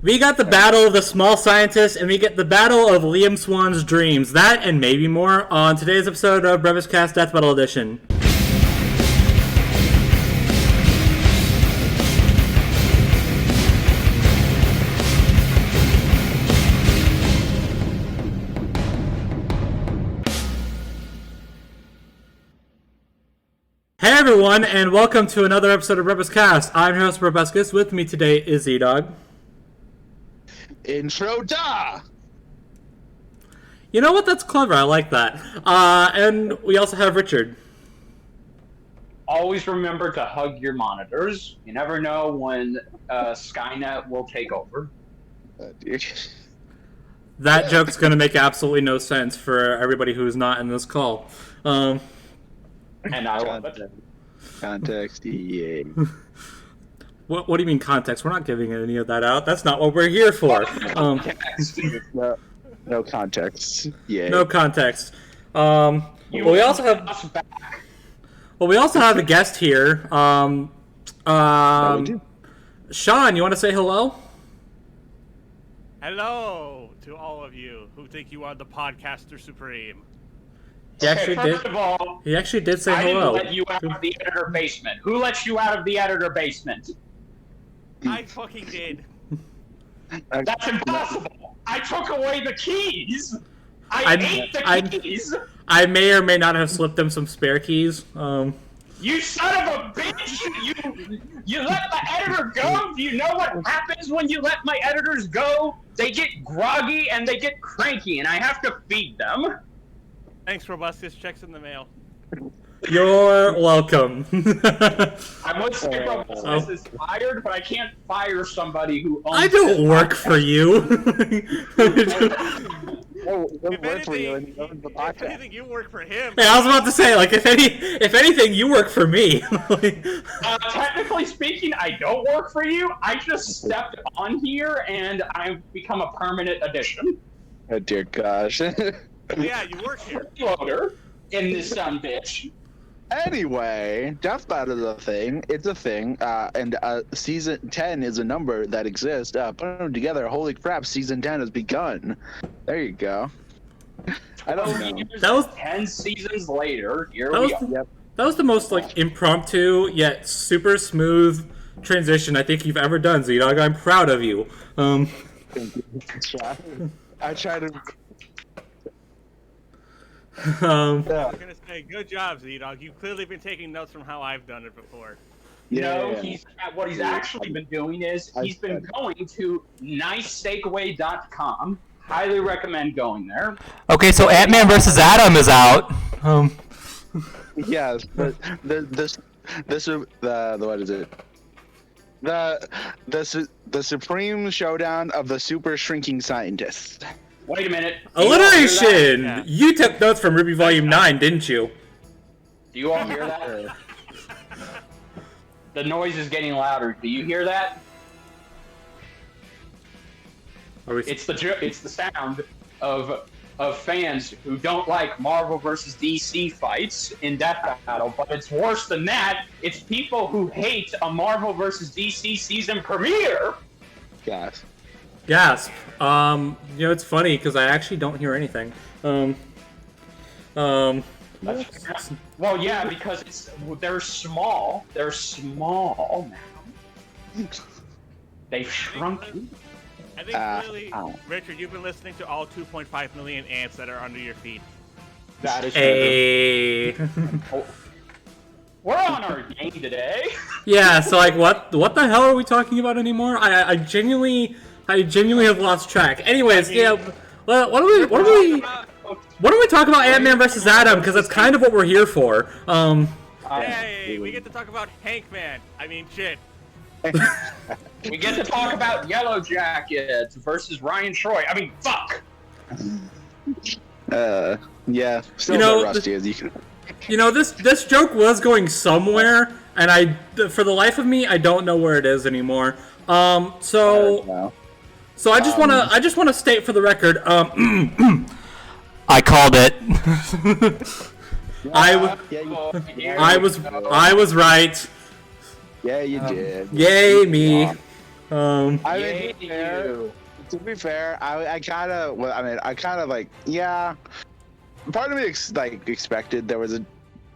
We got the battle of the small scientists, and we get the battle of Liam Swan's dreams. That and maybe more on today's episode of BrobusCast Death Battle Edition. Hey everyone, and welcome to another episode of BrobusCast. I'm your host, Brobuscus. With me today is ZDogg. Intro da! You know what? That's clever. I like that. And we also have Richard. Always remember to hug your monitors. You never know when Skynet will take over. That joke's going to make absolutely no sense for everybody who is not in this call. And I love it. Context, yeah. What do you mean context? We're not giving any of that out. That's not what we're here for. No context. Yeah. No context. We also have a guest here. Sean, you want to say hello? Hello to all of you who think you are the podcaster supreme. He actually First of all, He actually did say I hello. didn't let you out of the editor basement. Who let you out of the editor basement? I fucking did. That's impossible. I took away the keys. I ate the keys. I may or may not have slipped him some spare keys. You son of a bitch! You let the editor go? Do you know what happens when you let my editors go? They get groggy and they get cranky, and I have to feed them. Thanks, Brobuscus. Checks in the mail. You're welcome. I would say Brobuscus is fired, but I can't fire somebody who owns I don't work for you. If anything, you work for him. Hey, I was about to say, like, if anything, you work for me. Technically speaking, I don't work for you. I just stepped on here, and I've become a permanent addition. Oh dear gosh. Yeah, you work here. Loader in this bitch. Anyway, Death Battle is a thing. It's a thing. And Season 10 is a number that exists. Put them together. Holy crap, Season 10 has begun. There you go. I don't know. That was 10 seasons later. Here that we was, are. Yep. that was the most, like, impromptu yet super smooth transition I think you've ever done, ZDogg. I'm proud of you. I try to... I was gonna say, good job, ZDogg. You've clearly been taking notes from how I've done it before. No, what he's actually been doing is he's been going to nicesteakaway.com. Highly recommend going there. Okay, so Ant-Man vs. Adam is out. Yes, but this what is it? The supreme showdown of the super shrinking scientists. Wait a minute. Alliteration! Yeah. You took notes from Ruby Volume 9, didn't you? Do you all hear that? The noise is getting louder. Do you hear that? It's the sound of fans who don't like Marvel versus DC fights in Death Battle, but it's worse than that. It's people who hate a Marvel versus DC season premiere. Yes. Gasp. It's funny because I actually don't hear anything. Well, yeah, because they're small. They're small now. They've shrunken. I think really, Richard, you've been listening to all 2.5 million ants that are under your feet. That is Hey. true. We're on our game today. Yeah, so like what the hell are we talking about anymore? I genuinely have lost track. Anyways, yeah. Well, what do we talk about Ant-Man versus Adam? Because that's kind of what we're here for. Hey, we get to talk about Hank Man. I mean, shit. We get to talk about Yellow Jackets versus Ryan Troy. I mean, fuck. Yeah. Still rusty as you can. This joke was going somewhere, and for the life of me, I don't know where it is anymore. So I just wanna state for the record, I called it. I was right. Yeah, you did. Yay me. To be fair, I kind of, well, I mean, I kind of like, yeah. Part of me expected there was a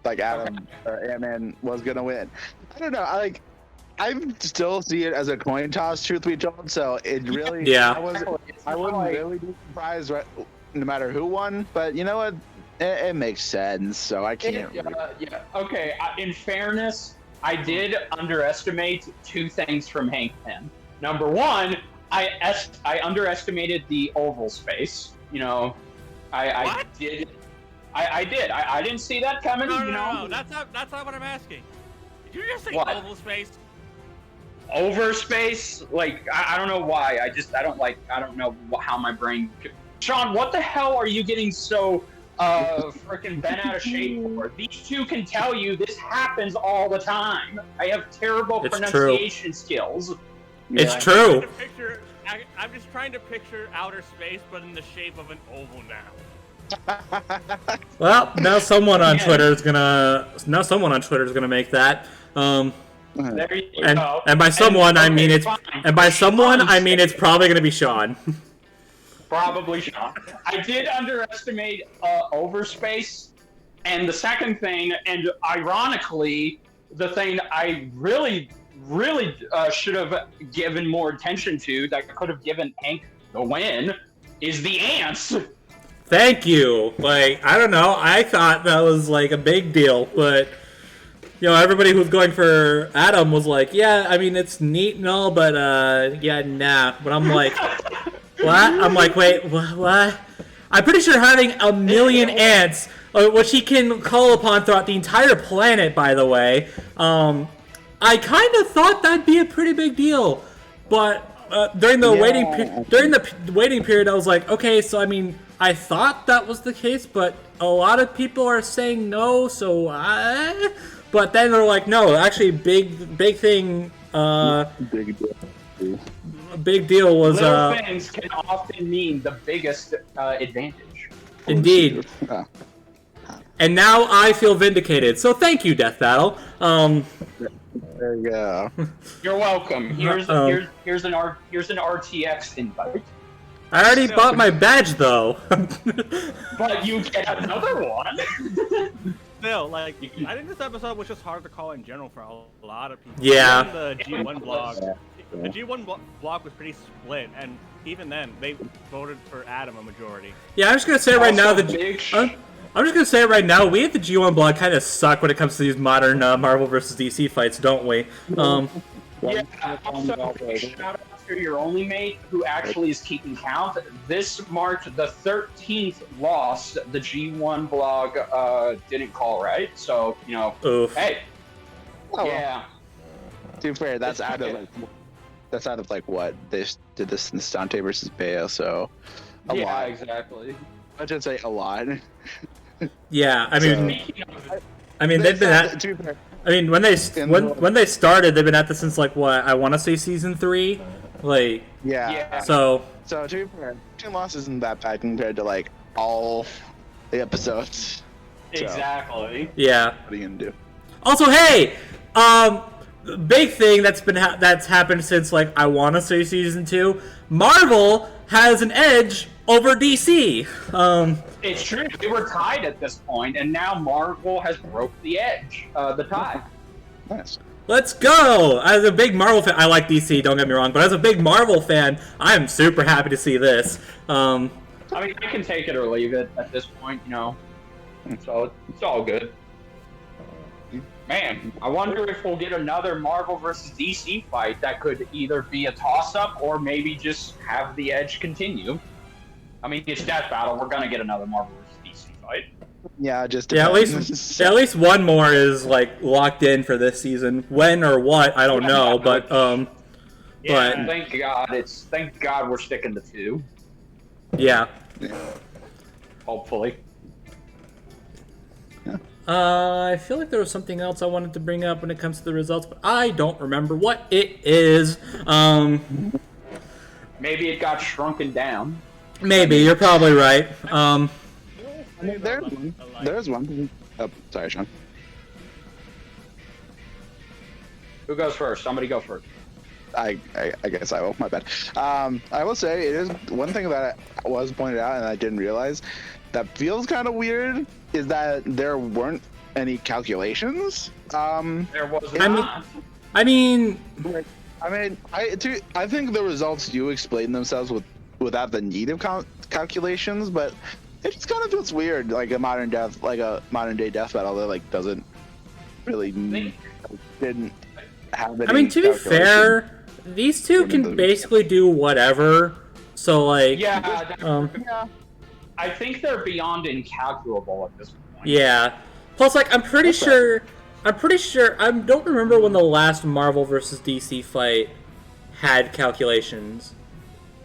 Adam or Ant-Man was gonna win. I don't know. I still see it as a coin toss, truth be told. So it really, yeah. I wouldn't really be surprised, no matter who won. But you know what? It makes sense. So I can't. Yeah. Okay. In fairness, I did underestimate two things from Hank Pym. Number one, I underestimated the oval space. You know, I did. I did. I didn't see that coming. No, that's not what I'm asking. Did you just say oval space? Over space? Like, I don't know why. I don't know how my brain. Sean, what the hell are you getting so freaking bent out of shape for? These two can tell you this happens all the time. I have terrible pronunciation skills. It's true. I'm just trying to picture outer space, but in the shape of an oval now. Well, now someone on Twitter is gonna make that. There you go. And by someone, I mean it's probably gonna be Sean. Probably Sean. I did underestimate overspace, and the second thing, and ironically, the thing I really should have given more attention to, that could have given Hank the win, is the ants. Thank you. Like, I don't know. I thought that was like a big deal, but you know, everybody who's going for Adam was like, yeah, I mean, it's neat and all, but yeah, nah. But I'm like, what? I'm like, wait, what? I'm pretty sure having a million ants, which he can call upon throughout the entire planet, by the way, I kind of thought that'd be a pretty big deal. But during the waiting period, I was like, okay, so I mean, I thought that was the case, but a lot of people are saying no, so but then they're like, no, actually, big thing. Big deal was. Little things can often mean the biggest advantage. Indeed. And now I feel vindicated. So thank you, Death Battle. There you go. You're welcome. Here's an RTX invite. I already bought my badge, though. But you get another one. Still, like, I think this episode was just hard to call in general for a lot of people. Yeah. Even the G1 blog. The G1 blog was pretty split, and even then, they voted for Adam a majority. Yeah, I'm just gonna say right now I'm just gonna say right now, we at the G1 blog kind of suck when it comes to these modern Marvel vs. DC fights, don't we? Yeah. Also, shout out to your only mate who actually is keeping count. This marked the 13th loss the G1 blog didn't call right. So you know, hey, yeah. To be fair, that's out of like what they did this in Stante versus Bayo, so a lot. Exactly. I should say a lot. Yeah, I mean, they've been at. I mean, when they started, they've been at this since like what I want to say season 3, like. Yeah. So to be fair, 2 losses isn't that bad compared to like all the episodes. Exactly. So, yeah. What are you gonna do? Also, hey, big thing that's happened since like I want to say season 2. Marvel has an edge over DC. It's true. They were tied at this point, and now Marvel has broke the edge, the tie. Nice. Let's go! As a big Marvel fan, I like DC, don't get me wrong, but as a big Marvel fan, I am super happy to see this. I mean, I can take it or leave it at this point, you know. So it's all good. Man, I wonder if we'll get another Marvel versus DC fight that could either be a toss-up or maybe just have the edge continue. I mean, it's Death Battle. We're gonna get another Marvel versus DC fight. Yeah, just depends. At least one more is like locked in for this season. When or what, I don't know, but yeah, thank God we're sticking to 2. Yeah. Hopefully. I feel like there was something else I wanted to bring up when it comes to the results, but I don't remember what it is. Maybe it got shrunken down. Maybe, you're probably right. There's one. Oh, sorry, Sean. Who goes first? Somebody go first. I guess I will. My bad. I will say it is one thing that was pointed out and I didn't realize that feels kind of weird is that there weren't any calculations. There was not. I mean, I think the results do explain themselves without the need of calculations, but it just kind of feels weird, like a modern day death battle that like doesn't really didn't have any. I mean, to be fair, these two can basically do whatever. So like, yeah. I think they're beyond incalculable at this point. Yeah. Plus, like, I'm pretty sure. I don't remember when the last Marvel versus DC fight had calculations.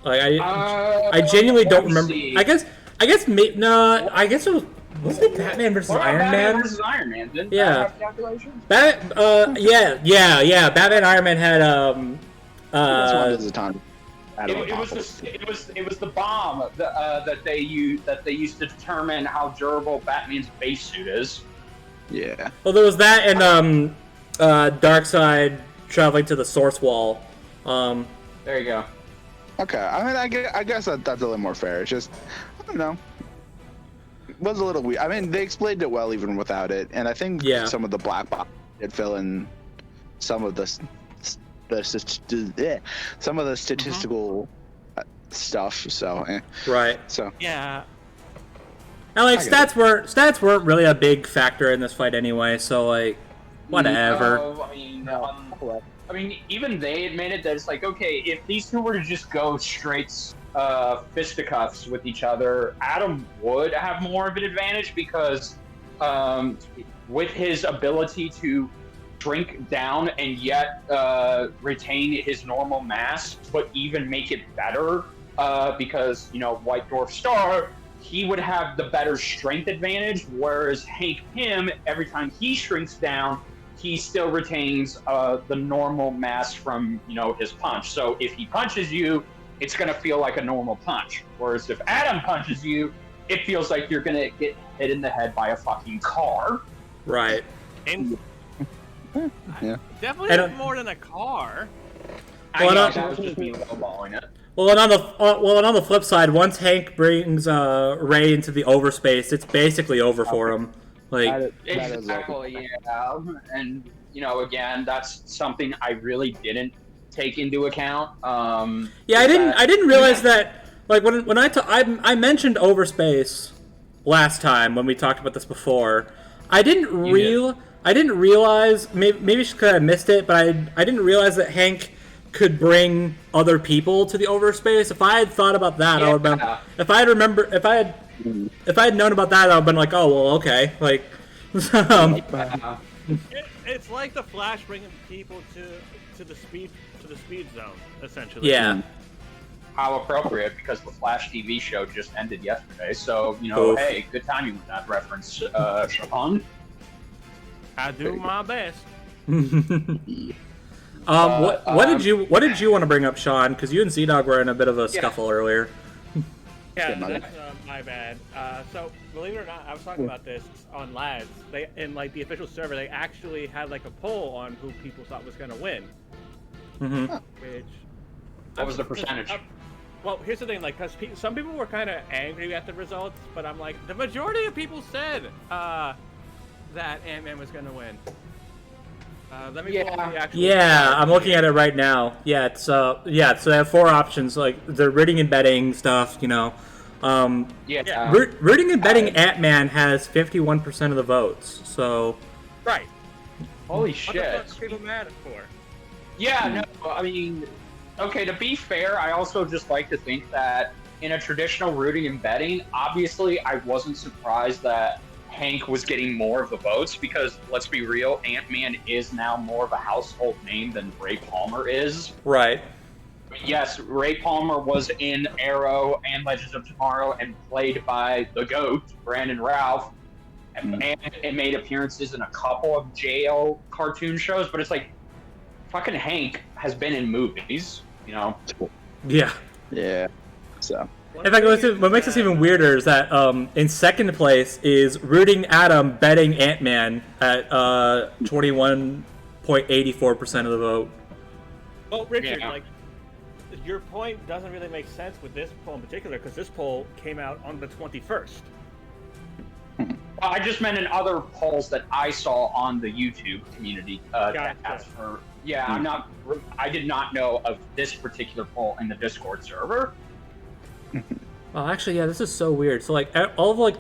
Like, I genuinely don't remember. See. I guess it was it Batman versus Iron Man? Versus Iron Man, didn't Yeah. that have calculations? Yeah. Batman Iron Man had This one is a ton. It was the bomb that they used to determine how durable Batman's base suit is. Yeah. Well, there was that and Darkseid traveling to the Source Wall. There you go. Okay, I mean, I guess that's a little more fair. It's just, I don't know. It was a little weird. I mean, they explained it well even without it, and I think some of the black box did fill in some of the statistical stuff. So, Right. So Yeah. And like stats weren't really a big factor in this fight anyway. So like, whatever. I mean, even they admitted that it's like, okay, if these two were to just go straight fisticuffs with each other, Adam would have more of an advantage because with his ability to shrink down and yet retain his normal mass, but even make it better because, White Dwarf Star, he would have the better strength advantage, whereas Hank Pym, every time he shrinks down, he still retains the normal mass from, his punch. So if he punches you, it's going to feel like a normal punch. Whereas if Adam punches you, it feels like you're going to get hit in the head by a fucking car. Right. And yeah. Definitely more than a car. That was just me lowballing it. Well, and on the flip side, once Hank brings Ray into the overspace, it's basically over for him. Like exactly, yeah. And again, that's something I really didn't take into account. Yeah, I didn't realize that. Like when I mentioned overspace last time when we talked about this before. I didn't realize. Maybe because I missed it, but I didn't realize that Hank could bring other people to the overspace. If I had thought about that, I would have been. If I had known about that, I would have been like, oh well, okay. Like, it's like the Flash bringing people to the speed zone, essentially. Yeah. How appropriate, because the Flash TV show just ended yesterday. So hey, good timing with that reference, Sean. I do my best. What did you want to bring up, Sean? Because you and ZDogg were in a bit of a scuffle earlier. Yeah, that's my bad. So believe it or not, I was talking about this on Lads. They in like the official server, they actually had like a poll on who people thought was going to win. Mm-hmm. Which what was the percentage? Well, here's the thing, like, because some people were kind of angry at the results, but I'm like, the majority of people said that Ant-Man was going to win. Let me pull up the actual. Yeah, I'm looking at it right now. Yeah, so they have 4 options, like the rooting and betting stuff, Rooting and betting Ant-Man has 51% of the votes. So. Right. Holy shit! What the fuck are people mad for? Yeah, no, I mean, okay. To be fair, I also just like to think that in a traditional rooting and betting, obviously, I wasn't surprised that Hank was getting more of the votes because, let's be real, Ant-Man is now more of a household name than Ray Palmer is. Right. Yes, Ray Palmer was in Arrow and Legends of Tomorrow and played by the GOAT, Brandon Routh, and made appearances in a couple of JL cartoon shows, but it's like, fucking Hank has been in movies, Yeah. Yeah. So. In fact, what makes this even weirder is that in second place is Rooting Adam betting Ant-Man at 21.84% of the vote. Well, Richard, Yeah. like, your point doesn't really make sense with this poll in particular, because this poll came out on the 21st. Well, I just meant in other polls that I saw on the YouTube community. Gotcha. I did not know of this particular poll in the Discord server. Oh, actually, yeah, this is so weird. So, like, all of, like,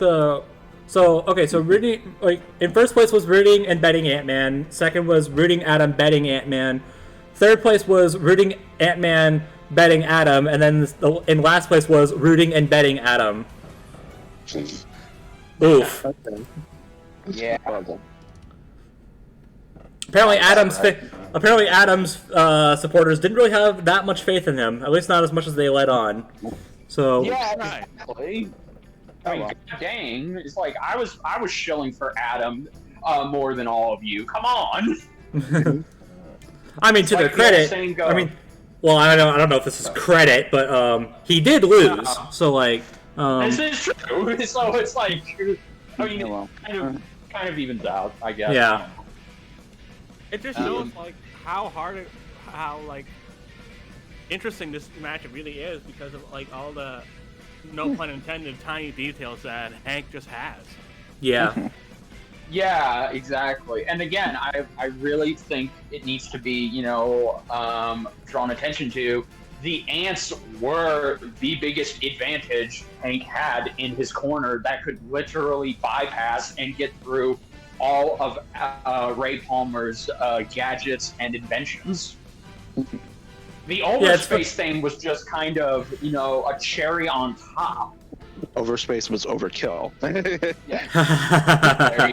so rooting, like, in first place was rooting and betting Ant-Man. Second was rooting Adam, betting Ant-Man. Third place was rooting Ant-Man, betting Adam. And then in last place was rooting and betting Adam. Oof. Okay. Yeah. Apparently, Adam's supporters didn't really have that much faith in him. At least not as much as they let on. So Yeah, Right. exactly. I mean, dang, it's like I was shilling for Adam more than all of you. Come on. I mean, to their Like the old credit, saying I goes. mean, well, I don't know if this is credit, but he did lose. So like, This is true. So it's like, I mean, Yeah, well. kind of evens out, I guess. Yeah. It just shows like how like interesting this matchup really is because of like all the no pun intended tiny details that Hank just has. yeah, Yeah, exactly. And again, I really think it needs to be, drawn attention to. The ants were the biggest advantage Hank had in his corner that could literally bypass and get through all of Ray Palmer's gadgets and inventions. The overspace thing was just kind of, a cherry on top. Overspace was overkill. There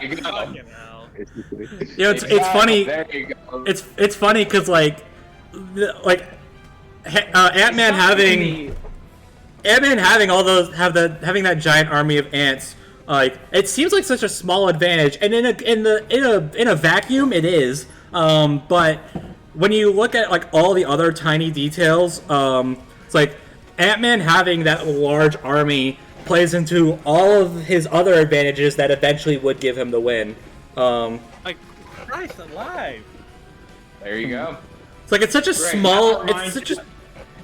you go. Fucking hell. it's funny. There you go. It's funny because like Ant-Man having all those having that giant army of ants. Like it seems like such a small advantage, and in a vacuum it is. But when you look at like all the other tiny details, it's like Ant-Man having that large army plays into all of his other advantages that eventually would give him the win. Like Christ alive. There you go. It's like it's such a small.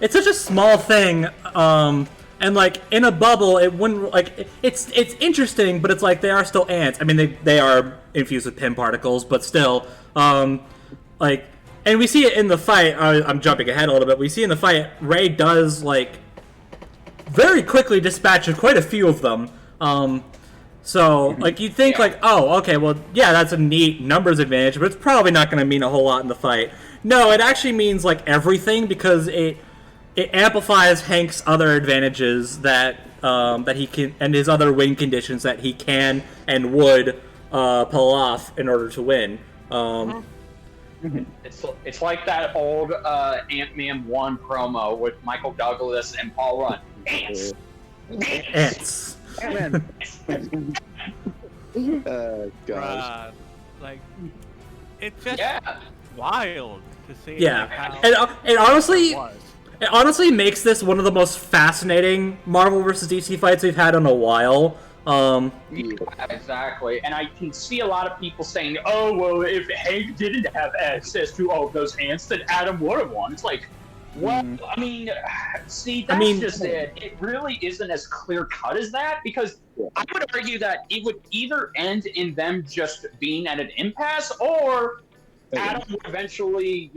It's such a small thing. And like in a bubble, it wouldn't like it's interesting, but it's like they are still ants. I mean, they are infused with pin particles, but still, like, and we see it in the fight. I'm jumping ahead a little bit. We see in the fight, Ray does like very quickly dispatch quite a few of them. So like you'd think like, oh, okay, well, yeah, that's a neat numbers advantage, but it's probably not going to mean a whole lot in the fight. No, it actually means like everything because it amplifies Hank's other advantages that he can, and his other win conditions that he can and would pull off in order to win. It's like that old Ant-Man 1 promo with Michael Douglas and Paul Rudd. Ants. Ants. Gosh. Like it's just Yeah. wild to see. Yeah, like, how and honestly. it was. It honestly makes this one of the most fascinating Marvel vs. DC fights we've had in a while. Yeah, exactly. And I can see a lot of people saying, oh, well, if Hank didn't have access to all of those ants, then Adam would have won. It's like, well, I mean, see, that's just it. It really isn't as clear-cut as that, because I would argue that it would either end in them just being at an impasse, or Adam would eventually,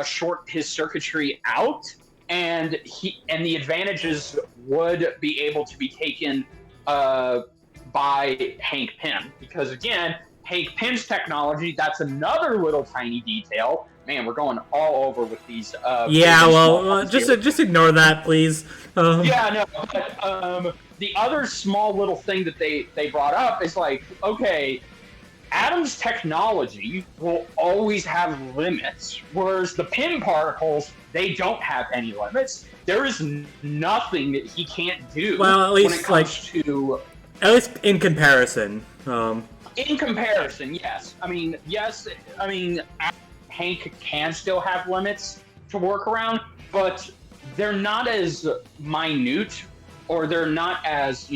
short his circuitry out, and the advantages would be able to be taken by Hank Pym. Because again, Hank Pym's technology, that's another little tiny detail. Man, we're going all over with these. Just ignore that, please. Yeah, no. But, the other small little thing that they brought up is like, okay, Adam's technology will always have limits, whereas the pin particles, they don't have any limits. There is nothing that he can't do. Well, at least when it comes to. At least in comparison. In comparison, yes. I mean, Hank can still have limits to work around, but they're not as minute, or they're not as,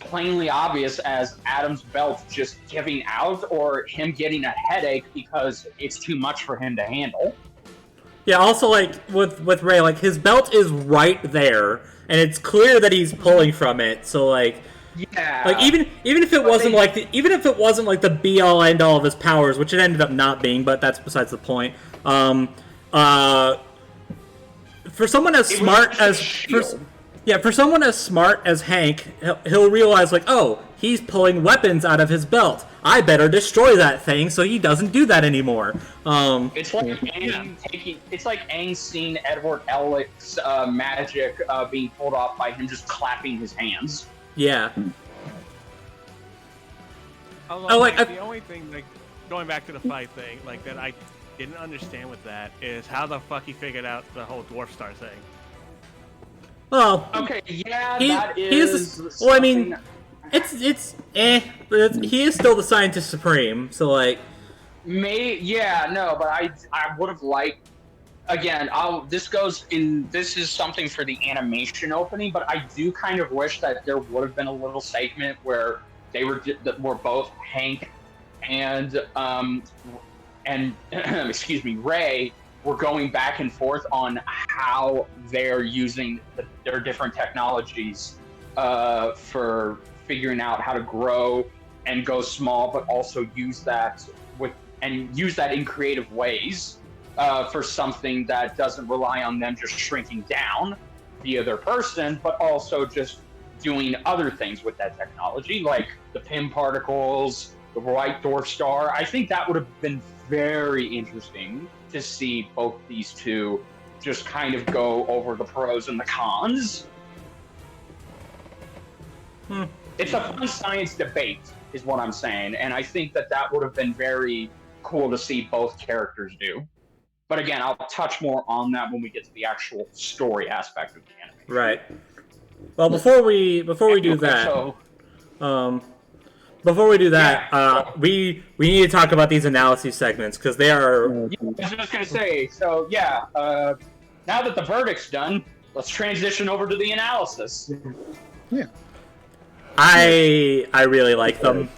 plainly obvious as Adam's belt just giving out, or him getting a headache because it's too much for him to handle. Yeah, also, like, with Ray, like, his belt is right there, and it's clear that he's pulling from it, so, like... Yeah. Like, even if it wasn't, like, the be-all, end-all of his powers, which it ended up not being, but that's besides the point, for someone as smart as... For someone as smart as Hank, he'll realize, like, oh, he's pulling weapons out of his belt. I better destroy that thing so he doesn't do that anymore. It's like Aang seeing Edward Elric's magic being pulled off by him just clapping his hands. Yeah. The only thing, like, going back to the fight thing, like, that I didn't understand with that is how the fuck he figured out the whole Dwarf Star thing. Well, okay, yeah, that is. Well, I mean, it's but he is still the Scientist Supreme, so like. But I would have liked. Again, this is something for the animation opening, but I do kind of wish that there would have been a little segment where they were both Hank and excuse me, Ray were going back and forth on how they're using their different technologies for figuring out how to grow and go small, but also use that in creative ways for something that doesn't rely on them just shrinking down via their person, but also just doing other things with that technology, like the Pym particles, the White Dwarf Star. I think that would have been very interesting to see both these two just kind of go over the pros and the cons. It's a fun science debate, is what I'm saying, and I think that would have been very cool to see both characters do. But again, I'll touch more on that when we get to the actual story aspect of the animation. Right. Well, before we do that, we need to talk about these analysis segments because they are. Yeah, I was just gonna say. So yeah, now that the verdict's done, let's transition over to the analysis. Yeah. I really like them.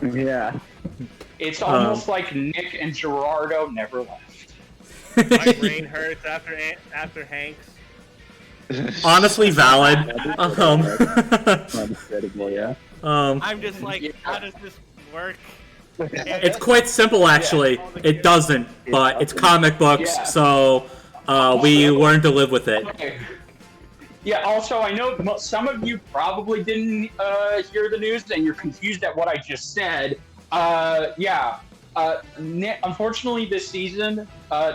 Yeah. It's almost like Nick and Gerardo never left. My brain hurts after Hank's. Honestly, valid. Understandable, yeah. I'm just like, how does this work? It's quite simple, actually. It doesn't, but it's comic books, so we learn to live with it. Okay. Yeah, also, I know some of you probably didn't hear the news, and you're confused at what I just said. Nick, unfortunately, this season,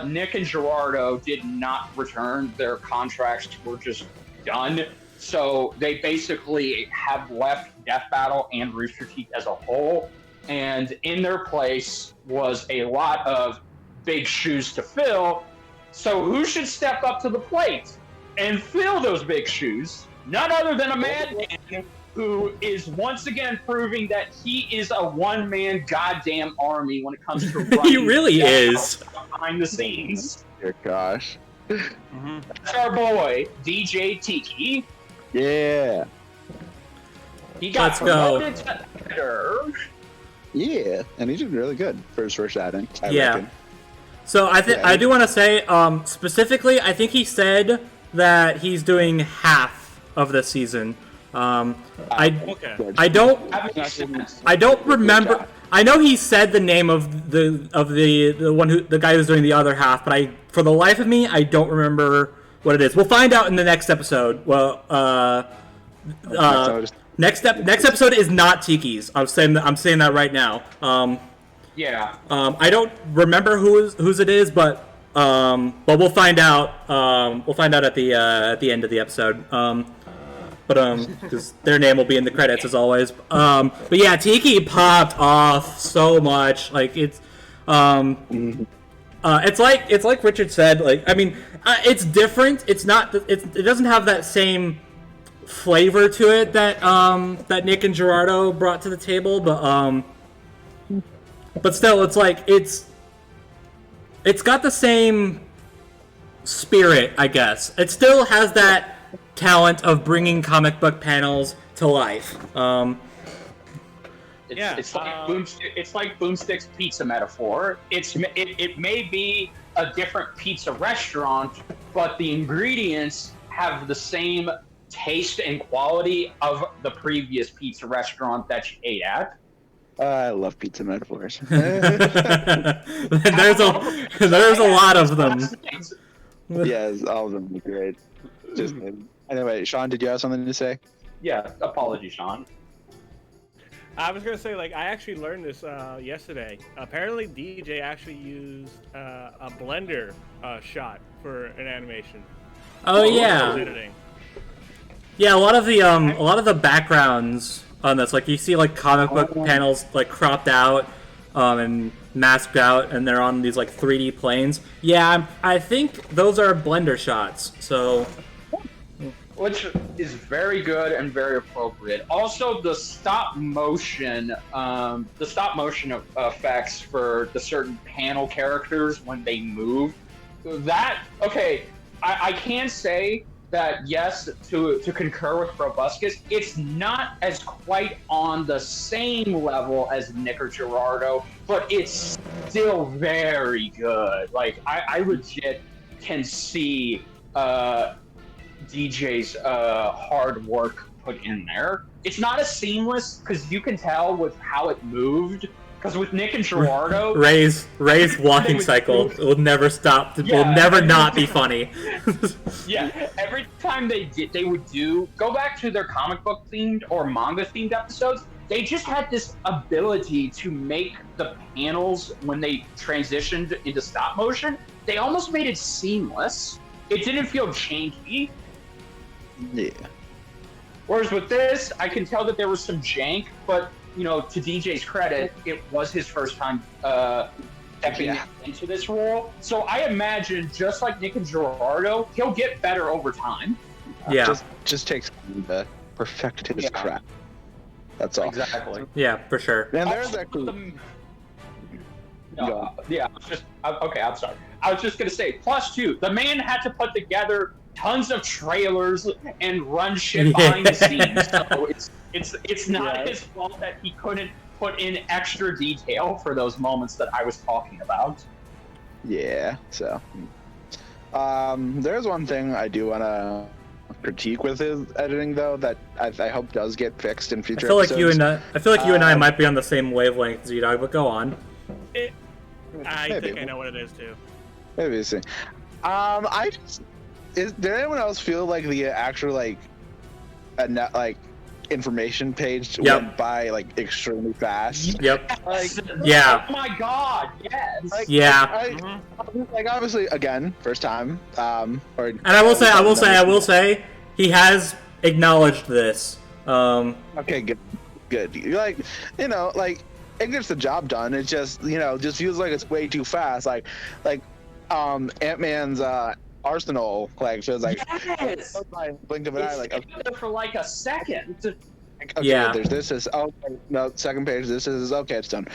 Nick and Gerardo did not return. Their contracts were just done. So they basically have left Death Battle and Rooster Teeth as a whole. And in their place was a lot of big shoes to fill. So who should step up to the plate and fill those big shoes? None other than a madman who is once again proving that he is a one-man goddamn army when it comes to running. He really is. Behind the scenes. Dear gosh. That's our boy, DJ Tiki. Yeah. He got promoted to editor. Yeah, and he did really good for his first outing. I reckon. So I do want to say, specifically, I think he said that he's doing half of the season. I don't remember. I know he said the name of the guy who's doing the other half, but for the life of me, I don't remember what it is. We'll find out in the next episode. Well, next episode is not Tiki's. I'm saying that right now. I don't remember whose it is, but we'll find out. We'll find out at the end of the episode. Because their name will be in the credits as always. But yeah, Tiki popped off so much. Like it's like Richard said. Like I mean, it's different. It's not. It doesn't have that same flavor to it that that Nick and Gerardo brought to the table. But still, it's like it's got the same spirit, I guess. It still has that talent of bringing comic book panels to life. It's like Boomstick's pizza metaphor. It may be a different pizza restaurant, but the ingredients have the same taste and quality of the previous pizza restaurant that you ate at. I love pizza metaphors. there's a lot of them. Yes, all of them are great. Just anyway, Sean, did you have something to say? Yeah, apologies, Sean. I was gonna say, like, I actually learned this yesterday. Apparently, DJ actually used a Blender shot for an animation. Oh yeah. Editing. Yeah, a lot of the backgrounds on this, like you see like comic book panels like cropped out and masked out, and they're on these like 3D planes. Yeah, I think those are Blender shots. So, which is very good and very appropriate. Also, the stop motion effects for the certain panel characters when they move. I can say that yes, to concur with Brobuscus, it's not as quite on the same level as Nick or Gerardo, but it's still very good. Like I legit can see DJ's hard work put in there. It's not as seamless because you can tell with how it moved. Because with Nick and Gerardo, Ray's walking cycle will never stop. Will never not be funny. Yeah, every time they would go back to their comic book themed or manga themed episodes. They just had this ability to make the panels when they transitioned into stop motion. They almost made it seamless. It didn't feel janky. Yeah. Whereas with this, I can tell that there was some jank, but you know, to DJ's credit, it was his first time stepping into this role. So I imagine, just like Nick and Gerardo, he'll get better over time. Yeah. Just takes to perfect his craft. That's all. Exactly. Yeah, for sure. And there's actually... I'm sorry. I was just going to say, plus two, the man had to put together tons of trailers and run shit behind the scenes. So it's not his fault that he couldn't put in extra detail for those moments that I was talking about. Yeah, so there's one thing I do want to critique with his editing, though, that I hope does get fixed in future episodes. I feel like you and I might be on the same wavelength, ZDogg, but go on. I think I know what it is too. Maybe see. Did anyone else feel like the actual information page went by like extremely fast? Yep. Oh my god, yes. Obviously, again, first time. And I will say, he has acknowledged this. Okay, good. You're like, it gets the job done. It just, just feels like it's way too fast. Like Ant-Man's Arsenal feels like blink of an eye, like for like a second. Okay, there's this no, second page, this is okay, it's done.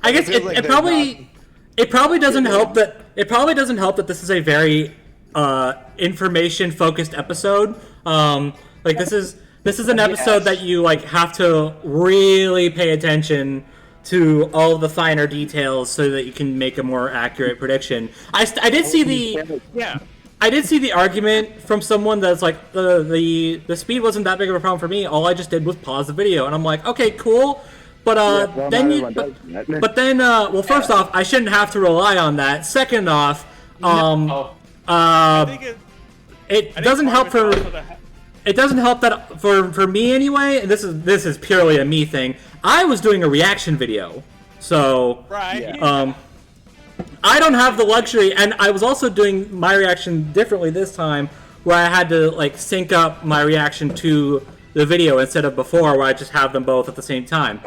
I guess it probably doesn't help that this is a very information focused episode. This is an episode that you have to really pay attention to all of the finer details so that you can make a more accurate prediction. I did see the argument from someone that's like the speed wasn't that big of a problem for me. All I just did was pause the video, and I'm like, okay, cool. But first off, I shouldn't have to rely on that. Second off, it doesn't help that for me anyway. And this is purely a me thing. I was doing a reaction video, so I don't have the luxury, and I was also doing my reaction differently this time, where I had to sync up my reaction to the video instead of before, where I just have them both at the same time.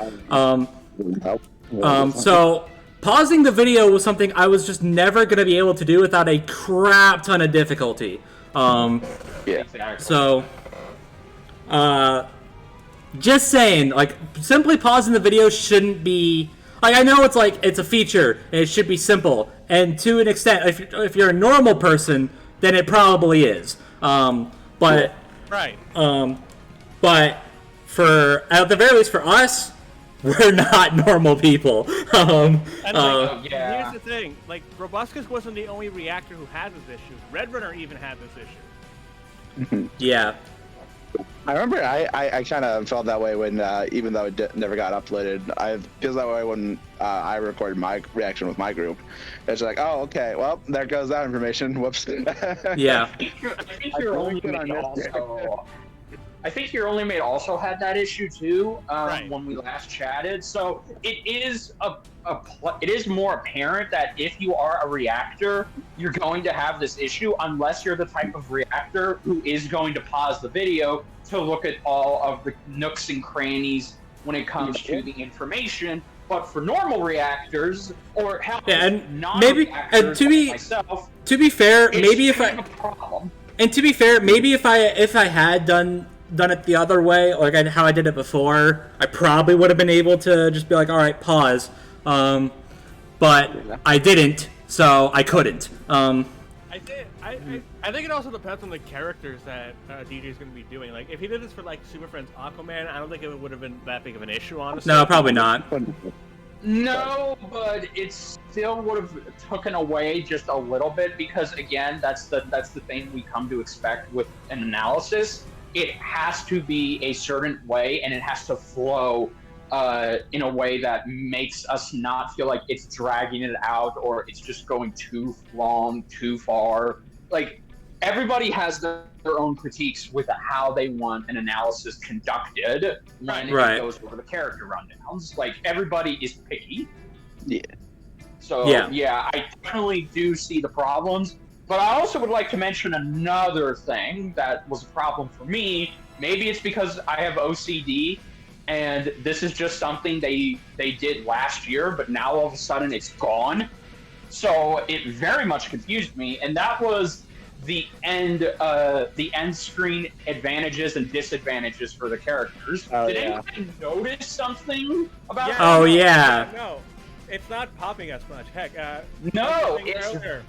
So pausing the video was something I was just never going to be able to do without a crap ton of difficulty. So, just saying, simply pausing the video shouldn't be... I know it's a feature, and it should be simple. And to an extent, if you're a normal person, then it probably is. But for, at the very least for us, we're not normal people. And here's the thing, like, Brobuscus wasn't the only reactor who had this issue. Redrunner even had this issue. Yeah. I remember I kind of felt that way when, even though it never got uploaded, I feels that way when I recorded my reaction with my group. It's like, oh, okay, well, there goes that information. Whoops. Yeah. I think your only mate also had that issue too Right. when we last chatted. So it is it is more apparent that if you are a reactor, you're going to have this issue unless you're the type of reactor who is going to pause the video to look at all of the nooks and crannies when it comes to the information. But for normal reactors, or hell, non-reactors like myself, to be fair, it's maybe if kind of a problem. And to be fair, maybe if I had done it the other way, like how I did it before, I probably would have been able to just be like, all right, pause. But I didn't, so I couldn't. I think it also depends on the characters that DJ is going to be doing. Like, if he did this for, like, Super Friends Aquaman, I don't think it would have been that big of an issue, honestly. No, probably not. No, but it still would have taken away just a little bit because, again, that's the thing we come to expect with an analysis. It has to be a certain way, and it has to flow in a way that makes us not feel like it's dragging it out or it's just going too long, too far. Like, everybody has their own critiques with how they want an analysis conducted when it goes over the character rundowns. Like, everybody is picky. Yeah. So, yeah, I definitely do see the problems. But I also would like to mention another thing that was a problem for me. Maybe it's because I have OCD, and this is just something they did last year, but now all of a sudden it's gone. So it very much confused me, and that was the end screen advantages and disadvantages for the characters. Did anyone notice something about that? Oh, yeah. No, it's not popping as much. Heck, no, earlier.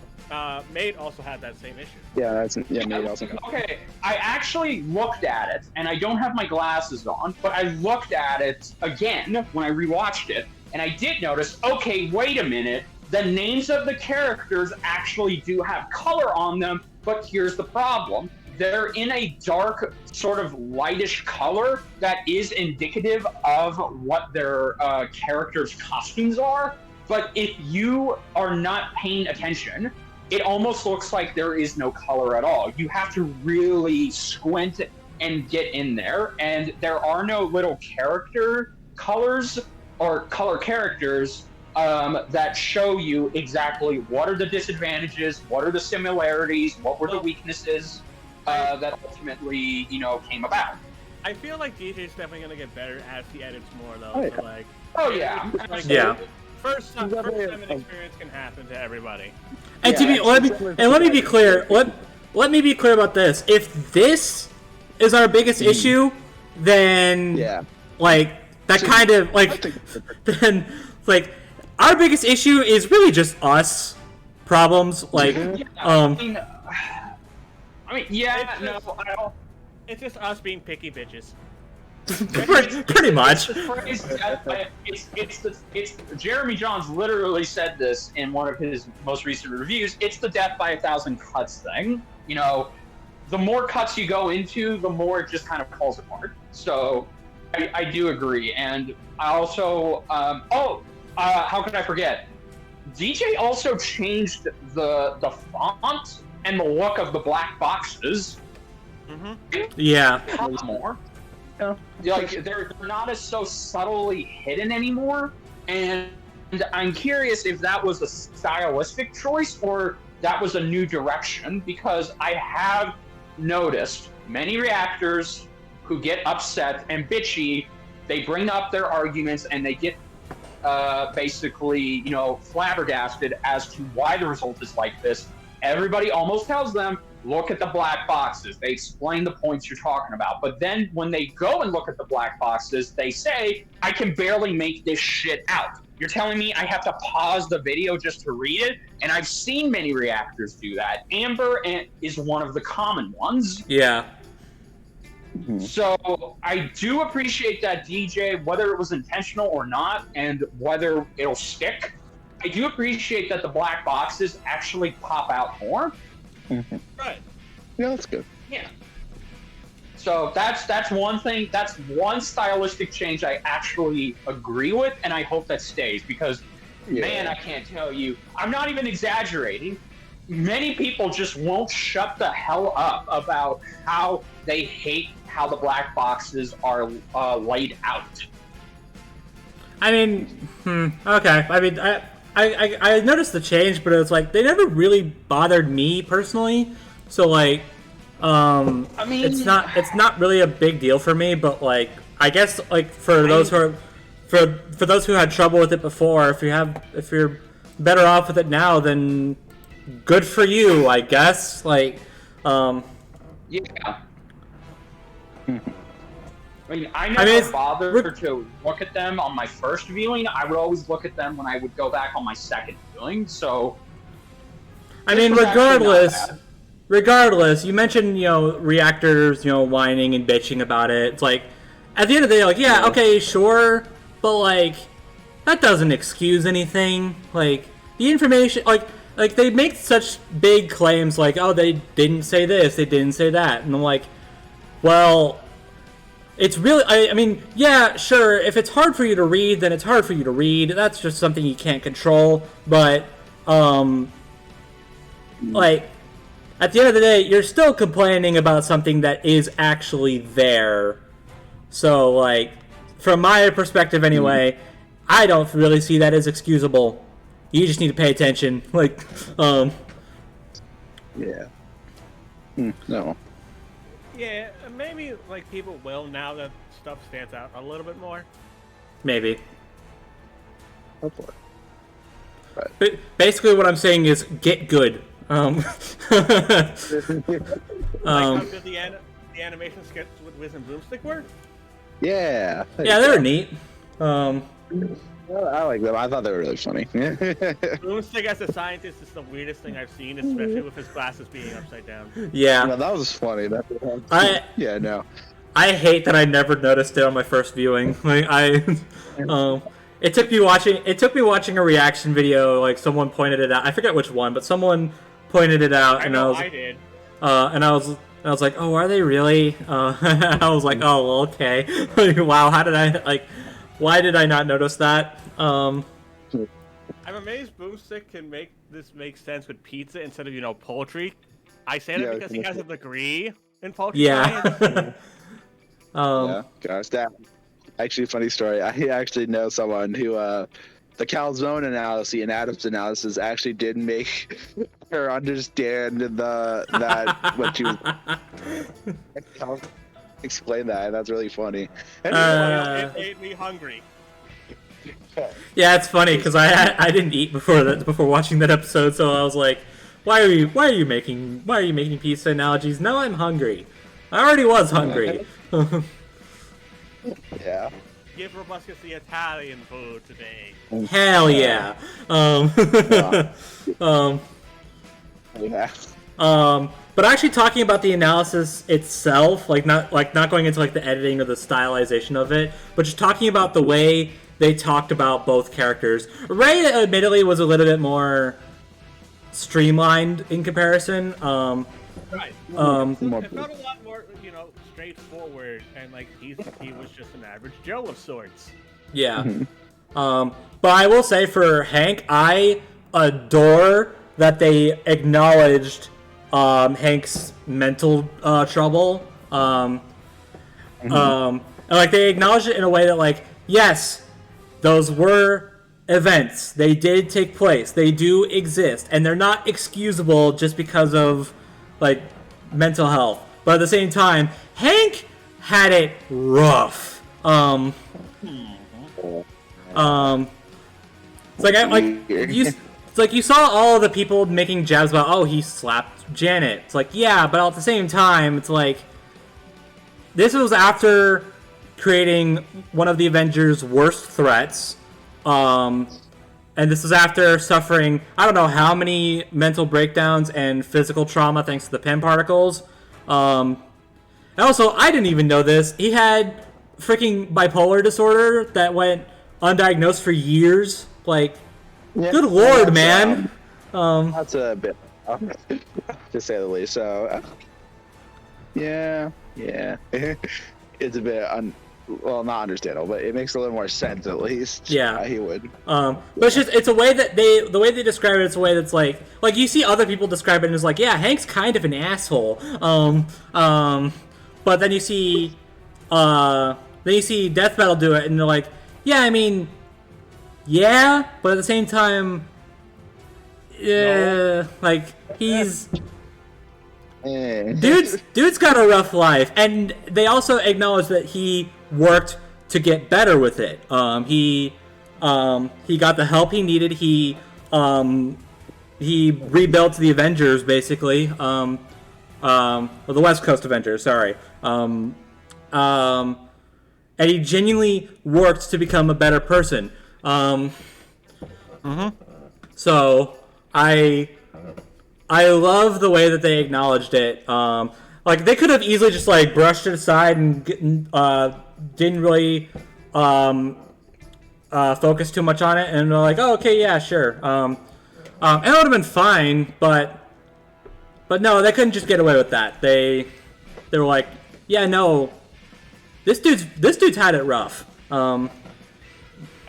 Mate also had that same issue. Yeah, Mate also. Okay, I actually looked at it, and I don't have my glasses on, but I looked at it again when I rewatched it, and I did notice, okay, wait a minute, the names of the characters actually do have color on them, but here's the problem. They're in a dark, sort of lightish color that is indicative of what their characters' costumes are, but if you are not paying attention, it almost looks like there is no color at all. You have to really squint and get in there, and there are no little character colors or color characters that show you exactly what are the disadvantages, what are the similarities, what were the weaknesses that ultimately, came about. I feel like DJ's definitely going to get better as he edits more, though. Oh, yeah. So, like, Yeah. First time an experience can happen to everybody. And let me be clear. Let me be clear about this. If this is our biggest issue, then like that kind of like then like our biggest issue is really just us problems. Like It's just us being picky bitches. pretty much. Jeremy Johns literally said this in one of his most recent reviews. It's the death by 1,000 cuts thing. The more cuts you go into, the more it just kind of falls apart. So I do agree. And I also, how could I forget? DJ also changed the font and the look of the black boxes. Yeah. More. Like they're not as so subtly hidden anymore, and I'm curious if that was a stylistic choice or that was a new direction, because I have noticed many reactors who get upset and bitchy. They bring up their arguments and they get basically flabbergasted as to why the result is like this. Everybody almost tells them, look at the black boxes. They explain the points you're talking about. But then when they go and look at the black boxes, they say, I can barely make this shit out. You're telling me I have to pause the video just to read it? And I've seen many reactors do that. Amber is one of the common ones. Yeah. So I do appreciate that, DJ, whether it was intentional or not, and whether it'll stick. I do appreciate that the black boxes actually pop out more. Right. Yeah, that's good. Yeah. So that's one thing. That's one stylistic change I actually agree with, and I hope that stays because, man, I can't tell you. I'm not even exaggerating. Many people just won't shut the hell up about how they hate how the black boxes are laid out. I mean, okay. I mean, I noticed the change, but it's like they never really bothered me personally. So like, I mean, it's not really a big deal for me. But like, I guess like for those who had trouble with it before, if you're better off with it now, then good for you, I guess. Like, yeah. I mean, I never bothered to look at them on my first viewing. I would always look at them when I would go back on my second viewing. So, I mean, regardless, you mentioned, reactors, whining and bitching about it. It's like, at the end of the day, like, yeah, okay, sure, but like, that doesn't excuse anything. Like, the information, like they make such big claims, like, oh, they didn't say this, they didn't say that, and I'm like, well, it's really, I mean, yeah, sure, if it's hard for you to read, then it's hard for you to read. That's just something you can't control, but, like, at the end of the day, you're still complaining about something that is actually there. So, like, from my perspective anyway, I don't really see that as excusable. You just need to pay attention. Like, Yeah. No. Yeah, maybe like people will now that stuff stands out a little bit more. Maybe. Hopefully. But basically, what I'm saying is get good. Like how good the animation sketches with Wiz and Broomstick were? Yeah. Yeah, they were neat. I like them. I thought they were really funny. Broomstick as a scientist is the weirdest thing I've seen, especially with his glasses being upside down. Yeah. No, that was funny. Yeah, no. I hate that I never noticed it on my first viewing. Like it took me watching a reaction video. Like someone pointed it out. I forget which one, but someone pointed it out, I did. And I was like, oh, are they really? I was like, oh, well, okay. Wow, how did I why did I not notice that? I'm amazed Boomstick can make this make sense with pizza instead of, poultry. I say that because he has a degree in poultry science. Yeah, gosh, that actually funny story. I actually know someone who the calzone analysis and Adams analysis actually did make her understand that what she was explain that, and that's really funny. It made me hungry. Yeah, it's funny because I didn't eat before watching that episode, so I was like, why are you making pizza analogies? Now I'm hungry. I already was hungry. Yeah. Give Brobuscus the Italian food today. Hell yeah. Yeah. But actually talking about the analysis itself, not going into the editing or the stylization of it, but just talking about the way they talked about both characters. Ray admittedly was a little bit more streamlined in comparison. Right. It felt a lot more, straightforward, and he was just an average Joe of sorts. Yeah. But I will say for Hank, I adore that they acknowledged Hank's mental trouble. And they acknowledged it in a way that yes, those were events. They did take place. They do exist, and they're not excusable just because of mental health. But at the same time, Hank had it rough. You saw all of the people making jabs about, oh, he slapped Janet. It's yeah, but at the same time, it's this was after creating one of the Avengers' worst threats. And this is after suffering, I don't know how many mental breakdowns and physical trauma thanks to the pen particles. And And also, I didn't even know this. He had freaking bipolar disorder that went undiagnosed for years. Like, good lord, man. That's a bit, to say the least. So, yeah, it's a bit not understandable, but it makes a little more sense at least. Yeah, he would. But it's a way that the way they describe it. It's a way that's like you see other people describe it and it's like, yeah, Hank's kind of an asshole. But then you see Death Metal do it, and they're like, yeah, I mean, yeah, but at the same time, yeah, like he's. Dude's got a rough life, and they also acknowledge that he worked to get better with it. He got the help he needed. He rebuilt the Avengers basically, or the West Coast Avengers. Sorry, and he genuinely worked to become a better person. So I love the way that they acknowledged it. Like they could have easily just like brushed it aside and didn't really focus too much on it, and they're like, "Oh, okay, yeah, sure." And it would have been fine, but no, they couldn't just get away with that. They were like, "Yeah, no, this dude's had it rough." And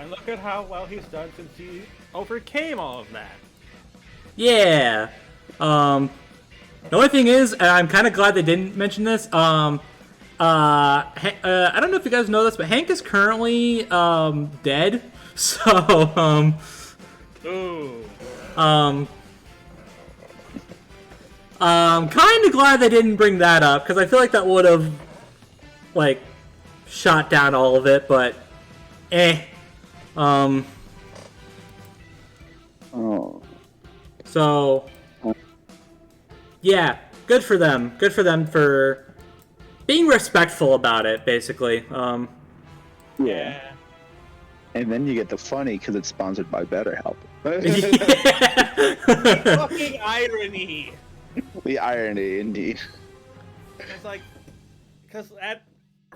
look at how well he's done since he overcame all of that. Yeah. The only thing is, and I'm kind of glad they didn't mention this. I don't know if you guys know this, but Hank is currently dead. So kind of glad they didn't bring that up because I feel like that would have like shot down all of it. But So. Yeah, good for them. Good for them for being respectful about it, basically. Yeah. And then you get the funny because it's sponsored by BetterHelp. Fucking irony. The irony, indeed. It's like, because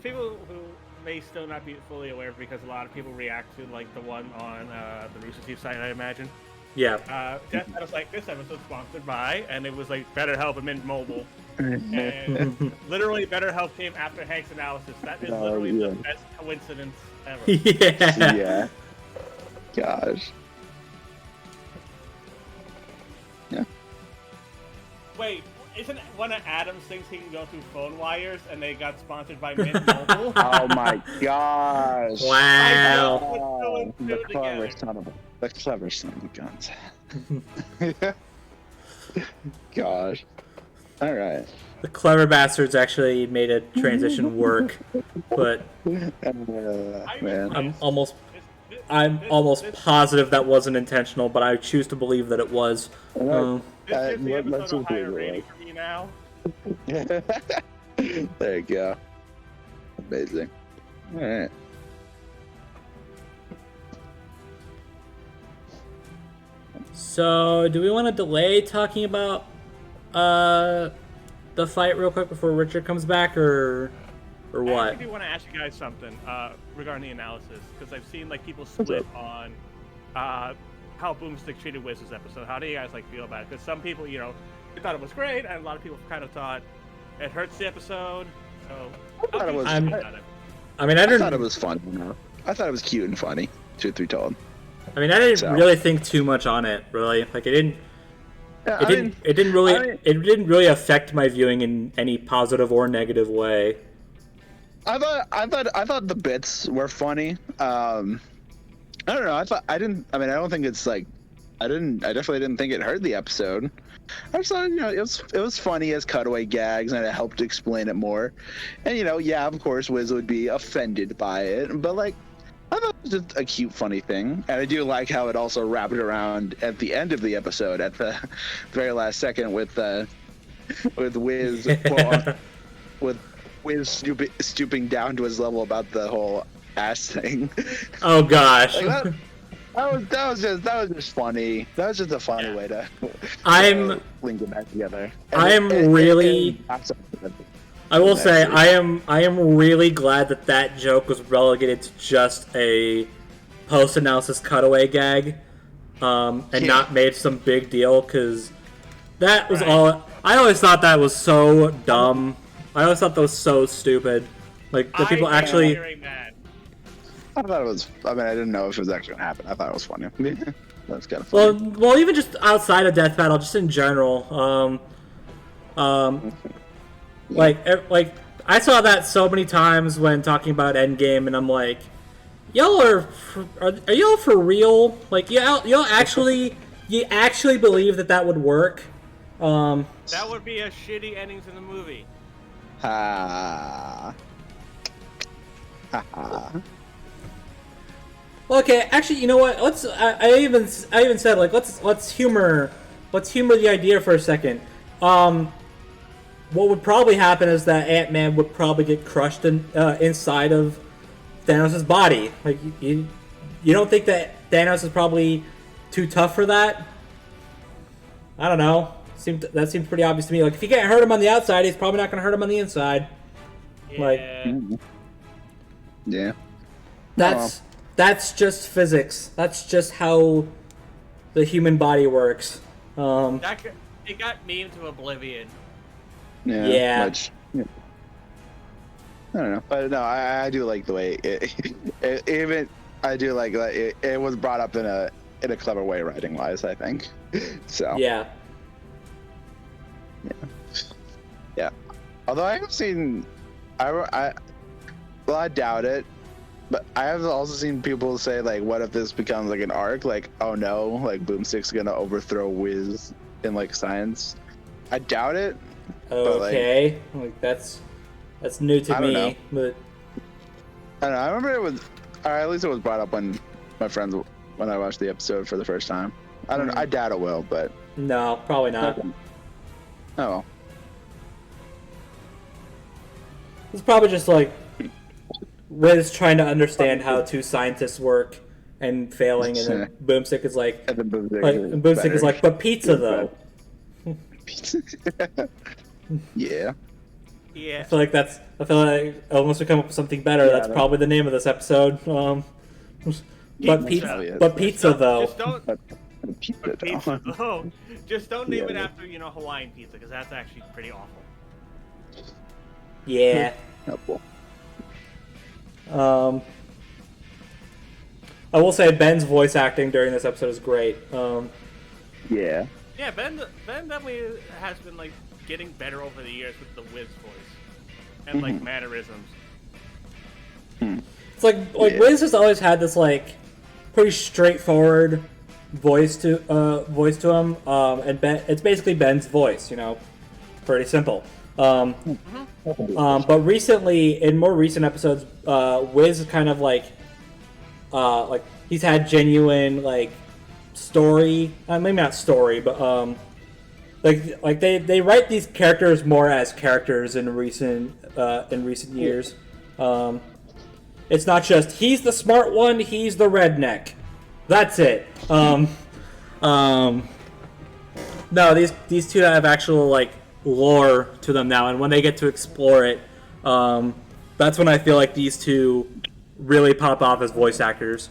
people who may still not be fully aware because a lot of people react to like the one on the Rooster Teeth site, I imagine. Yeah. Death was like, this episode sponsored by, and it was like BetterHelp and Mint Mobile. And literally BetterHelp came after Hank's analysis. That is literally the best coincidence ever. Yeah. Gosh. Yeah. Wait, isn't one of Adam's things he can go through phone wires and they got sponsored by Mint Mobile? Oh my gosh. Wow. The clever son of a guns. Gosh. Alright. The clever bastards actually made a transition work, but man. I'm almost positive that wasn't intentional, but I choose to believe that it was. This is the episode of higher rating for me now. There you go. Amazing. Alright. So, do we want to delay talking about the fight real quick before Richard comes back, or what? I do want to ask you guys something regarding the analysis, because I've seen like people split on how Boomstick treated Wiz this episode. How do you guys like feel about it? Because some people, they thought it was great, and a lot of people kind of thought it hurts the episode. So I thought it was. I thought it was fun. I thought it was cute and funny. Truth be told. I mean, I didn't really think too much on it. Really, like it didn't really affect my viewing in any positive or negative way. I thought the bits were funny. I don't know. I don't think it's like. I definitely didn't think it hurt the episode. I just thought, it was funny as cutaway gags, and it helped explain it more. And yeah, of course, Wiz would be offended by it, but like. I thought it was just a cute, funny thing, and I do like how it also wrapped around at the end of the episode, at the very last second, with Wiz, with Wiz stooping down to his level about the whole ass thing. Oh gosh, like that was just funny. That was just a funny way to link it back together. I will say I am really glad that joke was relegated to just a post-analysis cutaway gag, and not made some big deal, because that was all. I always thought that was so dumb. I always thought that was so stupid. Like, the people actually. I thought it was. I mean, I didn't know if it was actually gonna happen. I thought it was funny. That was kind of funny. Well, even just outside of Death Battle, just in general, like I saw that so many times when talking about Endgame, and I'm like, y'all are y'all for real? Like, y'all actually believe that would work? That would be a shitty ending to the movie. Ha. Okay, actually, you know what? I even said, like, let's humor the idea for a second. What would probably happen is that Ant-Man would probably get crushed inside of Thanos' body. Like, you don't think that Thanos is probably too tough for that? I don't know. That seems pretty obvious to me. Like, if you can't hurt him on the outside, he's probably not going to hurt him on the inside. Yeah. Like, yeah. That's just physics. That's just how the human body works. It got memed to oblivion. Yeah. Much, yeah. I don't know, but no, I do like the way I do like that it was brought up in a clever way, writing wise. I think. So. Yeah. Yeah. Although I have seen, I doubt it. But I have also seen people say, like, what if this becomes, like, an arc? Like, oh no, like, Boomstick's gonna overthrow Wiz in, like, science. I doubt it. Okay. But, like, that's new to me. Know. But I don't know. I remember it was, or at least it was brought up when I watched the episode for the first time. I don't know. I doubt it will, but. No, probably not. Oh well. It's probably just, like, Wiz trying to understand how two scientists work and failing, and then Boomstick is like, Boomstick is like, but pizza though. Yeah. I feel like unless we come up with something better, that's probably the name of this episode. But pizza though. Just don't name it after Hawaiian pizza, because that's actually pretty awful. Yeah. Helpful. I will say Ben's voice acting during this episode is great. Yeah. Yeah, Ben definitely has been like getting better over the years with the Wiz voice and like mannerisms. It's like Wiz has always had this like pretty straightforward voice to him, and it's basically Ben's voice, pretty simple. But recently, in more recent episodes, Wiz is kind of like he's had genuine like story, maybe not story, but like they write these characters more as characters in recent years. It's not just he's the smart one, he's the redneck. That's it. No, these two have actual like lore to them now, and when they get to explore it, that's when I feel like these two really pop off as voice actors.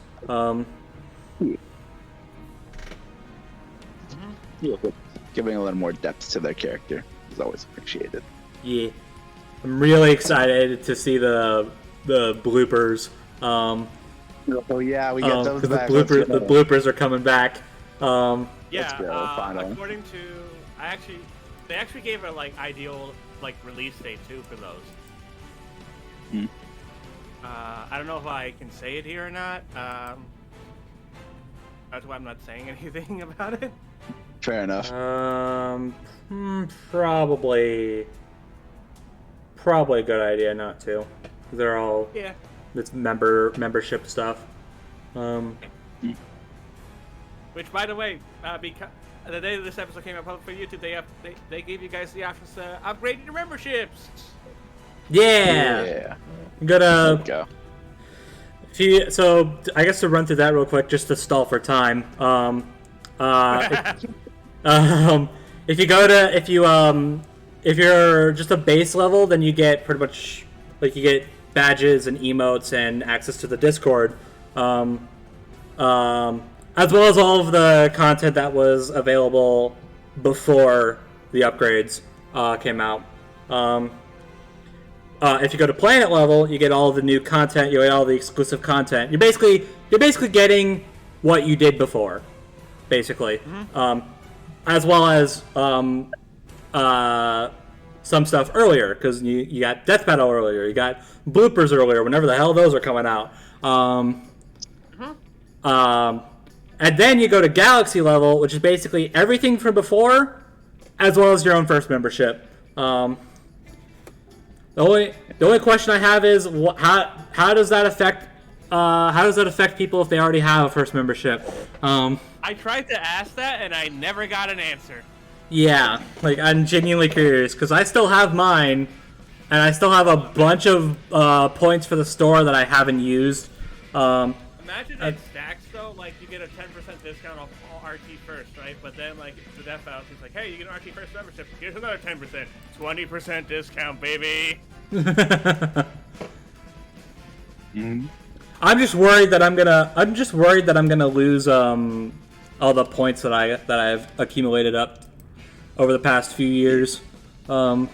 Giving a little more depth to their character is always appreciated. Yeah, I'm really excited to see the bloopers. Oh yeah, we get those back. The bloopers are coming back. According to they actually gave a like ideal like release date too for those. I don't know if I can say it here or not. That's why I'm not saying anything about it. Fair enough. Probably a good idea not to. They're all it's membership stuff. Which, by the way, because the day this episode came out public for YouTube, they gave you guys the options to upgrade your memberships. Yeah. I'm gonna go. So I guess to run through that real quick, just to stall for time. If you if you're just a base level, then you get pretty much like you get badges and emotes and access to the Discord, as well as all of the content that was available before the upgrades came out. If you go to planet level, you get all the new content. You get all the exclusive content. You're basically getting what you did before, basically, as well as some stuff earlier, because you got Death Battle earlier, you got bloopers earlier, whenever the hell those are coming out. And then you go to Galaxy level, which is basically everything from before, as well as your own first membership. The only question I have is how does that affect people if they already have a first membership? I tried to ask that and I never got an answer. Yeah, like I'm genuinely curious because I still have mine, and I still have a bunch of points for the store that I haven't used. Imagine it stacks though, like you get a 10% discount off all RT first, right? But then like the Death Battle, it's like, hey, you get an RT first membership. Here's another 10%, 20% discount, baby. I'm just worried that I'm gonna lose all the points that I've accumulated up over the past few years. That's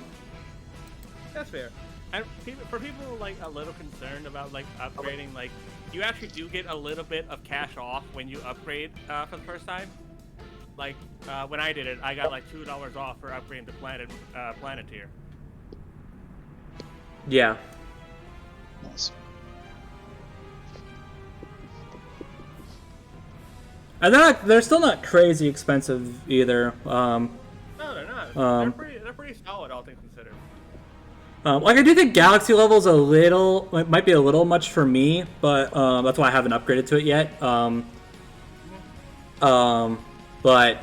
fair. And for people like a little concerned about like upgrading, like you actually do get a little bit of cash off when you upgrade for the first time. Like when I did it, I got like $2 off for upgrading to Planet tier. Yeah. Nice. And they're still not crazy expensive either. No, they're not. They're pretty solid, all things considered. Like I do think Galaxy level's might be a little much for me, but that's why I haven't upgraded to it yet. But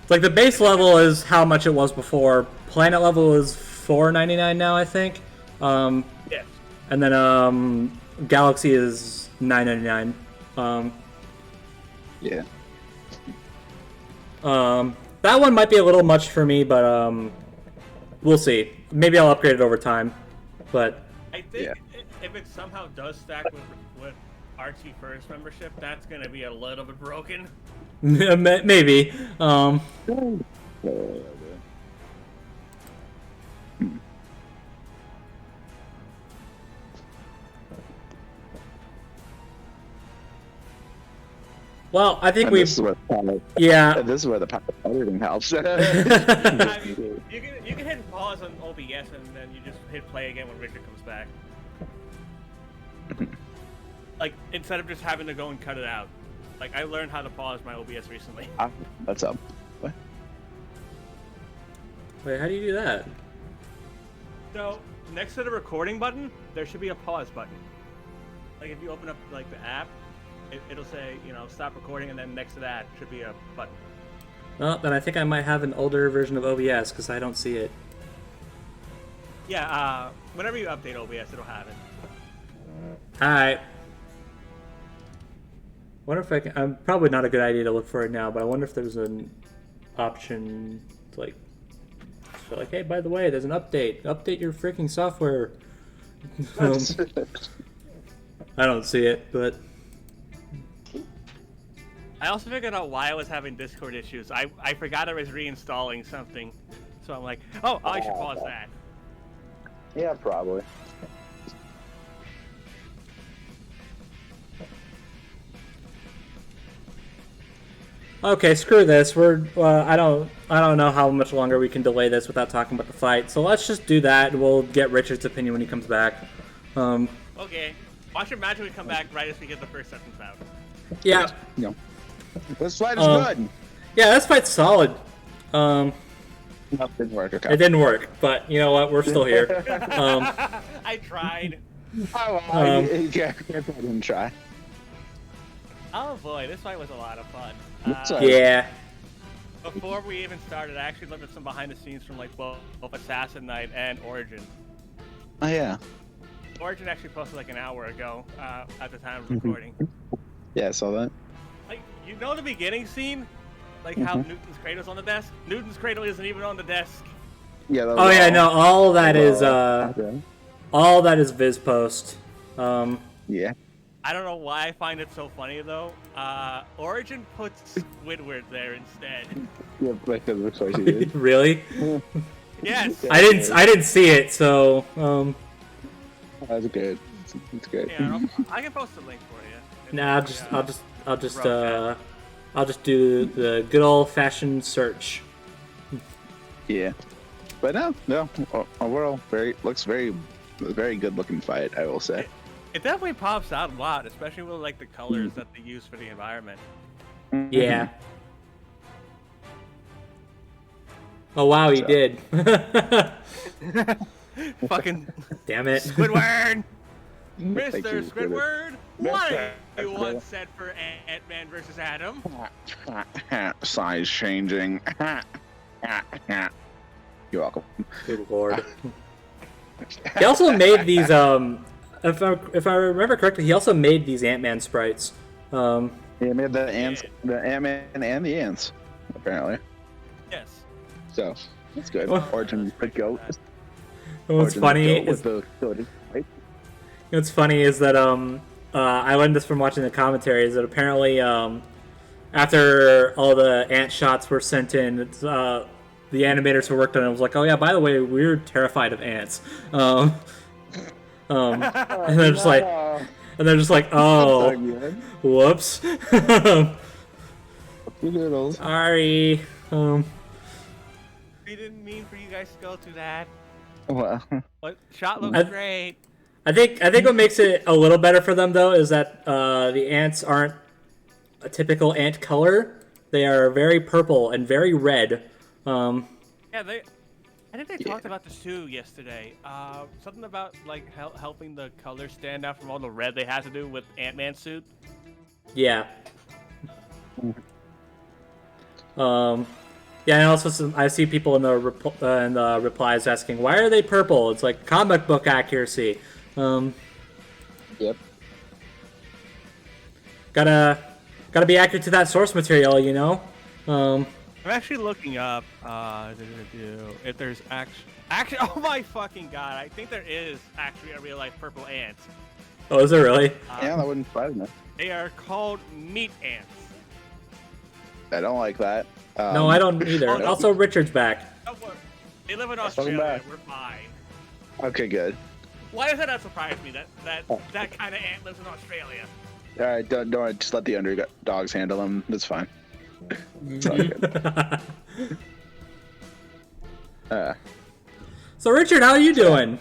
like the base level is how much it was before. Planet level is $4.99 now, I think. Yes. And then Galaxy is $9.99. Yeah. That one might be a little much for me, but we'll see. Maybe I'll upgrade it over time. But I think if it somehow does stack with RT First membership, that's gonna be a little bit broken. maybe. Well, I think This is where the power editing helps. I mean, you can hit pause on OBS and then you just hit play again when Richard comes back. Like instead of just having to go and cut it out. Like I learned how to pause my OBS recently. What's up? What? Wait, how do you do that? So next to the recording button, there should be a pause button. Like if you open up like the app, it'll say, stop recording, and then next to that should be a button. Well, then I think I might have an older version of OBS because I don't see it. Yeah, whenever you update OBS, it'll have it. Alright. Wonder if I can. Probably not a good idea to look for it now, but I wonder if there's an option to like, hey, by the way, there's an update. Update your freaking software. I don't see it, but. I also figured out why I was having Discord issues. I forgot I was reinstalling something, so I'm like, oh, I should pause that. Yeah, probably. Okay, screw this. I don't know how much longer we can delay this without talking about the fight. So let's just do that, and we'll get Richard's opinion when he comes back. Okay. Watch your magic come back right as we get the first sentence out. Yeah. No. This fight is good. Yeah, this fight's solid. No, it didn't work. Okay. It didn't work, but you know what? We're still here. I tried. Yeah, I didn't try. Oh boy, this fight was a lot of fun. Yeah. Before we even started, I actually looked at some behind the scenes from like both Assassin Night and Origin. Oh yeah. Origin actually posted like an hour ago at the time of recording. Yeah, I saw that. Like, the beginning scene? Like how Newton's cradle's on the desk. Newton's cradle isn't even on the desk. Yeah. Oh yeah, no, all that is Viz post. Yeah. I don't know why I find it so funny though. Origin puts Squidward there instead. Yeah, because looks like he did. Really? Yes. I didn't see it, so That's good. It's good. Yeah, I can post a link for you. nah, I'll just do the good old fashioned search. Yeah. But no. Overall, looks very good looking fight. I will say. It definitely pops out a lot, especially with like the colors that they use for the environment. Yeah. Oh wow, he did. Fucking Damn it. Squidward! Thank Mr. you, Squidward! What Mr. do you want said for Ant-Man versus Adam? Size changing. You're welcome. Good lord. He also made these if I remember correctly, he also made these Ant-Man sprites. He made the ants, the Ant-Man and the ants, apparently. Yes. So that's good. Origin the goat. What's funny is that I learned this from watching the commentaries that apparently after all the ant shots were sent in, the animators who worked on it was like, oh yeah, by the way, we're terrified of ants. And they're just like, oh, whoops. Sorry. We didn't mean for you guys to go through that. Well, But shot looks great. I think what makes it a little better for them though is that the ants aren't a typical ant color. They are very purple and very red. Yeah, I think they talked about this too yesterday. Something about like helping the color stand out from all the red they had to do with Ant-Man's suit. Yeah. Yeah, and also I see people in the replies asking, why are they purple? It's like comic book accuracy. Yep. Gotta be accurate to that source material, you know. I'm actually looking up if there's actually. Oh my fucking god! I think there is actually a real life purple ant. Oh, is it really? Yeah, that wouldn't surprise me. They are called meat ants. I don't like that. No, I don't either. Also, Richard's back. Don't worry. They live in Australia. We're fine. Okay, good. Why does that surprise me? That kind of ant lives in Australia. All right, don't worry. Just let the underdogs handle them. That's fine. It's all good. So, Richard, how are you doing?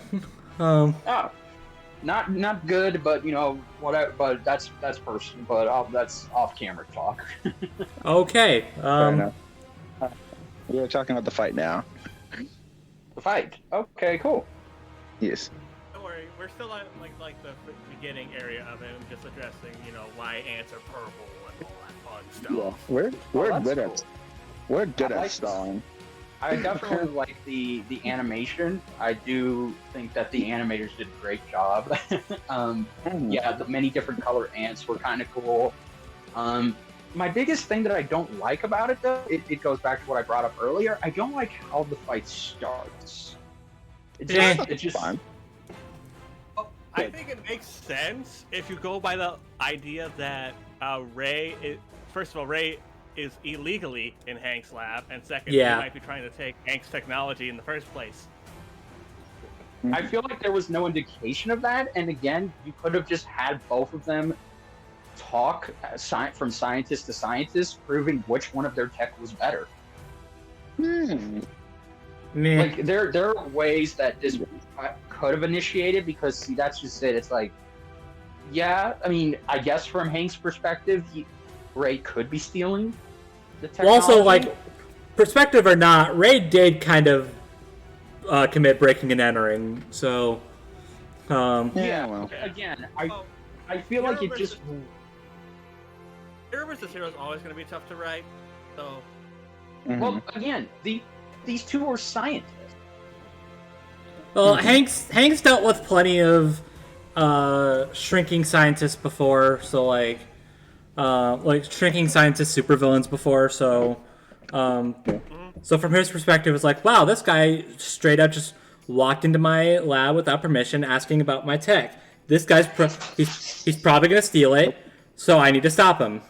Oh, not good, but you know whatever. But that's personal. But that's off camera talk. Okay. Fair enough. We're talking about the fight now. The fight. Okay, cool. Yes. Don't worry, we're still at like the beginning area of it, and just addressing why ants are purple and all that fun stuff. Yeah, we're good at like stalling. I definitely like the animation. I do think that the animators did a great job. Yeah, the many different color ants were kind of cool. My biggest thing that I don't like about it, though, it goes back to what I brought up earlier. I don't like how the fight starts. It's just fine. I think it makes sense if you go by the idea that Ray is illegally in Hank's lab, and second, he might be trying to take Hank's technology in the first place. I feel like there was no indication of that, and again, you could have just had both of them talk from scientist to scientist, proving which one of their tech was better. Like there are ways that this could have initiated, because see, that's just it. It's like, yeah, I mean, I guess from Hank's perspective, Ray could be stealing the technology. Well, also, like, perspective or not, Ray did kind of commit breaking and entering, so well. Again, I feel like it just Hero vs. Hero is always going to be tough to write, so well, again, these two are scientists. Well, Hank's dealt with plenty of shrinking scientists before, so like shrinking scientist supervillains before, so So from his perspective, it's like, wow, this guy straight up just walked into my lab without permission, asking about my tech. This guy's he's probably gonna steal it, so I need to stop him.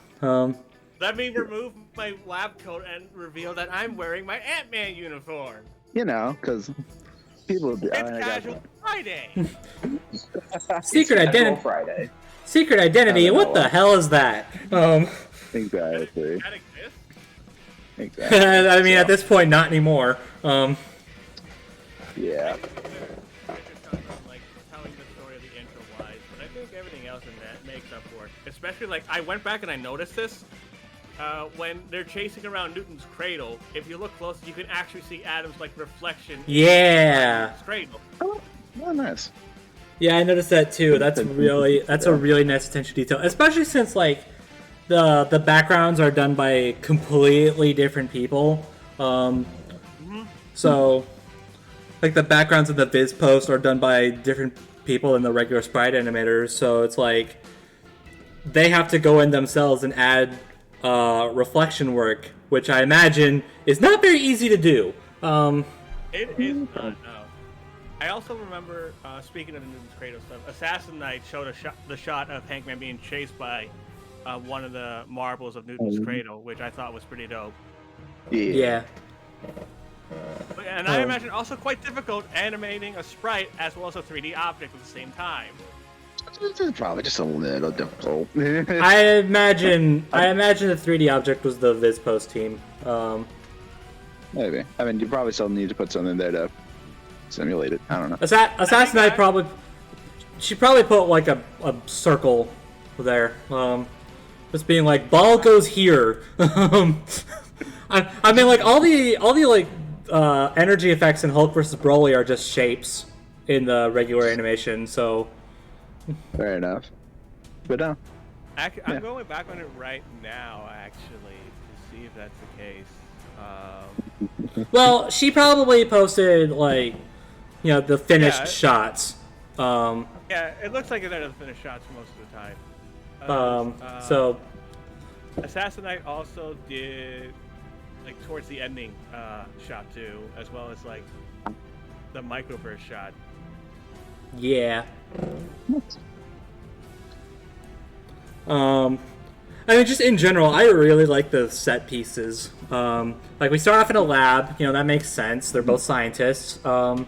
Let me remove my lab coat and reveal that I'm wearing my Ant-Man uniform. You know, because people. It's Casual Friday. Secret identity. Friday. Secret identity. What the hell is that? Exactly. That exists? Exactly. I mean, at this point, not anymore. Yeah. Like telling the story of the intro wise, but I think everything else in that makes up for it. Especially like I went back and I noticed this when they're chasing around Newton's cradle. If you look close, you can actually see Adam's like reflection. Yeah. In Newton's cradle. Oh, nice. Yeah, I noticed that too. That's a really nice attention to detail, especially since like the backgrounds are done by completely different people. So like the backgrounds of the Viz post are done by different people than the regular sprite animators. So it's like they have to go in themselves and add reflection work, which I imagine is not very easy to do. It is not, no. I also remember, speaking of the Newton's Cradle stuff, Assassin Knight showed the shot of Hankman being chased by one of the marbles of Newton's Cradle, which I thought was pretty dope. Yeah. And I imagine also quite difficult animating a sprite as well as a 3D object at the same time. It's probably just a little difficult. I imagine the 3D object was the Viz post team. Maybe. I mean, you probably still need to put something there to simulate it. I don't know. Assassin Knight probably put like a circle there. Just being like ball goes here. I mean like all the like energy effects in Hulk vs. Broly are just shapes in the regular animation, so fair enough. But no. I'm going back on it right now, actually, to see if that's the case. Well, she probably posted like, you know, the finished shots. Yeah, it looks like they're the finished shots most of the time. So Assassin Knight also did like towards the ending shot too, as well as like the microburst shot. Yeah. I mean, just in general, I really like the set pieces. Like we start off in a lab, you know, that makes sense. They're both scientists. I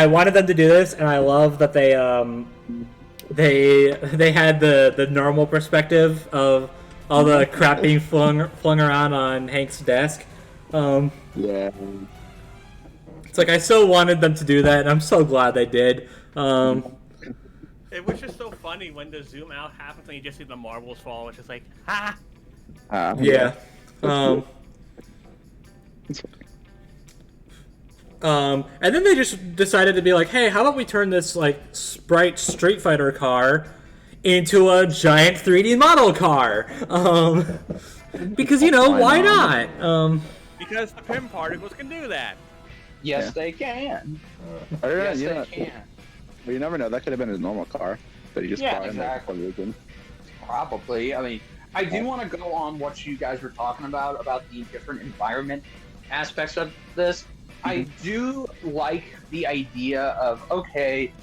wanted them to do this, and I love that they had the normal perspective of all the crap being flung around on Hank's desk. Yeah. It's like I so wanted them to do that, and I'm so glad they did. It was just so funny when the zoom out happens and you just see the marbles fall. It's just like, ha! Yeah. And then they just decided to be like, hey, how about we turn this like sprite Street Fighter car into a giant 3D model car? Because, you know, why not? Because the PIM particles can do that. Yes, they can. Yes, they can. Well, you never know. That could have been his normal car, but he just brought in there for some reason. Probably. I mean, I do want to go on what you guys were talking about the different environment aspects of this. I do like the idea of, okay,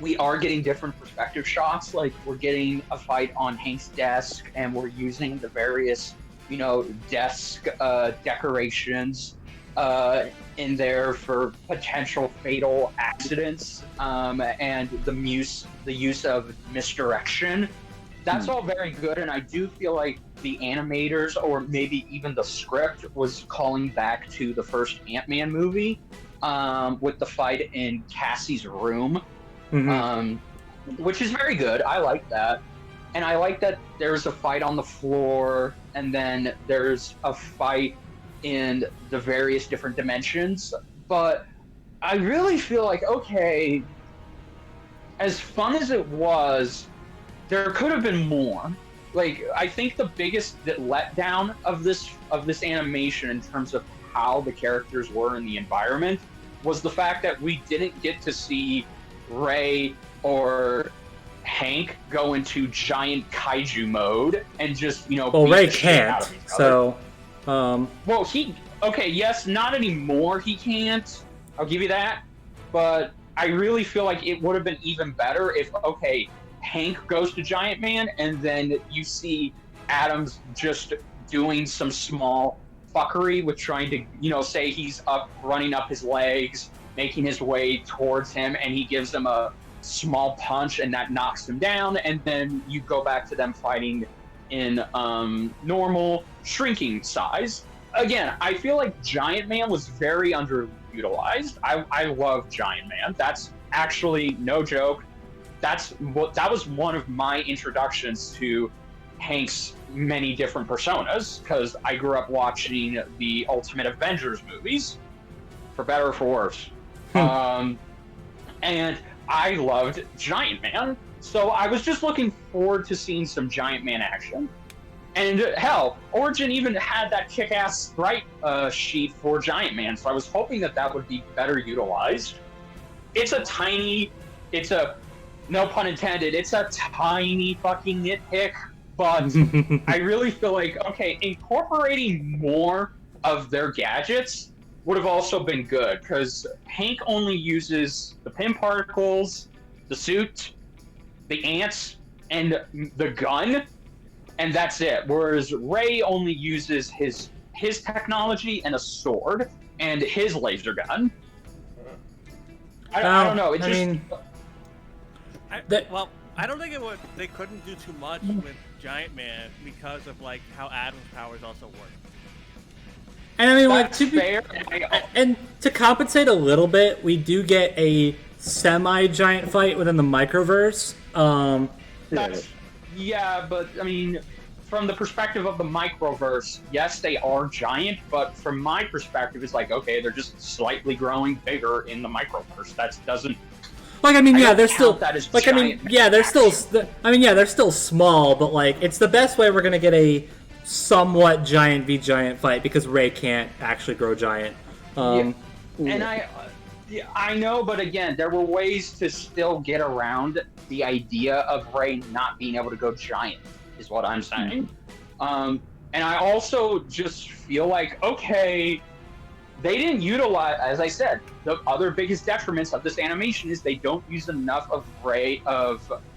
we are getting different perspective shots. Like, we're getting a fight on Hank's desk, and we're using the various, you know, desk decorations in there for potential fatal accidents, and the use of misdirection. That's all very good, and I do feel like the animators, or maybe even the script, was calling back to the first Ant-Man movie, with the fight in Cassie's room, which is very good. I like that. And I like that there's a fight on the floor, and then there's a fight in the various different dimensions. But I really feel like, okay, as fun as it was, there could have been more. Like, I think the biggest letdown of this animation in terms of how the characters were in the environment was the fact that we didn't get to see Ray or Hank go into giant kaiju mode and just, well, beat Ray the shit out can't. of each other. So, Well, yes, not anymore. He can't. I'll give you that. But I really feel like it would have been even better if, Hank goes to Giant Man, and then you see Adams just doing some small fuckery with trying to, say he's running up his legs, making his way towards him, and he gives him a small punch, and that knocks him down, and then you go back to them fighting in normal shrinking size. Again, I feel like Giant Man was very underutilized. I love Giant Man. That's actually no joke. That was one of my introductions to Hank's many different personas, because I grew up watching the Ultimate Avengers movies, for better or for worse. And I loved Giant Man, so I was just looking forward to seeing some Giant Man action. And hell, Origin even had that kick-ass sprite sheet for Giant Man, so I was hoping that would be better utilized. It's a, no pun intended, it's a tiny fucking nitpick, but I really feel like, incorporating more of their gadgets would have also been good, because Hank only uses the pin particles, the suit, the ants, and the gun, and that's it. Whereas Ray only uses his technology and a sword and his laser gun. I don't know. I don't think they couldn't do too much with Giant Man because of how Adam's powers also work. And I mean, That's fair. And to compensate a little bit, we do get a semi-giant fight within the microverse. Yeah, but I mean, from the perspective of the microverse, yes, they are giant, but from my perspective, it's they're just slightly growing bigger in the microverse. That doesn't. They're still. They're still small, but it's the best way we're gonna get a somewhat giant v giant fight, because Ray can't actually grow giant. And I know, but again, there were ways to still get around the idea of Ray not being able to go giant, is what I'm saying. And I also just feel they didn't utilize, as I said, the other biggest detriments of this animation is they don't use enough of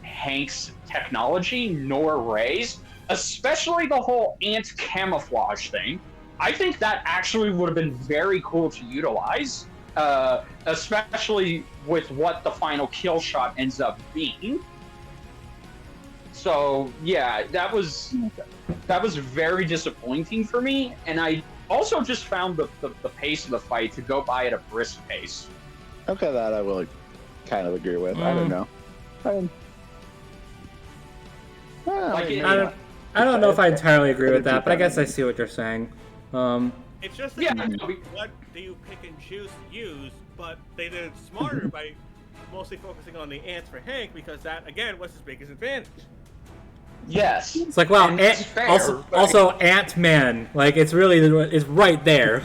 Hank's technology, nor Ray's, especially the whole ant camouflage thing. I think that actually would have been very cool to utilize, especially with what the final kill shot ends up being. So yeah, that was very disappointing for me, and I also just found the pace of the fight to go by at a brisk pace. Okay, that I will kind of agree with. I don't know. I don't know if I entirely agree with that, but I guess I see what you're saying. It's just what do you pick and choose to use, but they did it smarter by mostly focusing on the ants for Hank, because that, again, was his biggest advantage. Yes. It's also Ant-Man, it's right there.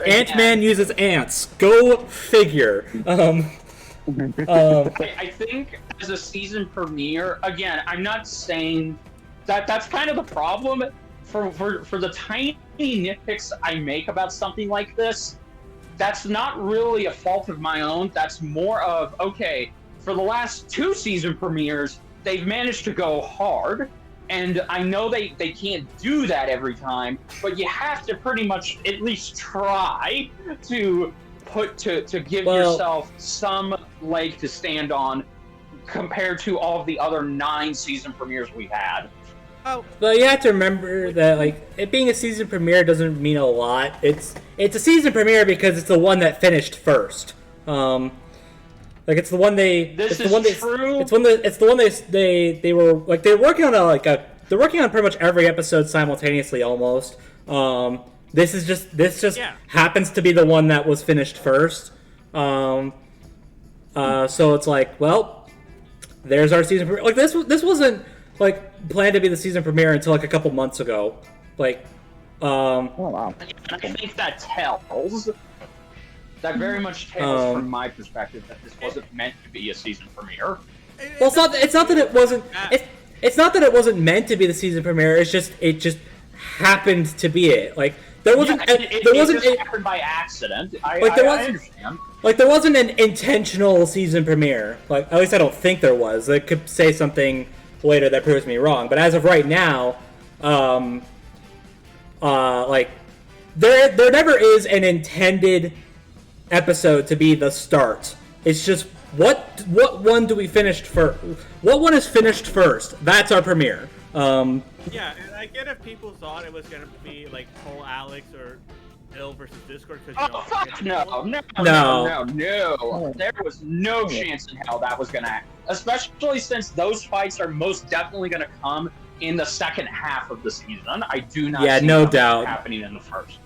Ant-Man uses ants. Go figure. I think as a season premiere, again, I'm not saying that's kind of the problem for the tiny nitpicks I make about something like this. That's not really a fault of my own. That's more of, for the last 2 season premieres, they've managed to go hard, and I know they can't do that every time, but you have to pretty much at least try to give yourself some leg to stand on compared to all of the other 9 season premieres we've had. Oh, but you have to remember that it being a season premiere doesn't mean a lot. It's a season premiere because it's the one that finished first. It's the one they. This it's the one is true. It's the one they were they're working on they're working on pretty much every episode simultaneously almost. This just happens to be the one that was finished first. So it's there's our season premiere. This wasn't planned to be the season premiere until a couple months ago. Oh wow. I think that tells. that very much tells from my perspective that this wasn't meant to be a season premiere. Well, it's not that it wasn't. It's not that it wasn't meant to be the season premiere. It just happened to be it. Like there wasn't. It just happened by accident. I understand. Like there wasn't an intentional season premiere. Like at least I don't think there was. I could say something later that proves me wrong. But as of right now, like there never is an intended episode to be the start. It's just what one do we finish first? What one is finished first? That's our premiere. Yeah, and I get if people thought it was gonna be like Cole Alex or Bill versus Discord. Fuck no. There was no chance in hell that was gonna happen. Especially since those fights are most definitely gonna come in the second half of the season. I do not see no doubt happening in the first.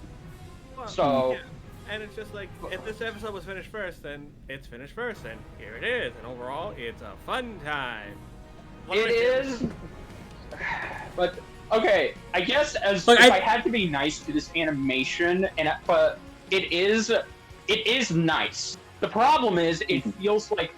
Well, so. Yeah. And it's just like, if this episode was finished first, then it's finished first, and here it is. And overall, it's a fun time. It is. But, okay, I guess if I had to be nice to this animation, but it is nice. The problem is, it feels like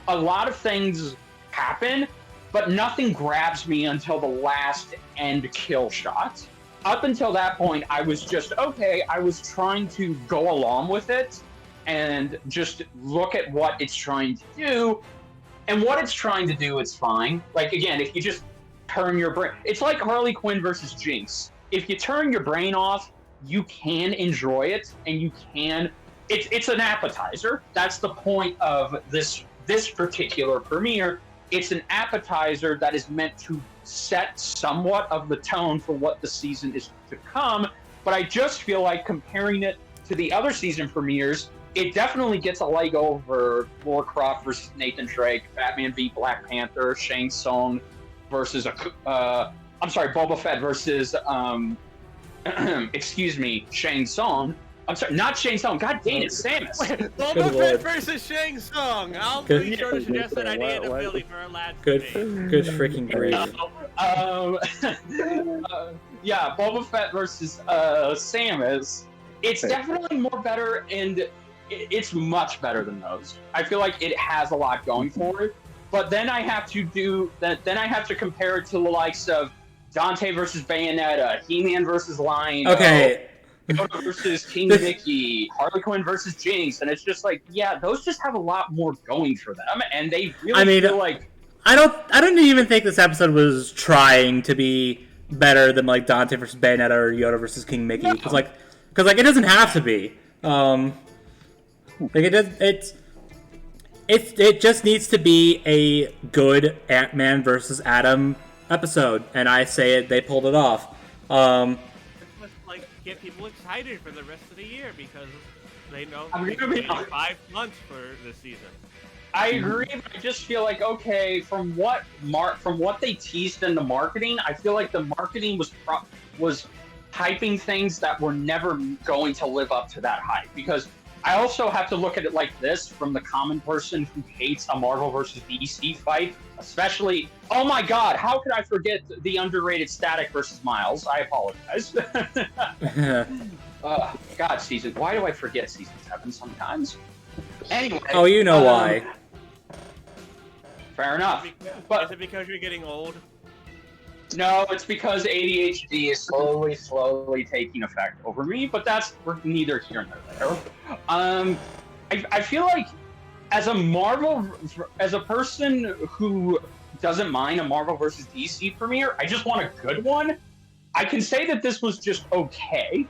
a lot of things happen, but nothing grabs me until the last end kill shot. Up until that point, I was just, okay, I was trying to go along with it and just look at what it's trying to do. And what it's trying to do, it's fine. Like, again, if you just turn your brain... It's like Harley Quinn versus Jinx. If you turn your brain off, you can enjoy it, and you can... It's an appetizer. That's the point of this particular premiere. It's an appetizer that is meant to set somewhat of the tone for what the season is to come, but I just feel like comparing it to the other season premieres, it definitely gets a leg over Lara Croft versus Nathan Drake, Batman v Black Panther, Shang Tsung versus Boba Fett versus Shang Tsung. I'm sorry, not Shang Tsung. God dang it, Samus. Boba Fett versus Shang Tsung. I'll be sure to suggest that idea to Billy for our last Good freaking grief. Yeah, Boba Fett versus Samus. It's definitely more better, and it's much better than those. I feel like it has a lot going for it. But then I have to Then I have to compare it to the likes of Dante versus Bayonetta, He-Man versus Lion. Okay. Yoda versus King Mickey, Harley Quinn versus Jinx, and it's just like, yeah, those just have a lot more going for them, and they really feel like... I don't even think this episode was trying to be better than like Dante versus Bayonetta or Yoda versus King Mickey, because like it doesn't have to be. It just needs to be a good Ant-Man versus Adam episode, and I say it, they pulled it off. Like, get people excited for the rest of the year because they know I'm it's gonna be 5 months for this season. I agree, but I just feel like, okay, from what they teased in the marketing, I feel like the marketing was hyping things that were never going to live up to that hype. Because I also have to look at it like this from the common person who hates a Marvel versus DC fight, especially. Oh my God, how could I forget the underrated Static versus Miles? I apologize. God, why do I forget season 7 sometimes? Anyway. Oh, you know why. Fair enough. Is it because you're getting old? No, it's because ADHD is slowly taking effect over me, but we're neither here nor there. I feel like as a person who doesn't mind a Marvel versus DC premiere, I just want a good one. I can say that this was just okay.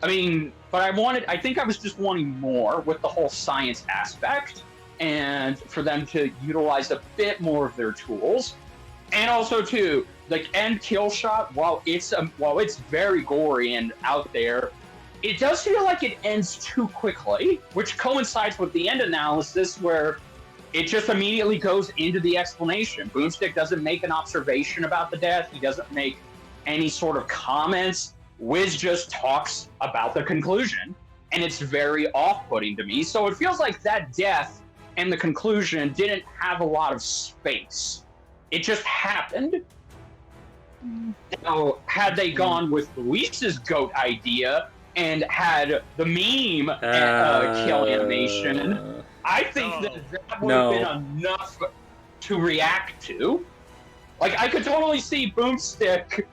I mean, but I think I was just wanting more with the whole science aspect and for them to utilize a bit more of their tools. And also, too, the end kill shot, while it's very gory and out there, it does feel like it ends too quickly, which coincides with the end analysis where it just immediately goes into the explanation. Boomstick doesn't make an observation about the death. He doesn't make any sort of comments. Wiz just talks about the conclusion, and it's very off-putting to me. So it feels like that death and the conclusion didn't have a lot of space. It just happened. Now, had they gone with Luis's GOAT idea and had the meme kill animation, I think that would have been enough to react to. Like, I could totally see Boomstick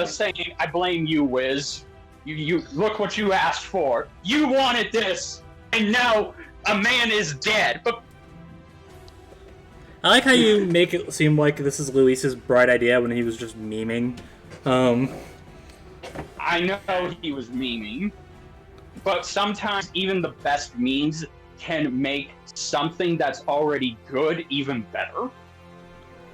saying, "I blame you, Wiz. You look what you asked for. You wanted this, and now a man is dead." But I like how you make it seem like this is Luis's bright idea when he was just memeing. I know he was memeing, but sometimes even the best memes can make something that's already good even better.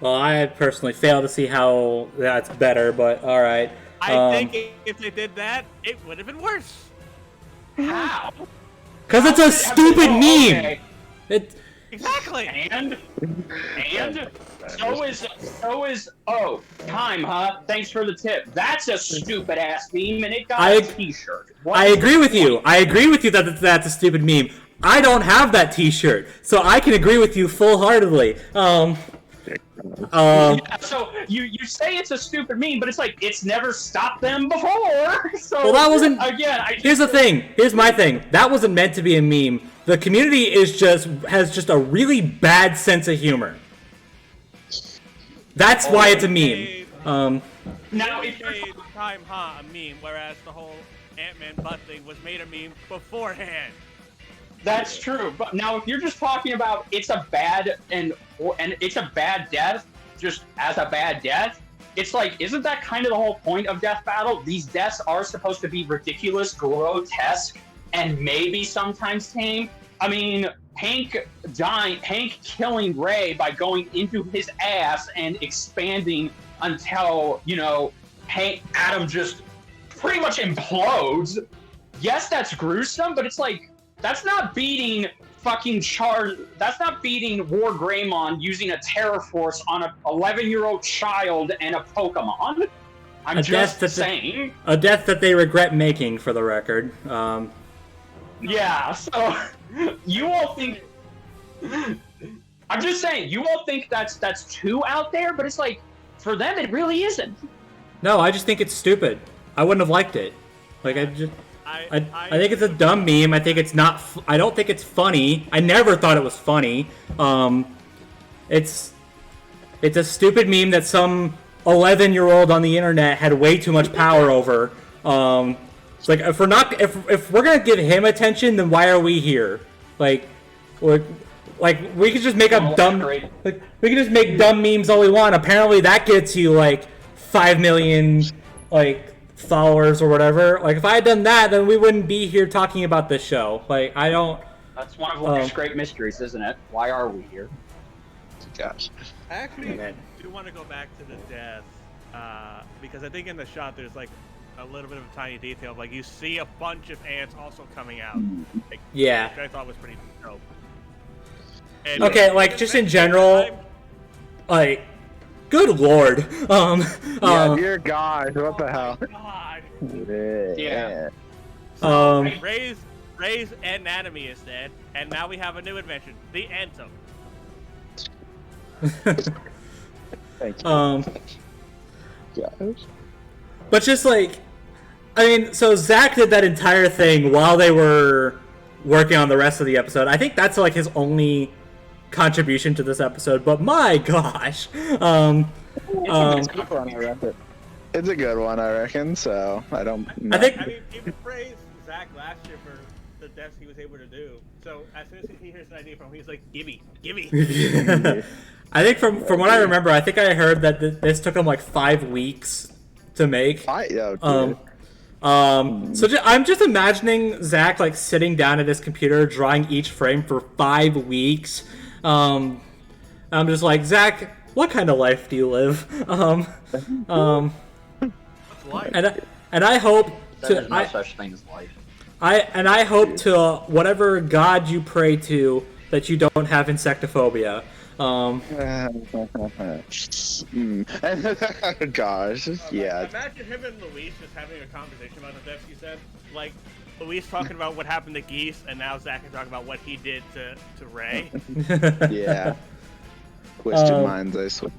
Well, I personally fail to see how that's better, but alright. I think if they did that, it would have been worse. How? Because it's a stupid meme! Okay. Exactly! And so is time, huh? Thanks for the tip. That's a stupid ass meme, and it got a t-shirt. I agree with you. I agree with you that that's a stupid meme. I don't have that t-shirt, so I can agree with you full-heartedly. Yeah, so you say it's a stupid meme, but it's like it's never stopped them before. So well, that wasn't. Again, here's the thing. Here's my thing. That wasn't meant to be a meme. The community has just a really bad sense of humor. That's why it's a meme. Now if you're time, a meme, whereas the whole Ant-Man butt thing was made a meme beforehand. That's true, but now if you're just talking about it's a bad and it's a bad death, just as a bad death, it's like, isn't that kind of the whole point of Death Battle? These deaths are supposed to be ridiculous, grotesque, and maybe sometimes tame. I mean, Hank killing Ray by going into his ass and expanding until, Adam just pretty much implodes. Yes, that's gruesome, but it's like, that's not beating that's not beating War Greymon using a Terror Force on an 11-year-old child and a Pokemon. I'm just saying. A death that they regret making, for the record. Yeah, so you all think... I'm just saying, you all think that's too out there, but it's like, for them it really isn't. No, I just think it's stupid. I wouldn't have liked it. Like, I think it's a dumb meme. I think it's not. I don't think it's funny. I never thought it was funny. It's a stupid meme that some 11-year-old on the internet had way too much power over. It's like if we're gonna give him attention, then why are we here? Like we could just make up dumb. Like we can just make dumb memes all we want. Apparently that gets you like 5 million followers or whatever. Like if I had done that, then we wouldn't be here talking about this show. Like I don't. That's one of life's great mysteries, isn't it? Why are we here? Gosh. I actually do want to go back to the death because I think in the shot there's like a little bit of a tiny detail. Like you see a bunch of ants also coming out. Like, yeah. Which I thought was pretty dope. And okay, like just in general, like. Good lord. Yeah, dear God, what the hell? God. Yeah. Ray's anatomy is dead, and now we have a new invention, the Antum. Thank you. Gosh. But just like, I mean, so Zach did that entire thing while they were working on the rest of the episode. I think that's like his only contribution to this episode, but my gosh. It's a good one, I reckon, so I don't know. I mean, people praised Zach last year for the deaths he was able to do. So as soon as he hears an idea from him, he's like, gimme. I think from what I remember, I think I heard that this took him like 5 weeks to make. So I'm just imagining Zach like sitting down at his computer drawing each frame for 5 weeks. I'm just like, Zach, what kind of life do you live? What's life? And I hope There's no such thing as life. I hope to whatever god you pray to that you don't have insectophobia. Gosh, yeah. Imagine him and Luis just having a conversation about the deaths you said. Like, Luis talking about what happened to Geese, and now Zach is talking about what he did to Ray. Yeah. Twisted minds, I swear.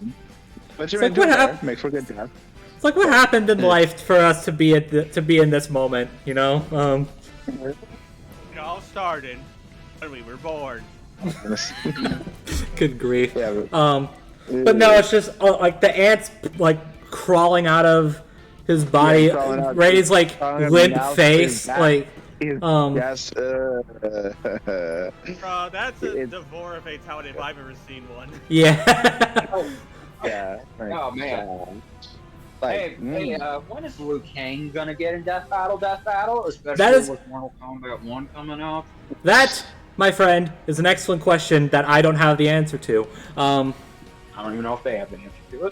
But you're like, what happened? Make for good death. It's like what happened in life for us to be in this moment, you know? It all started when we were born. Good grief. Yeah, but no, it's just like the ants like crawling out of his body, Ray's like limp face, like. Yes. Bro, that's a Devora fatality if I've ever seen one. Yeah. Yeah. Oh man. Like, hey, when is Liu Kang gonna get in Death Battle? Especially with Mortal Kombat 1 coming out. That, my friend, is an excellent question that I don't have the answer to. I don't even know if they have the answer to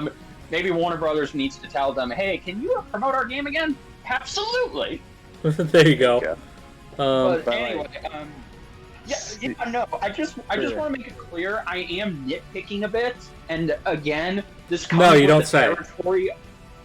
it. Maybe Warner Brothers needs to tell them, hey, can you promote our game again? Absolutely. There you go. Yeah. But anyway, no. I just want to make it clear. I am nitpicking a bit, and again, this comes No, you with don't the say. territory.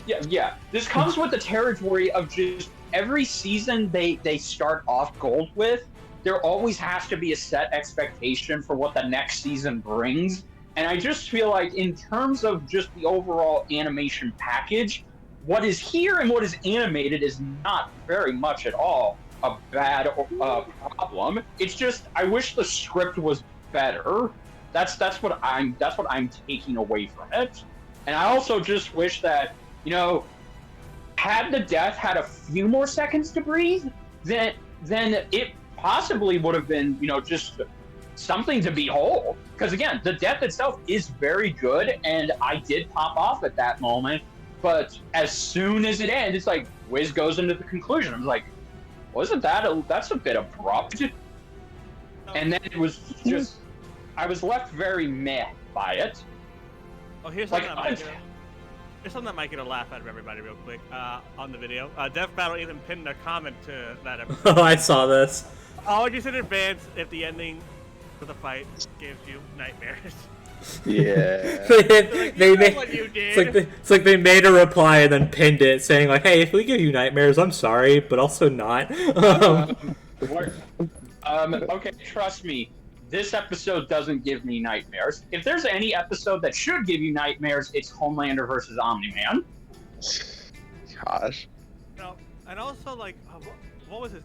Yeah. This comes with the territory of just every season they start off gold with. There always has to be a set expectation for what the next season brings, and I just feel like in terms of just the overall animation package, what is here and what is animated is not very much at all a bad problem. It's just I wish the script was better. That's what I'm taking away from it. And I also just wish that, had the death had a few more seconds to breathe, then it possibly would have been, just something to behold. Because again, the death itself is very good, and I did pop off at that moment. But as soon as it ends, it's like Wiz goes into the conclusion. I'm like, wasn't that's a bit abrupt? And then it was just, I was left very meh by it. Oh, here's something that might get a laugh out of everybody real quick on the video. Death Battle even pinned a comment to that episode. Oh, I saw this. Apologies in advance if the ending for the fight gives you nightmares. Yeah. It's like they made a reply and then pinned it, saying like, "Hey, if we give you nightmares, I'm sorry, but also not." Okay, trust me. This episode doesn't give me nightmares. If there's any episode that should give you nightmares, it's Homelander versus Omni-Man. Gosh. No, and also like, what was his?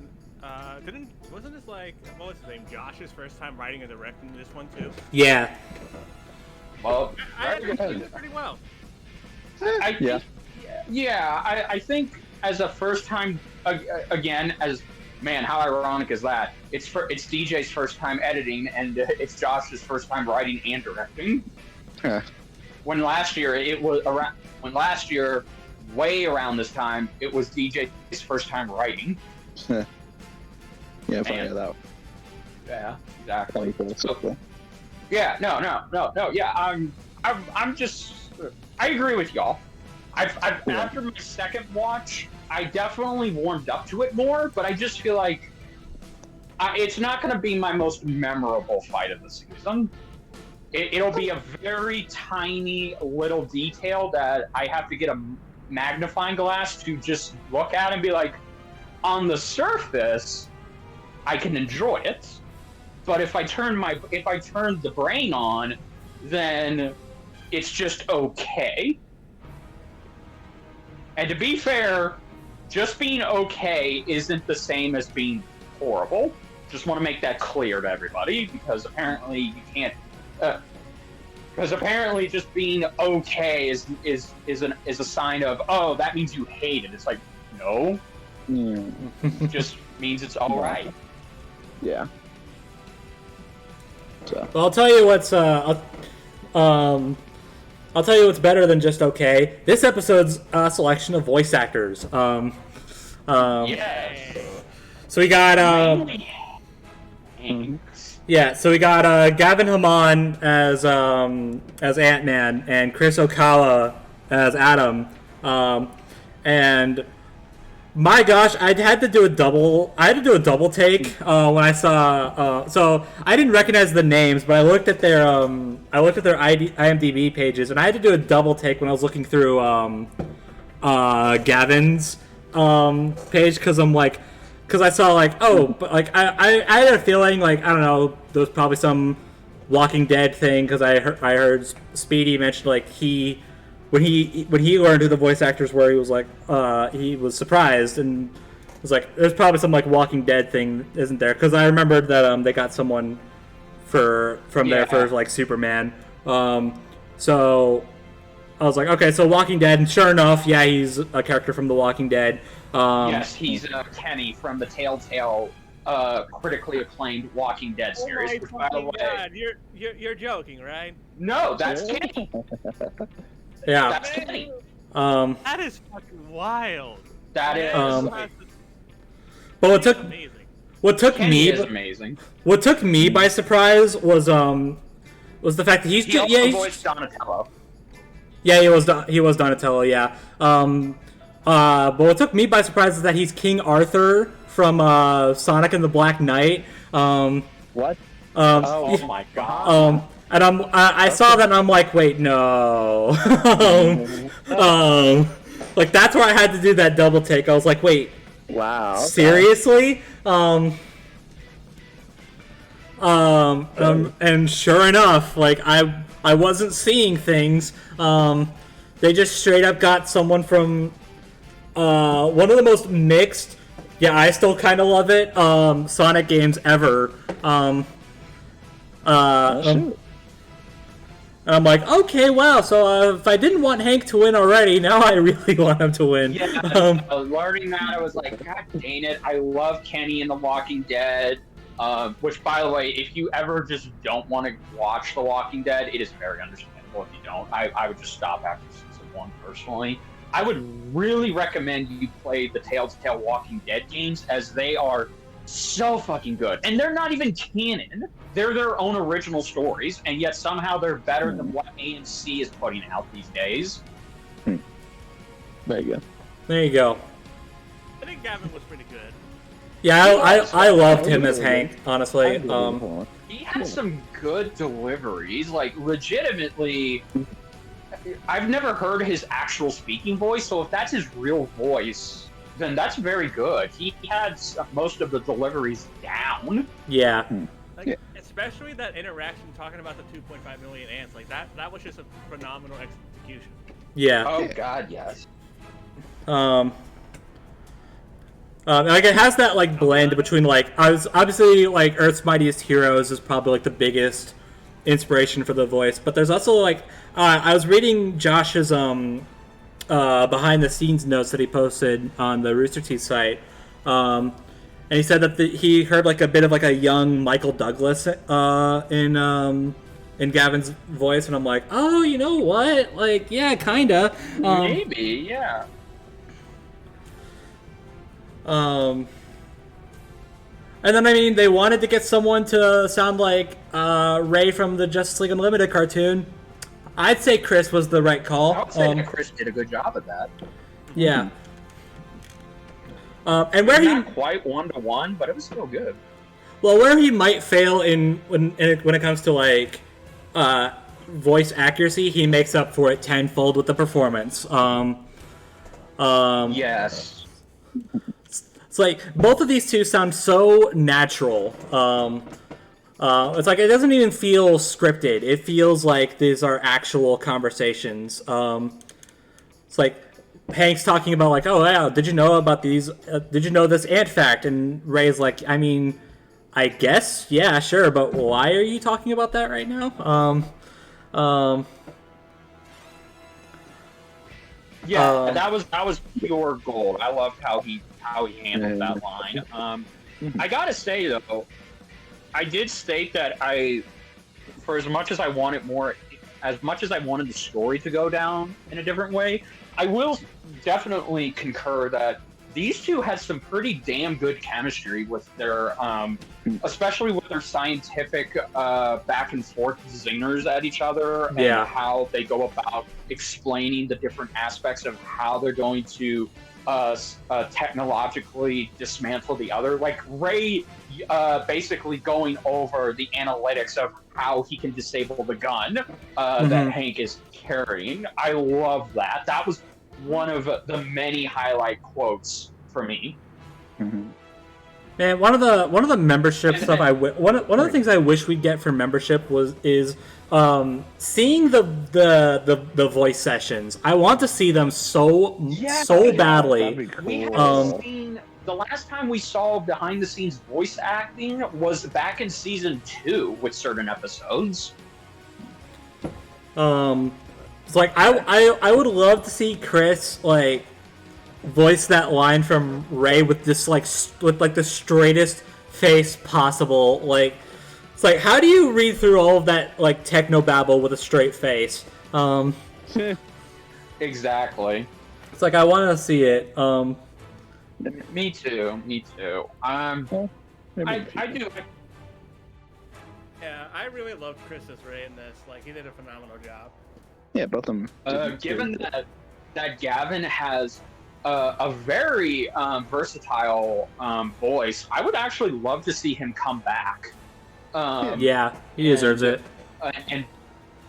Wasn't this like what was his name? Josh's first time writing and directing this one too. Yeah. Well, I think he did pretty well. I think as a first time, again, man, how ironic is that? It's DJ's first time editing, and it's Josh's first time writing and directing. Huh. When last year, way around this time, it was DJ's first time writing. Yeah, funny that. Yeah, exactly. So, yeah, no. Yeah, I'm just. I agree with y'all. After my second watch, I definitely warmed up to it more, but I just feel like it's not going to be my most memorable fight of the season. It'll be a very tiny little detail that I have to get a magnifying glass to just look at and be like, on the surface, I can enjoy it. But if I turn the brain on, then it's just okay. And to be fair, just being okay isn't the same as being horrible. Just want to make that clear to everybody, because apparently you can't. Because apparently just being okay is a sign of, oh, that means you hate it. It's like, no, it just means it's all right. Yeah. So. Well, I'll tell you what's I'll tell you what's better than just okay. This episode's selection of voice actors. Yes. So we got yeah. So we got Gavin Haman as Ant-Man and Chris Okawa as Adam. And my gosh, I had to do a double take when I saw. So I didn't recognize the names, but I looked at their IMDb pages, and I had to do a double take when I was looking through Gavin's page, because I saw but I had a feeling I don't know, there was probably some Walking Dead thing, because I heard Speedy mention he when he learned who the voice actors were, he was like, he was surprised and was like, there's probably some like Walking Dead thing, isn't there? Because I remembered that they got someone from there for like Superman. So I was like, okay, so Walking Dead, and sure enough, yeah, he's a character from The Walking Dead. Yes, he's Kenny from the Telltale critically acclaimed Walking Dead series. Which, by the way, God, you're joking, right? No, that's Kenny. Yeah, That's Kenny. That is fucking wild. That is. But Kenny is amazing. What took me by surprise was the fact that He also voiced Donatello. Yeah, he was Donatello. Yeah. But what took me by surprise is that he's King Arthur from Sonic and the Black Knight. What? Oh my god. And I saw that and I'm like, wait, no. Like that's where I had to do that double take. I was like, wait. Wow. Okay. Seriously? And sure enough, like I wasn't seeing things. They just straight up got someone from one of the most mixed, yeah, I still kind of love it, Sonic games ever. And I'm like, okay, wow, so if I didn't want Hank to win already, now I really want him to win. Yeah, learning that, I was like, god dang it, I love Kenny in The Walking Dead. Which, by the way, if you ever just don't want to watch The Walking Dead, it is very understandable if you don't. I would just stop after season 1, personally. I would really recommend you play the Telltale Walking Dead games, as they are so fucking good. And they're not even canon. They're their own original stories, and yet somehow they're better than what AMC is putting out these days. There you go. There you go. I think Gavin was pretty good. Yeah, I loved him as Hank, honestly. He had some good deliveries, like legitimately. I've never heard his actual speaking voice, so if that's his real voice, then that's very good. He had most of the deliveries down. Yeah. Like, especially that interaction talking about the 2.5 million ants, like that was just a phenomenal execution. Yeah. Oh god, yes. Like it has that like blend between like obviously like Earth's Mightiest Heroes is probably like the biggest inspiration for the voice, but there's also like I was reading Josh's behind the scenes notes that he posted on the Rooster Teeth site, and he said that he heard like a bit of like a young Michael Douglas in Gavin's voice, and I'm like, oh, you know what? Like, yeah, kinda. Maybe, yeah. And then, I mean, they wanted to get someone to sound like Ray from the Justice League Unlimited cartoon. I'd say Chris was the right call. I would say that Chris did a good job at that. Yeah. And where not quite 1-to-1, but it was still good. Well, where he might fail when it comes to like voice accuracy, he makes up for it tenfold with the performance. Yes. It's like both of these two sound so natural. It's like it doesn't even feel scripted. It feels like these are actual conversations. It's like Hank's talking about like, oh yeah, did you know about these? Did you know this ant fact? And Ray's like, I mean, I guess, yeah, sure, but why are you talking about that right now? Yeah, that was pure gold. I loved how he handled that line. I gotta say though, I did state that for as much as I wanted the story to go down in a different way, I will definitely concur that these two had some pretty damn good chemistry with their, especially with their scientific back and forth zingers at each other, and how they go about explaining the different aspects of how they're going to technologically dismantle the other. Like Ray basically going over the analytics of how he can disable the gun that Hank is carrying. I love that. That was one of the many highlight quotes for me. Man, one of the membership stuff one of the things I wish we'd get for membership is seeing the voice sessions, I want to see them so badly. That'd be cool. We haven't seen. The last time we saw behind the scenes voice acting was back in season 2 with certain episodes. It's like I would love to see Chris like voice that line from Ray with this with the straightest face possible. Like it's like, how do you read through all of that like techno babble with a straight face? Exactly. It's like I want to see it. Me too. I do. Yeah, I really loved Chris's Ray in this. Like, he did a phenomenal job. Yeah, both of them. Given that Gavin has a very versatile voice, I would actually love to see him come back. Yeah, he deserves it. And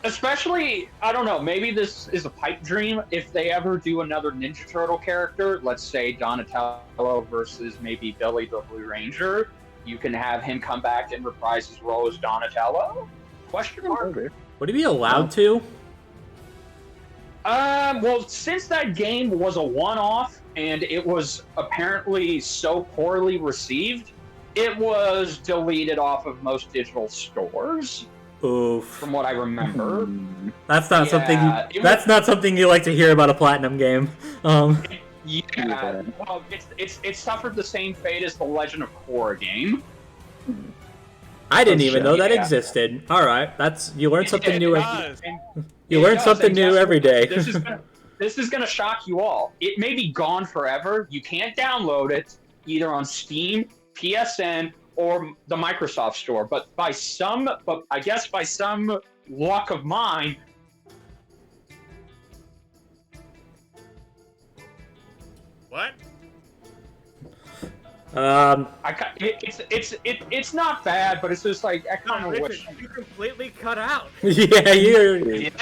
especially, I don't know, maybe this is a pipe dream. If they ever do another Ninja Turtle character, let's say Donatello versus maybe Billy the Blue Ranger, you can have him come back and reprise his role as Donatello? Question mark? Would he be allowed to? Well, since that game was a one-off and it was apparently so poorly received, it was deleted off of most digital stores. Oof. From what I remember. That's not not something you like to hear about a Platinum game. Yeah, well, it suffered the same fate as the Legend of Korra game. I didn't even know that existed. All right, you learn something new. You learn something new every day. This is gonna shock you all. It may be gone forever. You can't download it either on Steam, PSN, or the Microsoft Store. But I guess by some luck of mine. What? It's not bad, but it's just like I kind of wish you completely cut out. Exclamation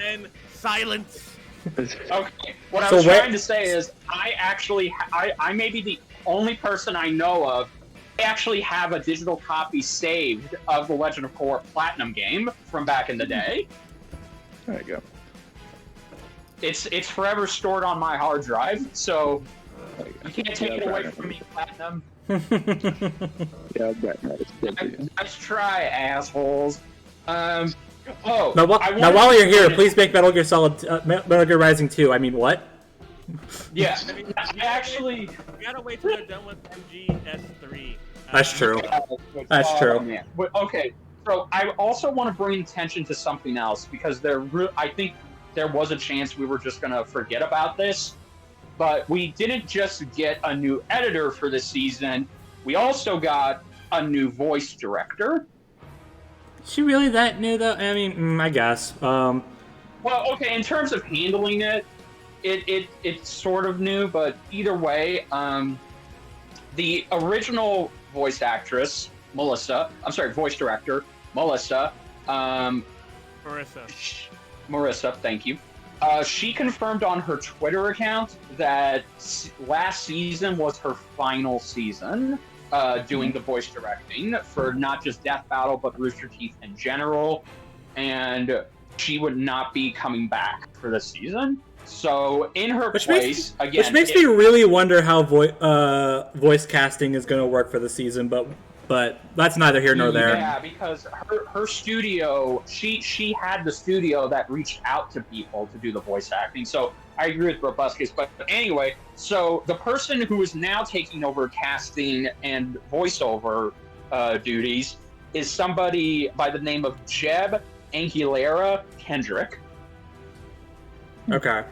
and silence. Okay, what I was trying to say is I may be the only person I know of. I actually have a digital copy saved of the Legend of Korra Platinum game from back in the day. There you go. It's forever stored on my hard drive, so you can't take it away from me, Platinum. Nice try, assholes. Now while you're here, please make Metal Gear Metal Gear Rising 2. I mean, what? Yeah, we gotta wait till they're done with MGS3. That's true. That's true. Man. But, okay, so I also want to bring attention to something else because I think there was a chance we were just going to forget about this, but we didn't just get a new editor for this season. We also got a new voice director. Is she really that new, though? I mean, I guess. Well, okay, in terms of handling it's sort of new, but either way, the original voice actress, voice director, Melissa, Marissa, thank you. She confirmed on her Twitter account that last season was her final season doing the voice directing for not just Death Battle, but Rooster Teeth in general. And she would not be coming back for this season. So in her which makes me really wonder how voice casting is going to work for the season, but that's neither here nor there. Yeah, because her studio, she had the studio that reached out to people to do the voice acting. So I agree with Brobuscus, but anyway, so the person who is now taking over casting and voiceover duties is somebody by the name of Jeb Aguilera Kendrick. Okay.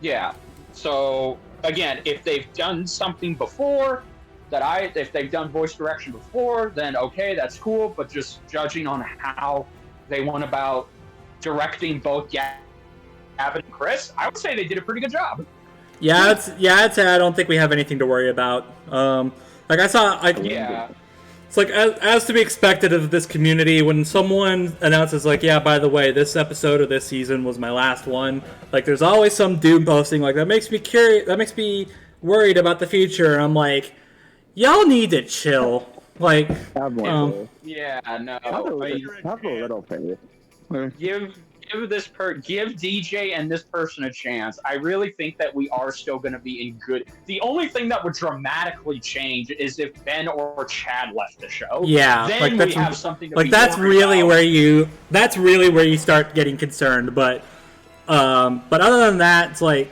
Yeah. So again, if they've done something before if they've done voice direction before, then okay, that's cool. But just judging on how they went about directing both Gavin and Chris, I would say they did a pretty good job. I'd say I don't think we have anything to worry about. It's like as to be expected of this community, when someone announces like, yeah, by the way, this episode of this season was my last one, like there's always some dude posting like that makes me curious, that makes me worried about the future, and I'm like, y'all need to chill. Like, Have more faith. Yeah, no. Have a I mean, little faith. give DJ and this person a chance. I really think that we are still going to be in good. The only thing that would dramatically change is if Ben or Chad left the show. Yeah, then like we have something to like be that's worried really about. where you start getting concerned. But other than that, it's like,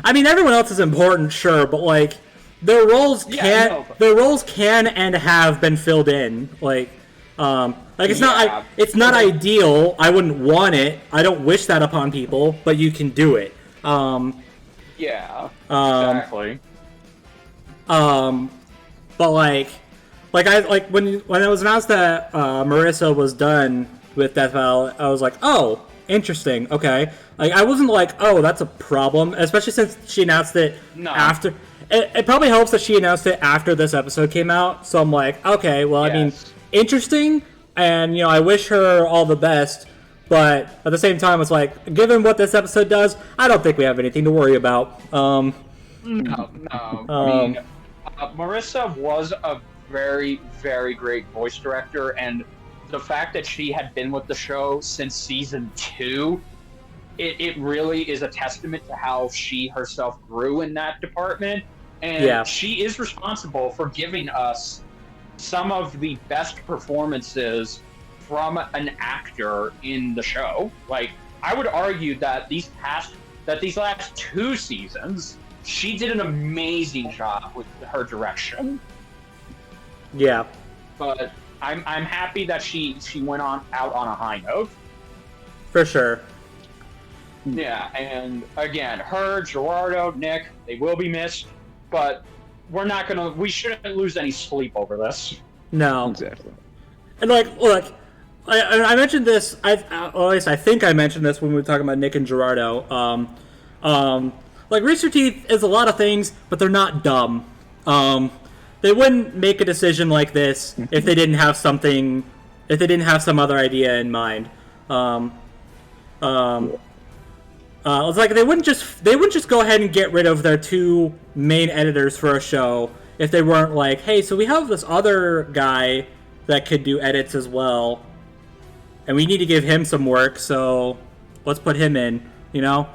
I mean, everyone else is important, sure, but like their roles can and have been filled in. Like it's not ideal. I wouldn't want it. I don't wish that upon people, but you can do it. Exactly. But when it was announced that Marissa was done with Death Battle, I was like, oh, interesting. Okay. Like, I wasn't like, oh, that's a problem, especially since she announced it after. It probably helps that she announced it after this episode came out. So I'm like, okay, well, I mean, interesting. And, you know, I wish her all the best, but at the same time, it's like, given what this episode does, I don't think we have anything to worry about. No. I mean, Marissa was a very, very great voice director, and the fact that she had been with the show since season 2, it really is a testament to how she herself grew in that department. And she is responsible for giving us some of the best performances from an actor in the show. Like, I would argue that these last 2 seasons, she did an amazing job with her direction. Yeah. But I'm happy that she went out on a high note. For sure. Yeah, and again, her, Gerardo, Nick, they will be missed, but we shouldn't lose any sleep over this. No. Exactly. And look, I mentioned this, at least I think I mentioned this when we were talking about Nick and Gerardo. Like, Rooster Teeth is a lot of things, but they're not dumb. They wouldn't make a decision like this if they didn't have some other idea in mind. It's like they wouldn't just go ahead and get rid of their 2 main editors for a show if they weren't like, hey, so we have this other guy that could do edits as well, and we need to give him some work, so let's put him in. You know,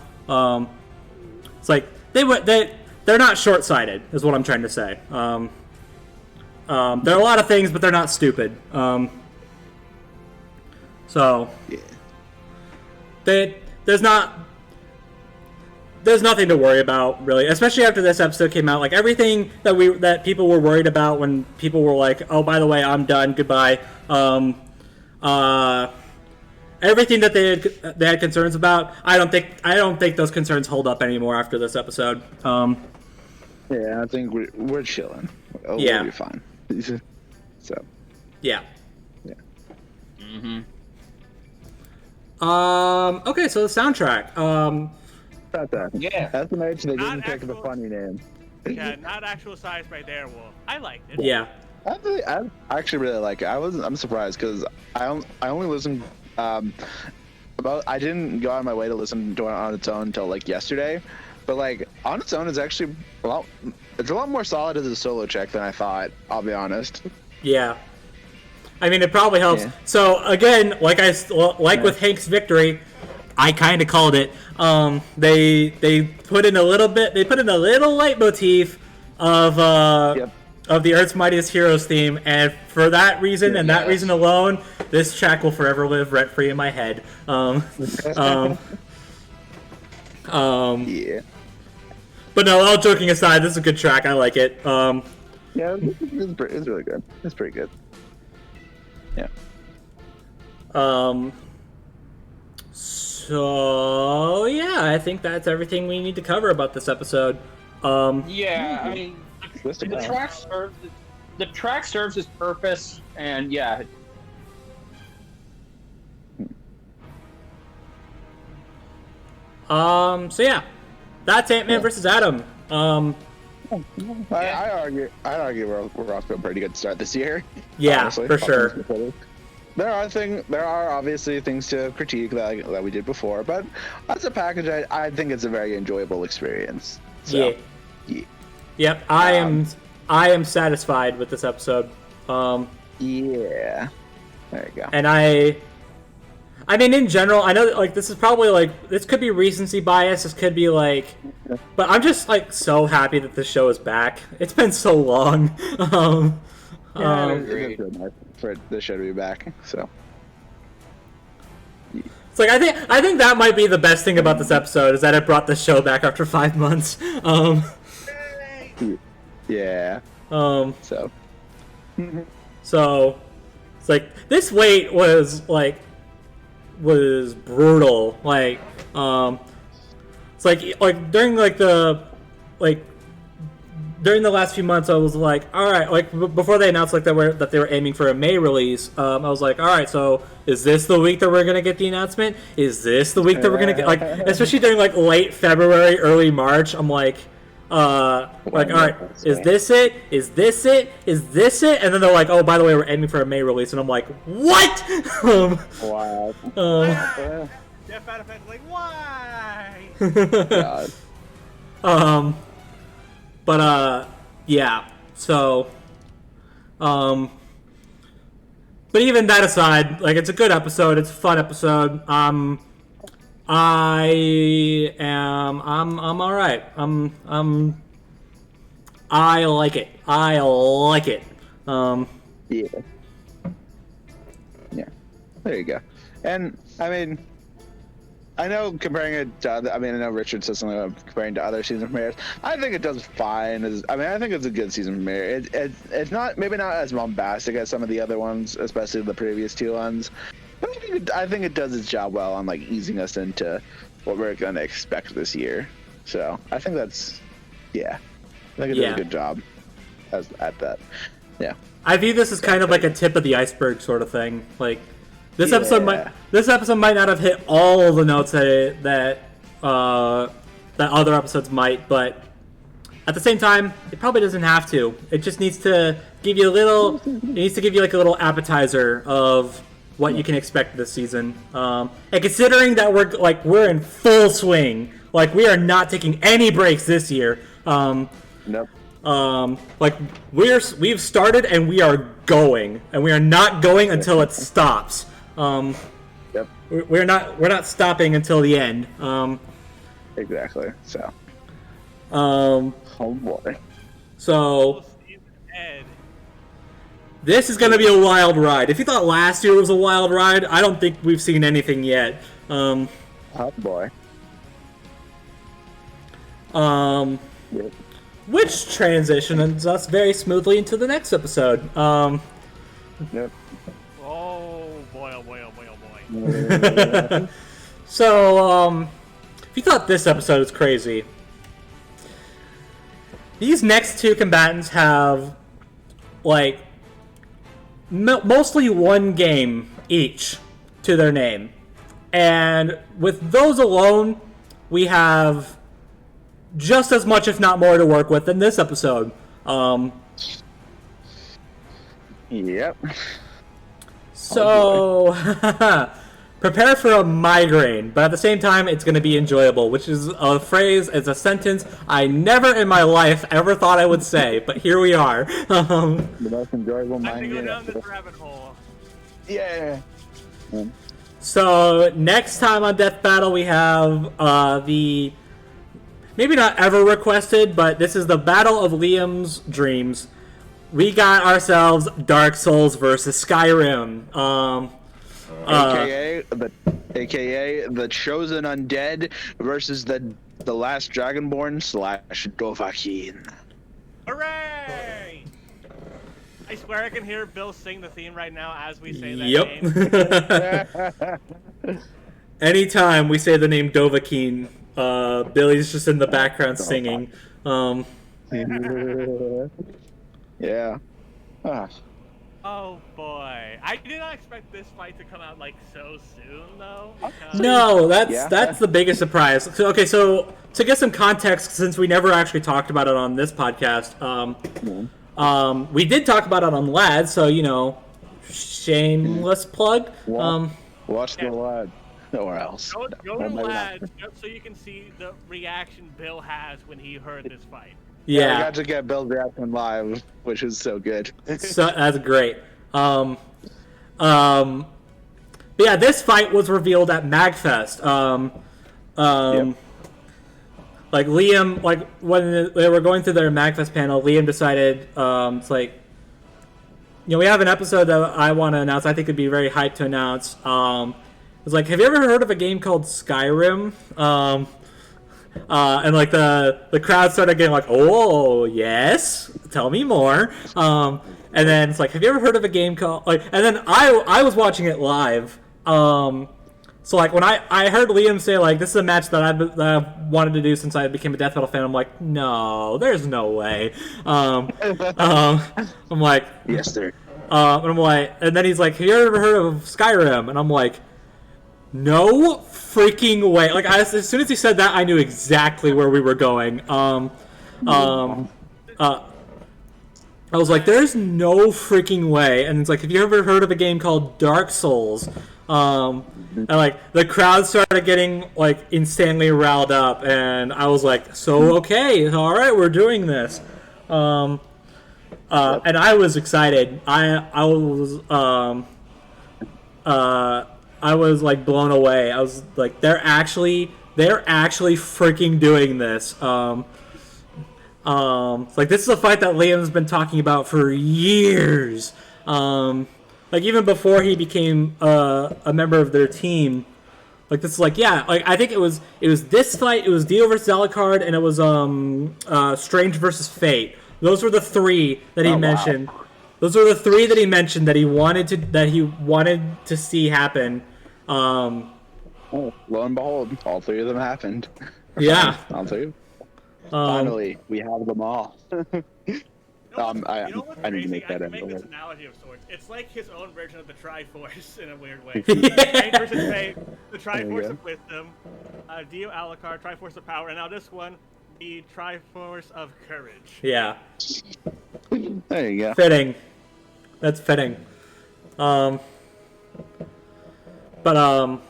it's like they're not short-sighted, is what I'm trying to say. There are a lot of things, but they're not stupid. So there's nothing to worry about, really, especially after this episode came out. Like, everything that people were worried about when people were like, oh, by the way, I'm done, goodbye. Everything that they had concerns about, I don't think those concerns hold up anymore after this episode. Yeah, I think we're chilling. We'll be fine. So. Yeah. Yeah. Mm-hmm. Okay, so the soundtrack. Yeah. That's the match they didn't Not pick the funny name. Yeah, not actual size by Darewolf. I liked it. Yeah. I actually really like it. I'm surprised because I only listened I didn't go out of my way to listen to it on its own until like yesterday, but like on its own is actually a lot more solid as a solo check than I thought. I'll be honest. Yeah. I mean, it probably helps. Yeah. So again, with Hank's victory, I kind of called it. They put in a little bit. They put in a little leitmotif of the Earth's Mightiest Heroes theme, and for that reason and that reason alone, this track will forever live rent free in my head. Yeah. But no, all joking aside, this is a good track. I like it. Yeah, it's really good. It's pretty good. Yeah. So yeah, I think that's everything we need to cover about this episode. Yeah, I mean, the track serves its purpose, and yeah. So yeah, that's Ant-Man versus Adam. I'd argue we're off to a pretty good start this year. Yeah, honestly, for sure. There are obviously things to critique that we did before, but as a package, I think it's a very enjoyable experience. So, yeah. Yep, I am satisfied with this episode. Yeah. There you go. And I mean, in general, I know that, like, this is probably, like, this could be recency bias, this could be, like, but I'm just, like, so happy that this show is back. It's been so long. I agree. For the show to be back, so. It's like, I think that might be the best thing about this episode, is that it brought the show back after 5 months. Yeah. So, it's like, this wait was brutal. Like, it's like during during the last few months, I was like, all right, like before they announced like that they were aiming for a May release. I was like, all right, so is this the week that we're gonna get the announcement? Is this the week that we're gonna get, like, especially during like late February, early March? I'm like, all right, is this it? Is this it? Is this it? And then they're like, oh, by the way, we're aiming for a May release, and I'm like, what? Wow. Jeff Adam's like, why? God. But yeah. So, but even that aside, like, it's a good episode. It's a fun episode. I'm all right. I like it. I like it. Yeah. Yeah. There you go. And I mean, I know comparing it to other, I know Richard says something about comparing to other season premieres. I think it does fine. I think it's a good season premiere. It's not, maybe not as bombastic as some of the other ones, especially the previous two ones. But I think it does its job well on like easing us into what we're going to expect this year. So I think that's, yeah. I think it does a good job at that. Yeah. I view this as kind of like a tip of the iceberg sort of thing. Like, this episode might not have hit all the notes that other episodes might, but at the same time, it probably doesn't have to. It just needs to give you like a little appetizer of what you can expect this season. And considering that we're in full swing, like we are not taking any breaks this year. Nope. Like we've started and we are going, and we are not going until it stops. Yep. We're not stopping until the end. Exactly. So. Oh boy. So. This is gonna be a wild ride. If you thought last year was a wild ride, I don't think we've seen anything yet. Oh boy. Yep. Which transitions us very smoothly into the next episode. Yep. Oh boy! Oh boy! Oh boy! Oh boy! So, if you thought this episode was crazy, these next two combatants have, like, mostly one game each to their name. And with those alone, we have just as much, if not more, to work with in this episode. Yep. So, prepare for a migraine, but at the same time, it's going to be enjoyable, which is a phrase, it's a sentence I never in my life ever thought I would say, but here we are. The most enjoyable migraine. migraine. Time to go down this rabbit hole. Yeah. So, next time on Death Battle, we have the, maybe not ever requested, but this is the Battle of Liam's Dreams. We got ourselves Dark Souls versus Skyrim. AKA the Chosen Undead versus the Last Dragonborn / Dovahkiin. Hooray! I swear I can hear Bill sing the theme right now as we say that name. Anytime we say the name Dovahkiin, Billy's just in the background singing. Yeah. Oh boy! I did not expect this fight to come out like so soon, though. No, that's the biggest surprise. So, okay, so to get some context, since we never actually talked about it on this podcast, we did talk about it on Lad, so shameless plug. Watch the Lad. nowhere else. Go No, to maybe not. Lads just so you can see the reaction Bill has when he heard this fight. Yeah, we got to get Bill's reaction live, which is so good. So that's great. But yeah, this fight was revealed at MagFest. Yep. Like Liam, like when they were going through their MagFest panel, Liam decided, it's like, we have an episode that I want to announce. I think it'd be very hyped to announce. It's like, have you ever heard of a game called Skyrim? And like the crowd started getting like, oh yes, tell me more. And then it's like, have you ever heard of a game called like? And then I was watching it live. So like when I heard Liam say like, this is a match that I've wanted to do since I became a Death Metal fan, I'm like, no, there's no way. I'm like, Yes, sir. and I'm like, and then he's like, have you ever heard of Skyrim? And I'm like, no freaking way. Like as soon as he said that, I knew exactly where we were going. I was like, there's no freaking way. And it's like, have you ever heard of a game called Dark Souls? And like the crowd started getting like insanely riled up, and I was like, so okay, all right, we're doing this. And I was excited. I was like blown away. I was like, they're actually freaking doing this. Like this is a fight that Liam's been talking about for years. Like even before he became a member of their team. Like this is like, yeah, like I think it was this fight, it was Dio versus Alucard, and it was Strange versus Fate. Those were the three that he mentioned. Wow. Those were the three that he mentioned that he wanted to see happen. Oh, lo and behold, all three of them happened. Yeah. All three. Finally, we have them all. I need to make that I make this analogy of sorts. It's like his own version of the Triforce in a weird way. Yeah. Strange versus Fate, the Triforce of Wisdom, Dio Alucard, Triforce of Power, and now this one, the Triforce of Courage. Yeah. There you go. Fitting. That's fitting. Yeah. So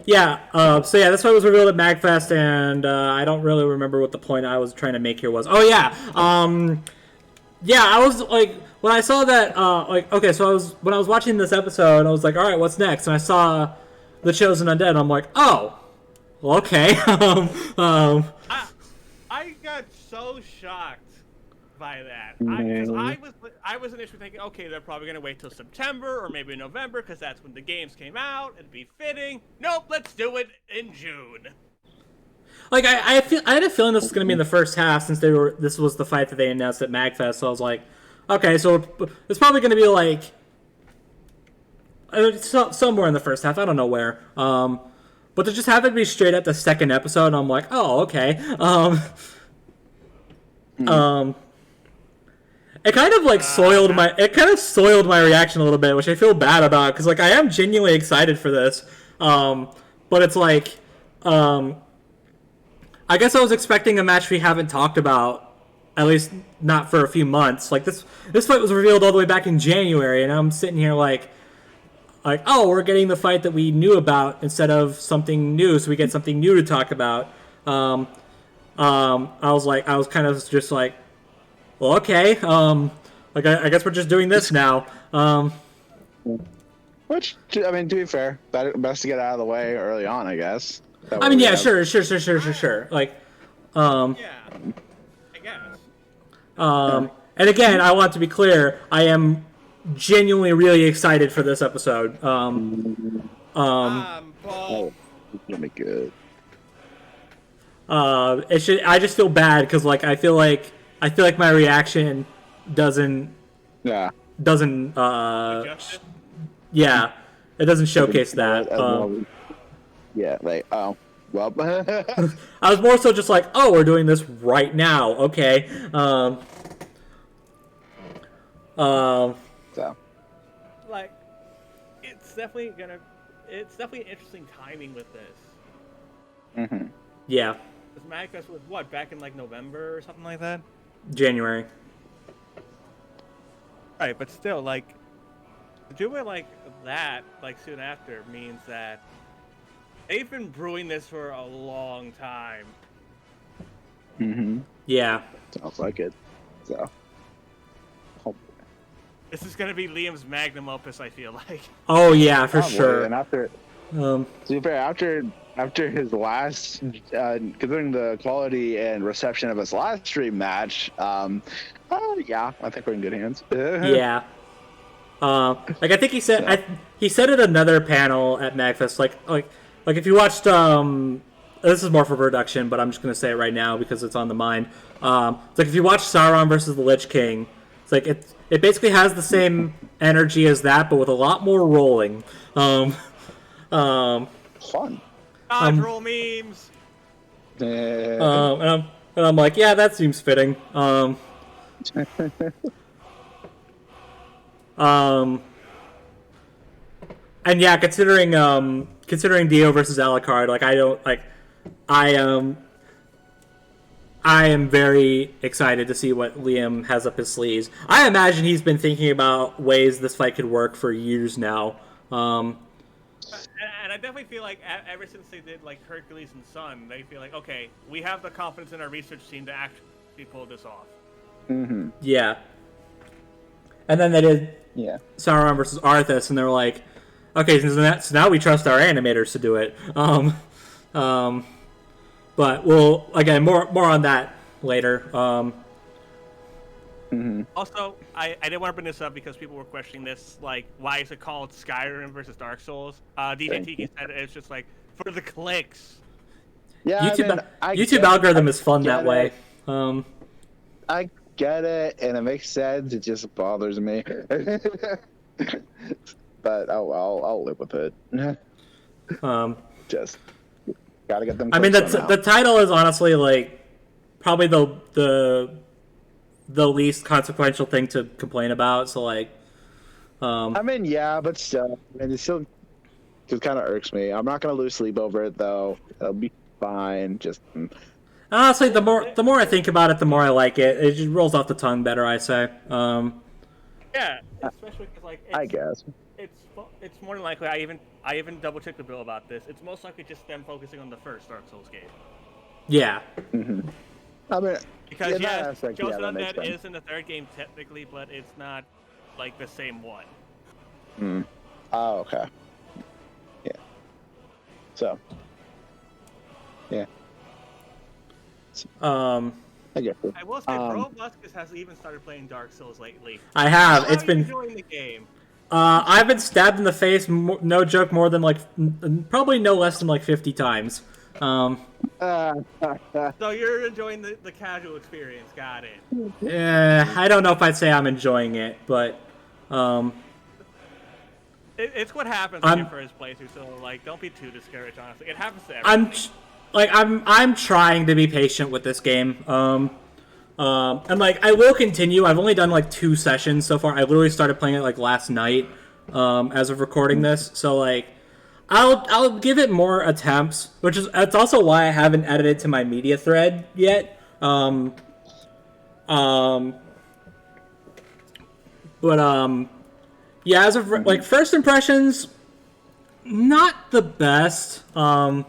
yeah, that's why it was revealed at MagFest, and I don't really remember what the point I was trying to make here was. Oh yeah. Yeah, I was like, when I saw that, okay, so when I was watching this episode, I was like, all right, what's next? And I saw The Chosen Undead, and I'm like, oh, well, okay. I got so shocked by that. Because I was initially thinking, okay, they're probably going to wait till September or maybe November because that's when the games came out. It'd be fitting. Nope, let's do it in June. Like I had a feeling this was going to be in the first half since this was the fight that they announced at MagFest. So I was like, okay, so it's probably going to be like somewhere in the first half. I don't know where. But to just have it be straight at the second episode, I'm like, oh, okay. It kind of like soiled my reaction a little bit, which I feel bad about because like I am genuinely excited for this. But it's like I guess I was expecting a match we haven't talked about, at least not for a few months. Like this fight was revealed all the way back in January, and I'm sitting here like, oh, we're getting the fight that we knew about instead of something new, so we get something new to talk about. I was kind of just like, well, okay, like I guess we're just doing this now. Which, I mean, to be fair, best to get out of the way early on, I guess. I mean, yeah, sure. Like, yeah, I guess. And again, I want to be clear. I am genuinely really excited for this episode. Oh, it's gonna be good. I just feel bad because like I feel like my reaction doesn't. Yeah. Doesn't. Yeah, it doesn't showcase that. Yeah, like, oh, well. I was more so just like, oh, we're doing this right now. Okay. So. Like, it's definitely interesting timing with this. Mm-hmm. Yeah. This MagFest was what, back in like November or something like that? January. Right, but still, like, do it like that, like soon after, means that They've been brewing this for a long time. Mm-hmm. Yeah. Sounds like it. So. This is gonna be Liam's magnum opus, I feel like. Oh yeah, for Probably. sure. And after his last, considering the quality and reception of his last stream match, yeah, I think we're in good hands. Yeah. Like I think he said he said at another panel at MagFest, like if you watched this is more for production, but I'm just gonna say it right now because it's on the mind. It's like if you watch Sauron versus the Lich King, it's like it basically has the same energy as that, but with a lot more rolling. Fun. Dodge roll memes. And I'm like, yeah, that seems fitting. And yeah, considering Dio versus Alucard, like I am very excited to see what Liam has up his sleeves. I imagine he's been thinking about ways this fight could work for years now. And I definitely feel like ever since they did like Hercules and Sun, they feel like, okay, we have the confidence in our research team to actually pull this off. Mm-hmm. Yeah. And then they did Sauron versus Arthas, and they were like, okay, so now we trust our animators to do it. But we'll, again, more on that later. Mm-hmm. Also, I didn't want to bring this up because people were questioning this, like, why is it called Skyrim versus Dark Souls? DJ Tiki said it's just like, for the clicks. Yeah, YouTube algorithm is fun that way. I get it, and it makes sense. It just bothers me. But I'll live with it. Just gotta get them. I mean, the title is honestly like probably the least consequential thing to complain about. So like, I mean, yeah, but still, and it still just kind of irks me. I'm not gonna lose sleep over it though. It'll be fine. Just honestly, the more I think about it, the more I like it. It just rolls off the tongue better, I say. Yeah, especially because like I guess it's more than likely. I even double checked the bill about this. It's most likely just them focusing on the first Dark Souls game. Yeah. Mm-hmm. I mean, because Joseph Undead is in the third game technically, but it's not like the same one. Hmm. Oh, okay. Yeah. So. Yeah. I guess it. I will say, Brobuscus has even started playing Dark Souls lately. I have. It's been enjoying the game. I've been stabbed in the face, no joke, more than like probably no less than like 50 times. So you're enjoying the casual experience. Got it. Yeah, I don't know if I'd say I'm enjoying it, but it's what happens in your first playthrough. So like, don't be too discouraged. Honestly, it happens to everyone. I'm trying to be patient with this game. And like I will continue. I've only done like 2 sessions so far. I literally started playing it like last night, as of recording this. So like, I'll give it more attempts, that's also why I haven't added it to my media thread yet. But yeah, as of like first impressions, not the best. Yeah,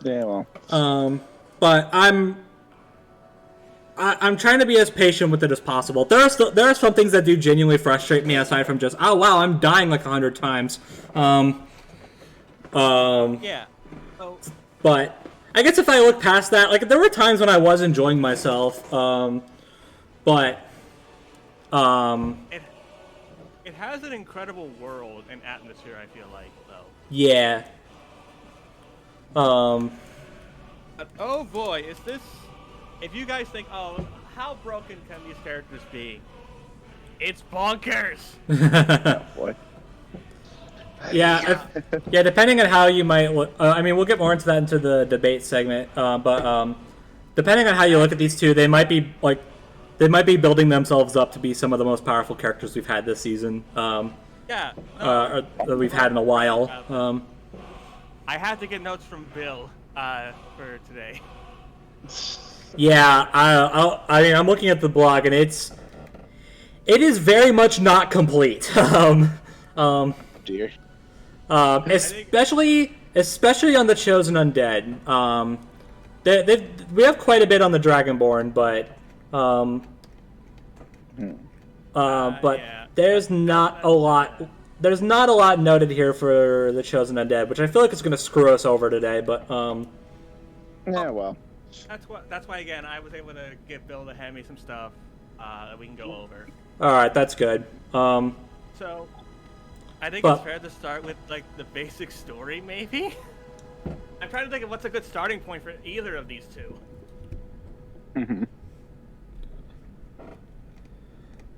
well. But I'm trying to be as patient with it as possible. There are some things that do genuinely frustrate me aside from just, oh wow, I'm dying like 100 times. Yeah. So, but I guess if I look past that, like there were times when I was enjoying myself, but it has an incredible world and atmosphere. I feel like though. Yeah. But, oh boy, is this? If you guys think, oh, how broken can these characters be? It's bonkers. Oh, boy. Yeah, depending on how you might look, I mean, we'll get more into that into the debate segment, but depending on how you look at these two, they might be building themselves up to be some of the most powerful characters we've had this season. That we've had in a while. I had to get notes from Bill for today. Yeah, I mean, I'm looking at the blog, and it is very much not complete. Dear. Especially especially on the Chosen Undead. We have quite a bit on the Dragonborn, but Yeah. there's not a lot. There's not a lot noted here for the Chosen Undead, which I feel like is going to screw us over today. But Yeah, well. That's why again I was able to get Bill to hand me some stuff that we can go over. all right, that's good. So, I think it's fair to start with like the basic story, maybe. I'm trying to think of what's a good starting point for either of these two.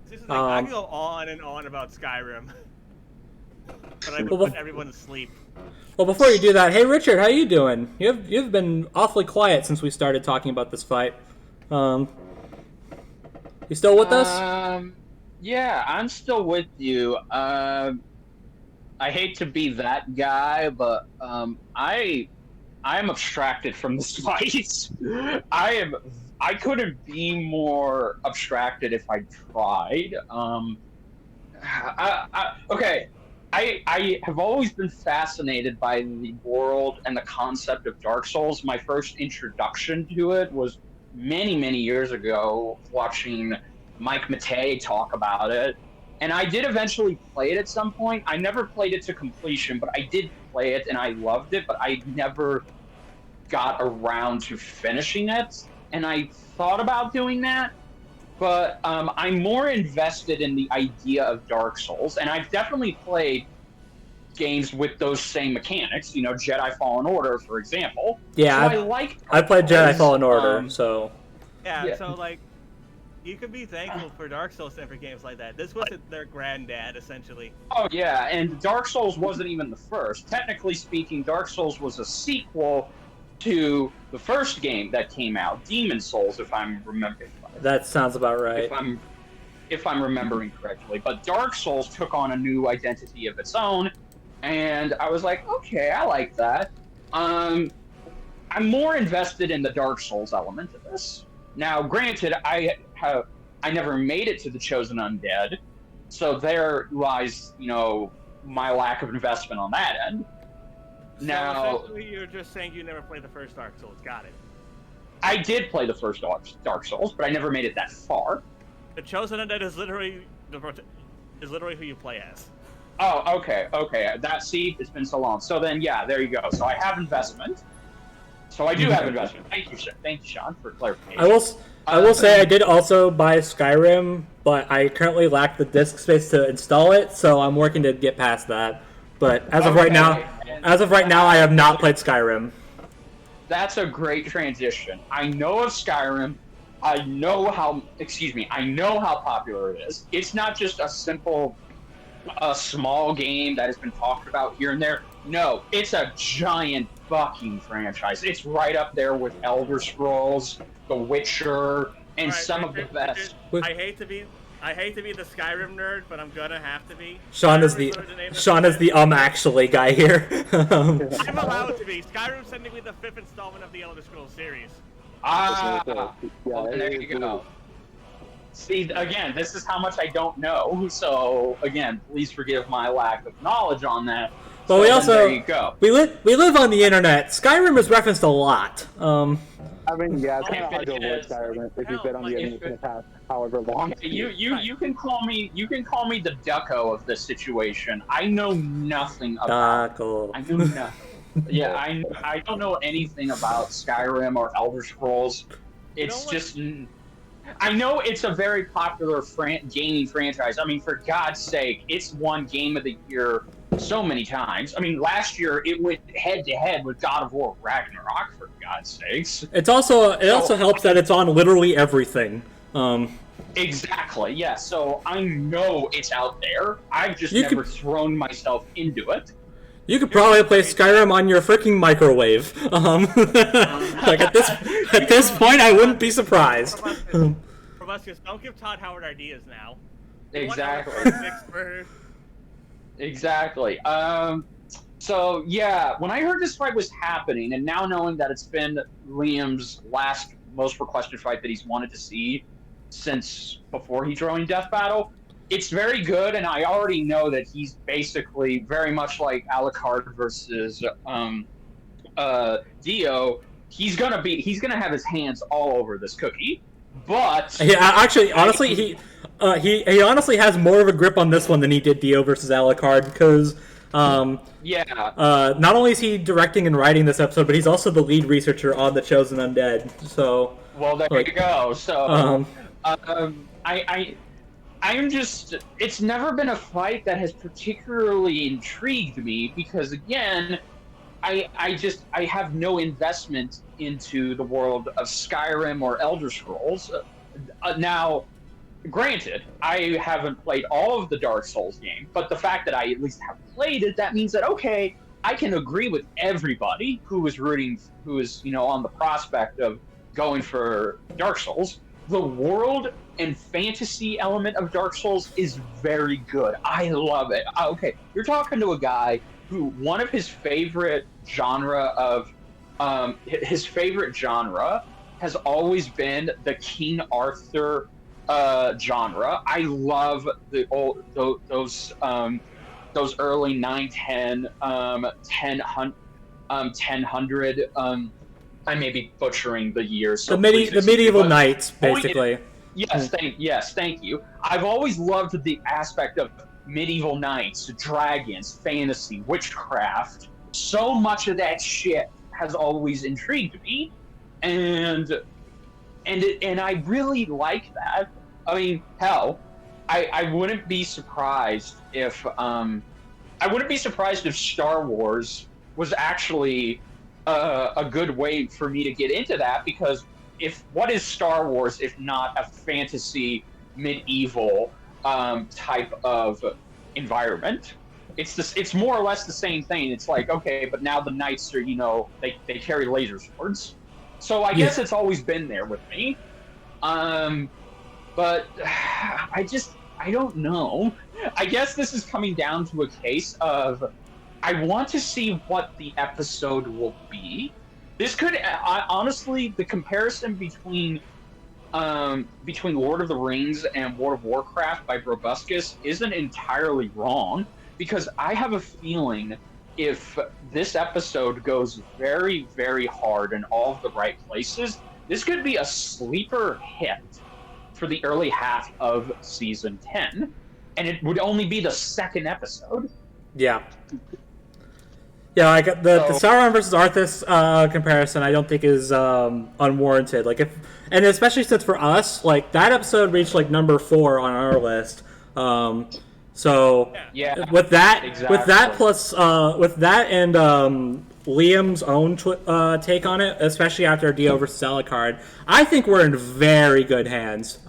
This is like, I can go on and on about Skyrim, but I would put everyone to sleep. Well, before you do that, hey Richard, how you doing? You've been awfully quiet since we started talking about this fight. You still with us? Yeah, I'm still with you. I hate to be that guy, but I am abstracted from this fight. I couldn't be more abstracted if I tried. Okay. I have always been fascinated by the world and the concept of Dark Souls. My first introduction to it was many years ago, watching Mike Matei talk about it. And I did eventually play it at some point. I never played it to completion, but I did play it and I loved it, but I never got around to finishing it. And I thought about doing that, but I'm more invested in the idea of Dark Souls, and I've definitely played games with those same mechanics. You know, Jedi Fallen Order, for example. Yeah, so I played Jedi Fallen Order, so Yeah, so like, you could be thankful for Dark Souls and for games like that. This was their granddad, essentially. Oh yeah, and Dark Souls wasn't even the first. Technically speaking, Dark Souls was a sequel to the first game that came out, Demon Souls, if I'm remembering. That sounds about right. If I'm remembering correctly. But Dark Souls took on a new identity of its own, and I was like, okay, I like that. I'm more invested in the Dark Souls element of this. Now, granted, I never made it to the Chosen Undead, so there lies, you know, my lack of investment on that end. So now, essentially, you're just saying you never played the first Dark Souls. Got it. I did play the first Dark Souls, but I never made it that far. The Chosen Undead is literally who you play as. Oh, okay. It's been so long. So then, yeah, there you go. So I have investment. So I do have investment. Thank you, Sean, for clarification. I will say I did also buy Skyrim, but I currently lack the disk space to install it, so I'm working to get past that. But as of right now, I have not played Skyrim. That's a great transition. I know of Skyrim. I know how popular it is. It's not just a small game that has been talked about here and there. No, it's a giant fucking franchise. It's right up there with Elder Scrolls, The Witcher, and some of the best. I hate to be the Skyrim nerd, but I'm gonna have to be. Sean is the actually guy here. I'm allowed to be. Skyrim's sending me the 5th installment of the Elder Scrolls series. Well, there you go. See, again, this is how much I don't know. So, again, please forgive my lack of knowledge on that. But there you go. we live on the internet. Skyrim is referenced a lot. I mean, yeah, it's kind of hard to avoid Skyrim if you've been on the internet for the past however long. Okay, you can call me the Ducko of this situation. I know nothing about. Ducko. I know nothing. Yeah, I don't know anything about Skyrim or Elder Scrolls. It's just. I know it's a very popular gaming franchise. I mean, for God's sake, it's won Game of the Year so many times. I mean, last year it went head-to-head with God of War Ragnarok, for God's sakes. It also helps that it's on literally everything. Exactly, yeah. So I know it's out there. I've just never thrown myself into it. You could probably play Skyrim on your freaking microwave. Like at this point, I wouldn't be surprised. Brobuscus, don't give Todd Howard ideas now. Exactly. Exactly. So yeah, when I heard this fight was happening, and now knowing that it's been Liam's most requested fight that he's wanted to see since before he joined Death Battle, it's very good, and I already know that he's basically very much like Alucard versus Dio. He's gonna have his hands all over this cookie. But yeah, actually, honestly, he honestly has more of a grip on this one than he did Dio versus Alucard because not only is he directing and writing this episode, but he's also the lead researcher on the Chosen Undead. So there you go. So I'm just, it's never been a fight that has particularly intrigued me because, again, I have no investment into the world of Skyrim or Elder Scrolls. Now, granted, I haven't played all of the Dark Souls games, but the fact that I at least have played it, that means that, okay, I can agree with everybody who is on the prospect of going for Dark Souls. The world and fantasy element of Dark Souls is very good. I love it. Okay, you're talking to a guy who one of his favorite genre has always been the King Arthur genre. I love those early 910 1000 I may be butchering the years. So the medieval knights, basically. Yes, thank you. I've always loved the aspect of medieval knights, dragons, fantasy, witchcraft. So much of that shit has always intrigued me, and I really like that. I mean, hell, I wouldn't be surprised if Star Wars was actually a good way for me to get into that, because what is Star Wars if not a fantasy medieval type of environment? It's more or less the same thing. It's like, okay, but now the knights are, they carry laser swords. So I guess it's always been there with me. But I don't know. I guess this is coming down to a case of I want to see what the episode will be. This could honestly, the comparison between Lord of the Rings and World of Warcraft by Brobuscus isn't entirely wrong, because I have a feeling if this episode goes very, very hard in all of the right places, this could be a sleeper hit for the early half of season 10, and it would only be the second episode. Yeah. Yeah, like the Sauron versus Arthas comparison, I don't think is unwarranted. And especially since for us, like that episode reached like number 4 on our list. So with that plus with that and Liam's own take on it, especially after Dio versus Alucard, I think we're in very good hands.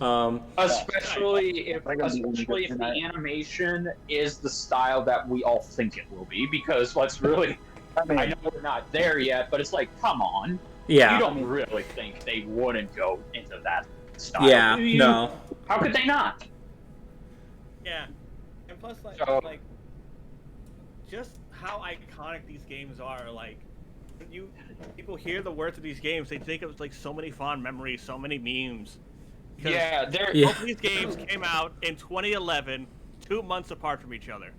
Especially if the animation is the style that we all think it will be, because I know we're not there yet, but it's like, come on. Yeah. You don't really think they wouldn't go into that style? Yeah, no. How could they not? Yeah. And plus, just how iconic these games are. Like, when people hear the words of these games, they think of like so many fond memories, so many memes. Both of these games came out in 2011, 2 months apart from each other.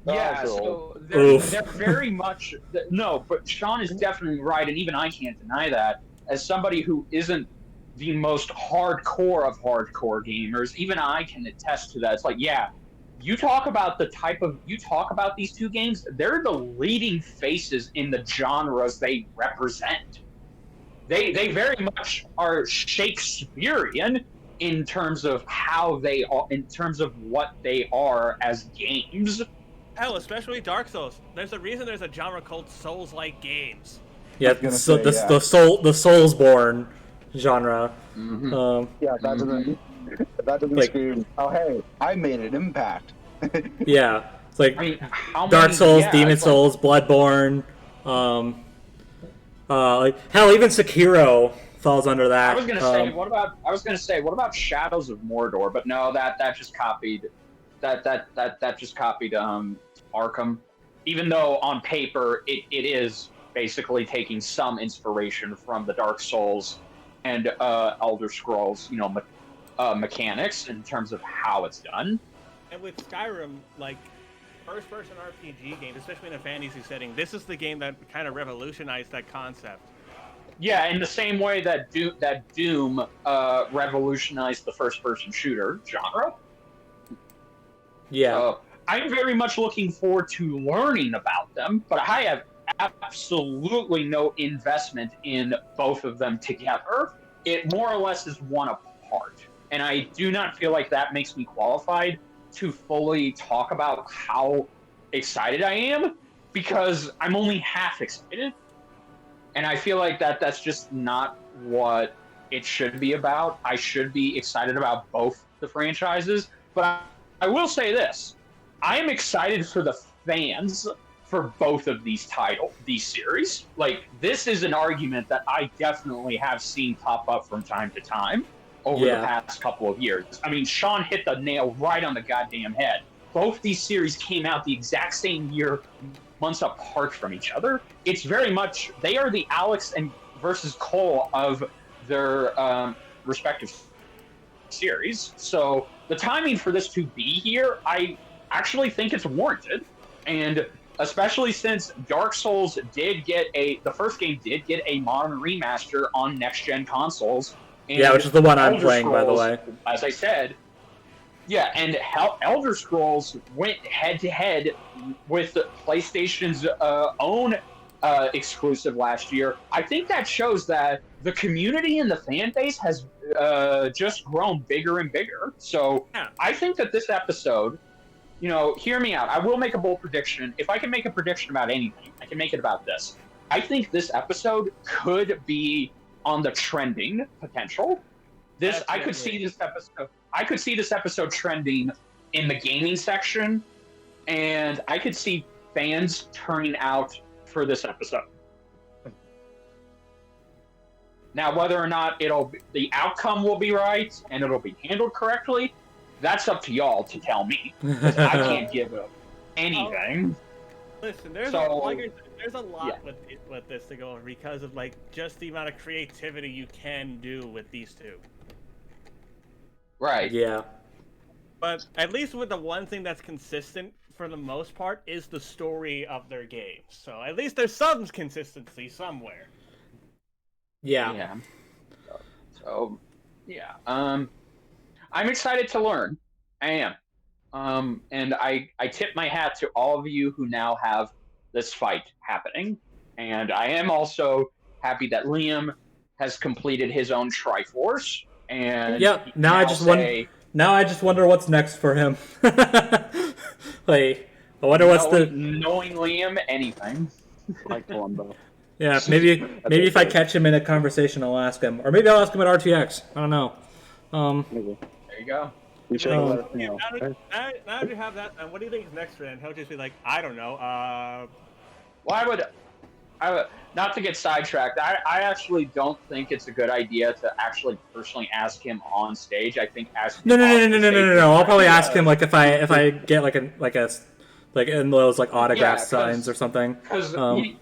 Yeah, so they're very much but Sean is definitely right, and even I can't deny that. As somebody who isn't the most hardcore of hardcore gamers, even I can attest to that. It's like, yeah, you talk about these two games, they're the leading faces in the genres they represent. They very much are Shakespearean in terms of how they are, in terms of what they are as games. Hell, especially Dark Souls. There's a reason there's a genre called Souls-like games. Yeah, the Soulsborne genre. Mm-hmm. That doesn't scream, oh hey, I made an impact. Yeah, it's like Dark Souls, Demon Souls, Bloodborne. Like hell, even Sekiro falls under that. I was gonna say, what about Shadows of Mordor? But no, that just copied. That just copied Arkham, even though on paper it is basically taking some inspiration from the Dark Souls and Elder Scrolls, mechanics in terms of how it's done. And with Skyrim, like first-person RPG games, especially in a fantasy setting, this is the game that kind of revolutionized that concept. Yeah, in the same way that Doom revolutionized the first-person shooter genre. Yeah. So I'm very much looking forward to learning about them, but I have absolutely no investment in both of them together. It more or less is one apart. And I do not feel like that makes me qualified to fully talk about how excited I am, because I'm only half excited. And I feel like that's just not what it should be about. I should be excited about both the franchises, but I will say this. I am excited for the fans for both of these series. Like, this is an argument that I definitely have seen pop up from time to time over the past couple of years. I mean, Sean hit the nail right on the goddamn head. Both these series came out the exact same year, months apart from each other. It's very much, they are the Alex and versus Cole of their respective series. So the timing for this to be here, I actually think it's warranted. And especially since Dark Souls the first game did get a modern remaster on next-gen consoles. And yeah, which is the one I'm Elder playing, Scrolls, by the way. As I said, yeah, and Elder Scrolls went head-to-head with PlayStation's own exclusive last year. I think that shows that the community and the fan base has just grown bigger and bigger. So I think that this episode, hear me out. I will make a bold prediction. If I can make a prediction about anything, I can make it about this. I think this episode could be on the trending potential. I could see this episode trending in the gaming section, and I could see fans turning out for this episode. Now, whether or not the outcome will be right and it'll be handled correctly, that's up to y'all to tell me. Because I can't give anything. Listen, there's a lot with this to go over because of just the amount of creativity you can do with these two. Right. Yeah. But at least with the one thing that's consistent for the most part is the story of their games. So at least there's some consistency somewhere. Yeah. Yeah. So, yeah. I'm excited to learn. I am. And I tip my hat to all of you who now have this fight happening. And I am also happy that Liam has completed his own Triforce. And now I just wonder what's next for him. I wonder what's knowing Liam, anything. Like Columbo. Yeah, maybe if I catch him in a conversation, I'll ask him, or maybe I'll ask him at RTX. I don't know. There you go. Now that you have that, what do you think is next for him? He'll just be like, I don't know. Well, I would, not to get sidetracked, I actually don't think it's a good idea to actually personally ask him on stage. I think asking No. I'll probably ask him if I get in those autograph signs or something. Because one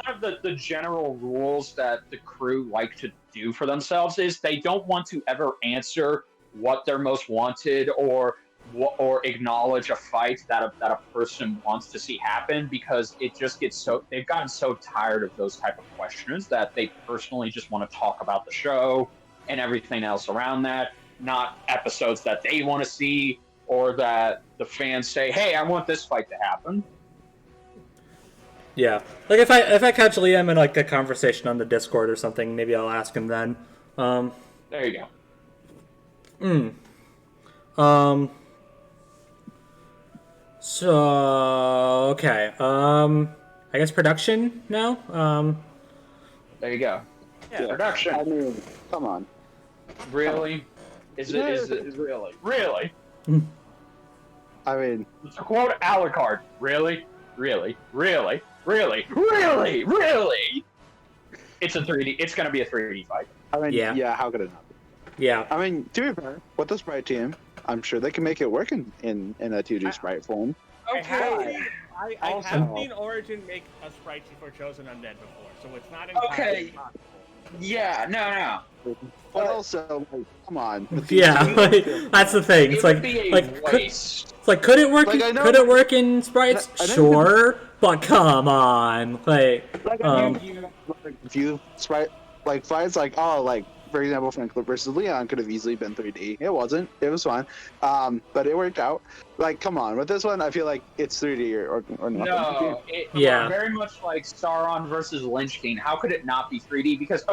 of the general rules that the crew like to do for themselves is they don't want to ever answer what they're most wanted or acknowledge a fight that a person wants to see happen, because it just gets they've gotten so tired of those type of questions that they personally just want to talk about the show and everything else around that, not episodes that they want to see or that the fans say, hey, I want this fight to happen. Yeah, if I catch Liam in a conversation on the Discord or something, maybe I'll ask him then. There you go. So okay. I guess production now. There you go. Yeah, production. I mean, come on. Really? Is it really? I mean, to quote Alucard, really? It's a 3D. It's going to be a 3D fight. I mean, yeah. How could it not be? Yeah. I mean, to be fair, with the sprite team, I'm sure they can make it work in a 2D sprite form. Okay. I have seen Origin make a sprite for Chosen Undead before, so it's not entirely possible. Yeah, no. But also, like, come on. Yeah, like, that's the thing. It's like, could it work? Like, Could it work in sprites? I know Sure, but come on, like, few sprite like fights, like for example, Franklin versus Leon could have easily been 3D. It wasn't. It was fun, but it worked out. Like, come on, with this one, I feel like it's 3D or nothing. No, very much like Sauron versus Lynch King. How could it not be 3D? Because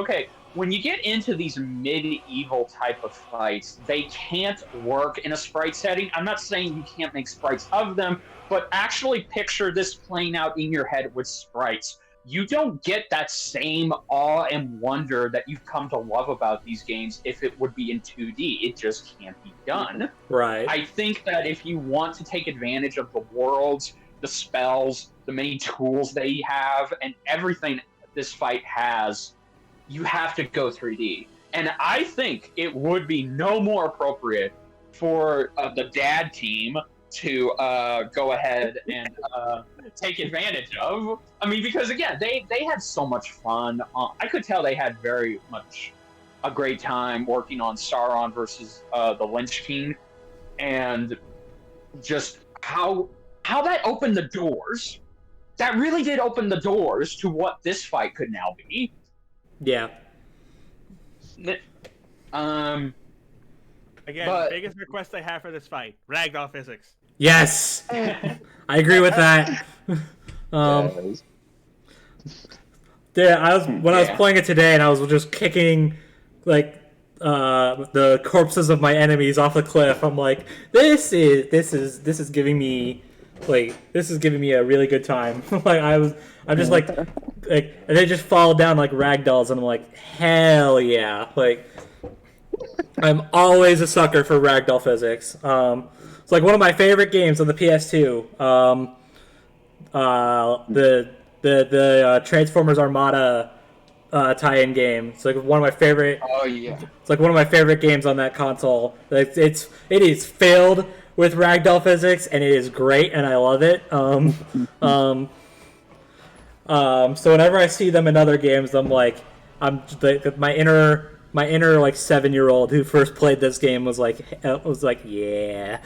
when you get into these medieval type of fights, they can't work in a sprite setting. I'm not saying you can't make sprites of them, but actually picture this playing out in your head with sprites. You don't get that same awe and wonder that you've come to love about these games if it would be in 2D. It just can't be done. Right. I think that if you want to take advantage of the worlds, the spells, the many tools they have, and everything this fight has, you have to go 3D. And I think it would be no more appropriate for the dad team to go ahead and take advantage of. I mean, because again, they had so much fun. I could tell they had very much a great time working on Sauron versus the Lynch King, and just how that opened the doors. That really did open the doors to what this fight could now be. Yeah. Again, the biggest request I have for this fight: ragdoll physics. Yes, I agree with that. Yeah, I was playing it today, and I was just kicking like the corpses of my enemies off the cliff. I'm like, this is giving me a really good time. Like I'm just like, and they just fall down like ragdolls, and I'm like, hell yeah! Like, I'm always a sucker for ragdoll physics. It's like one of my favorite games on the PS2. The Transformers Armada tie-in game. It's like one of my favorite. Oh yeah. It's like one of my favorite games on that console. It is filled with ragdoll physics, and it is great, and I love it. So whenever I see them in other games, I'm like, my inner like 7-year-old who first played this game was like yeah.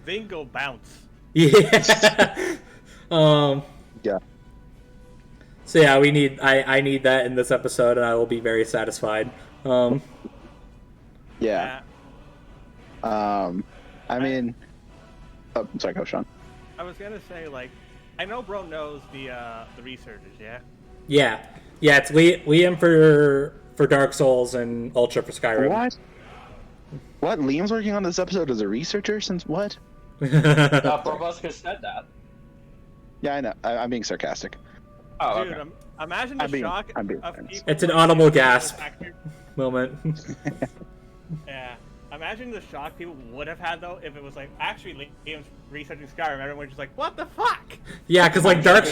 Bingo bounce. Yeah. Yeah. So yeah, I need that in this episode, and I will be very satisfied. Yeah. I mean, oh, sorry, go Sean. I was gonna say, like, I know Bro knows the researchers, yeah. Yeah, it's Liam for Dark Souls and Ultra for Skyrim. What? Liam's working on this episode as a researcher since what? Brobuscus said that. Yeah, I know. I'm being sarcastic. Oh, dude, okay. Imagine the shock of people. It's an audible gasp moment. Yeah. Imagine the shock people would have had, though, if it was like, actually, Liam's researching Skyrim. Everyone's just like, what the fuck? Yeah, because like Dark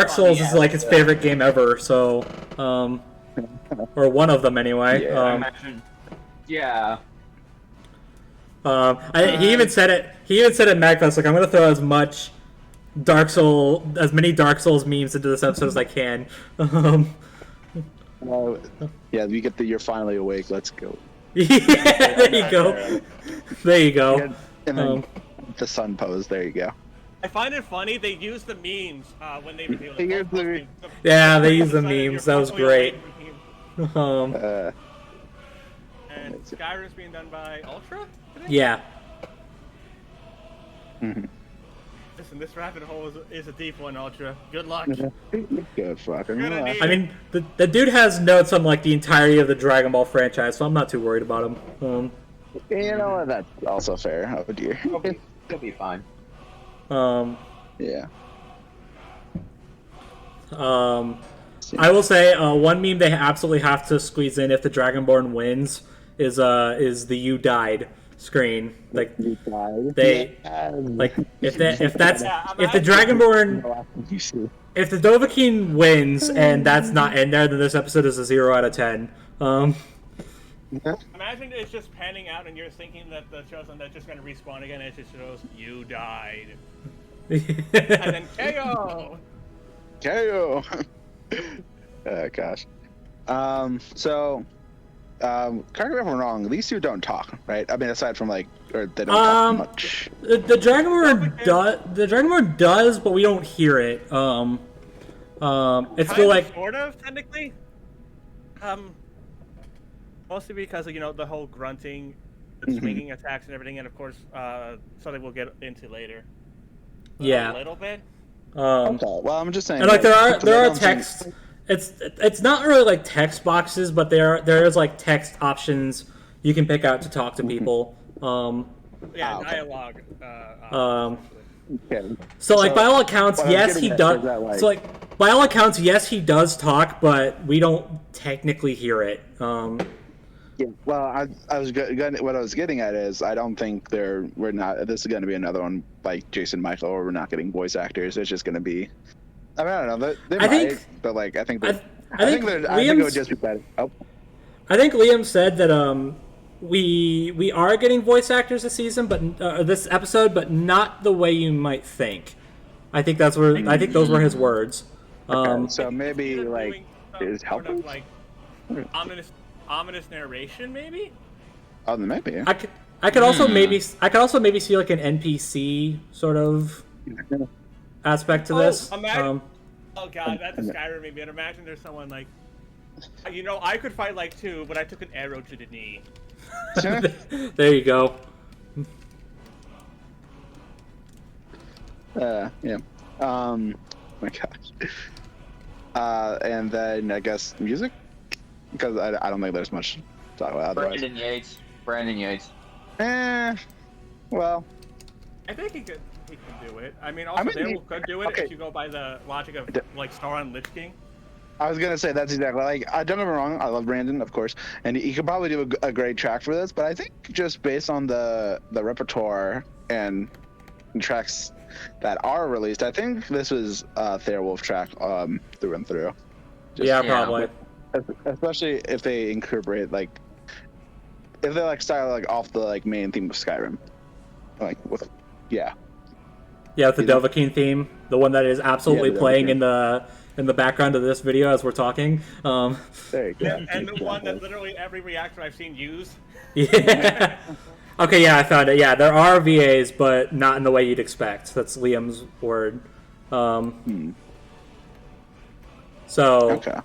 Souls is like his favorite game ever. So, or one of them anyway. Yeah, imagine. Yeah. He even said it. He even said it, Magfest, like, I'm gonna throw as many Dark Souls memes into this episode as I can. Yeah, we get the "You're finally awake. Let's go." Yeah, there you go. There you go. And then the sun pose. There you go. I find it funny they use the memes when they reveal it. Yeah, they use the memes. That was great. And Skyrim's being done by Ultra today? Yeah. Mm-hmm. Listen, this rabbit hole is a deep one, Ultra. Good luck. Good fucking luck. I mean, the dude has notes on like the entirety of the Dragon Ball franchise, so I'm not too worried about him. You know what? That's also fair. Oh dear. He'll be fine. Yeah. I will say one meme they absolutely have to squeeze in if the Dragonborn wins is the "You died" screen. Like they like if the Dragonborn if the Dovahkiin wins and that's not in there, then this episode is a 0 out of 10. Imagine it's just panning out and you're thinking that the chosen that's just gonna respawn again, and it just shows "You died." And then KO. KO. Gosh. Correct me if I'm wrong. These two don't talk, right? I mean, aside from or they don't talk much. The Dragonborn does, but we don't hear it. It's still like sort of technically. Mostly because of, the whole grunting, the swinging attacks and everything, and of course, something we'll get into later. Yeah. A little bit. Okay. Well, I'm just saying. And there are text. It's not really like text boxes, but there is like text options you can pick out to talk to people. Dialogue. Okay. So by all accounts, yes, he does. So by all accounts, yes, he does talk, but we don't technically hear it. Yeah. Well, what I was getting at is I don't think we're not. This is going to be another one like Jason Michael, or we're not getting voice actors. It's just going to be. I mean, I don't know. They might, but I think it would just be better. Oh. I think Liam said that we are getting voice actors this season, but this episode, but not the way you might think. I think those were his words. So maybe is helpful. Ominous narration, maybe. Oh, maybe. I could also maybe see like an NPC sort of aspect to this. Imagine, oh god, that's a Skyrim maybe. And imagine there's someone like, I could fight like two, but I took an arrow to the knee. There you go. Yeah. My gosh. And then I guess music, because I don't think there's much to talk about otherwise. Brandon Yates. Well. I think he could do it. I mean, also they could do it if you go by the logic of like Sauron Lich King. I was gonna say that's exactly don't get me wrong. I love Brandon, of course, and he could probably do a great track for this. But I think just based on the repertoire and tracks that are released, I think this was a Theirwolf track through and through. Probably. Especially if they incorporate if they style off the main theme of Skyrim, with the Dovahkiin theme, the one that is absolutely playing in the background of this video as we're talking. There you go. And the one that literally every reactor I've seen use. Yeah. Okay, I found it. Yeah, there are VAs, but not in the way you'd expect. That's Liam's word. So. Okay.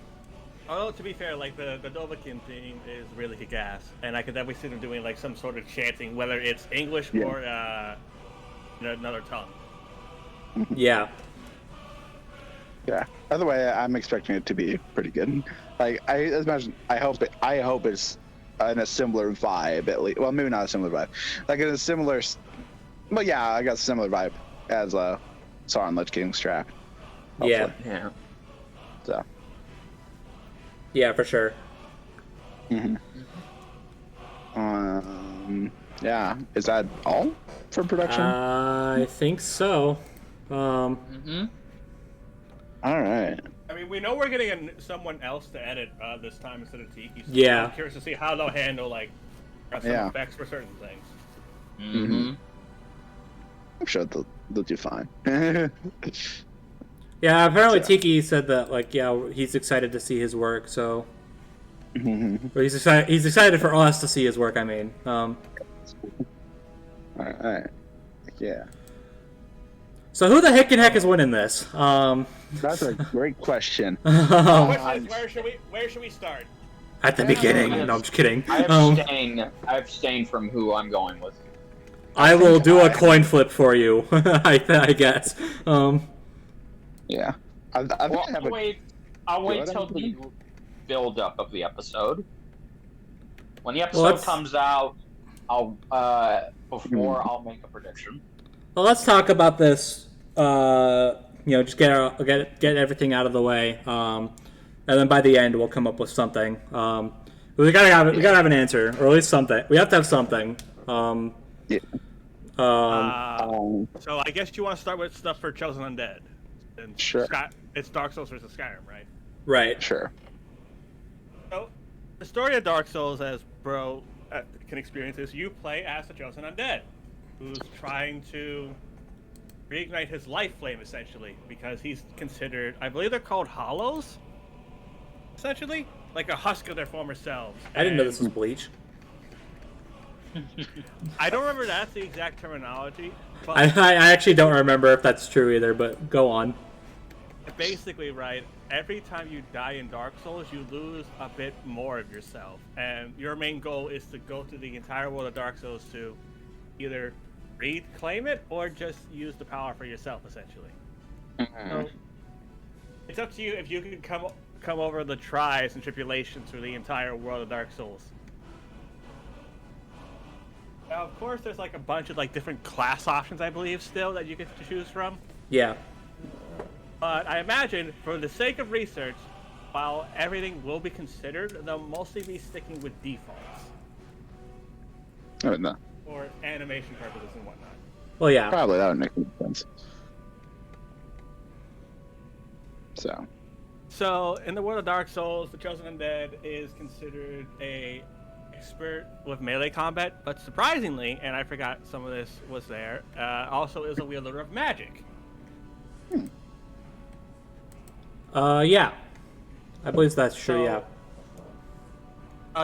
Although, to be fair, the Dovahkiin theme is really kick-ass, and I could definitely see them doing some sort of chanting, whether it's English or another tongue. Yeah. Yeah. Either way, I'm expecting it to be pretty good. I hope it's in a similar vibe at least. Well, maybe not a similar vibe. In a similar, but yeah, I guess a similar vibe as Sauron Lich King's track. Hopefully. Yeah. So. Yeah, for sure. Yeah. Is that all for production? I think so. All right. I mean, we know we're getting someone else to edit this time instead of Tiki. So Yeah. I'm curious to see how they'll handle some effects for certain things. I'm sure they'll do fine. Yeah, apparently Tiki said that he's excited to see his work. So, or he's excited for us to see his work. I mean, All right. Yeah. So who the heck is winning this? That's a great question. Where should we start? At the beginning. No, I'm just kidding. I abstain from who I'm going with. I will do a coin flip for you. I guess. Yeah. I'll wait till the build up of the episode. When the episode comes out, I'll make a prediction. Well, let's talk about this. Just get everything out of the way, and then by the end we'll come up with something. We gotta have an answer, or at least something. We have to have something. Yeah. So I guess you want to start with stuff for Chosen Undead. And sure. It's Dark Souls versus Skyrim, right? Right. Sure. So, the story of Dark Souls, as Bro can experience, is you play as the Chosen Undead, who's trying to reignite his life flame, essentially, because he's considered, I believe they're called hollows, essentially, like a husk of their former selves. I didn't know this was Bleach. I don't remember that's the exact terminology. But I actually don't remember if that's true either, but go on. basically, right, every time you die in Dark Souls, you lose a bit more of yourself. And your main goal is to go through the entire world of Dark Souls to either reclaim it or just use the power for yourself, essentially. So, it's up to you if you can come over the trials and tribulations through the entire world of Dark Souls. Now, of course, there's like a bunch of like different class options, I believe, still that you get to choose from. Yeah. But I imagine, for the sake of research, while everything will be considered, they'll mostly be sticking with defaults. Oh, no. For animation purposes and whatnot. Well, yeah. Probably that would make sense. So, in the world of Dark Souls, the Chosen Undead is considered a expert with melee combat, but surprisingly, and I forgot some of this was there, also is a wielder of magic. Yeah. I believe that's true, yeah.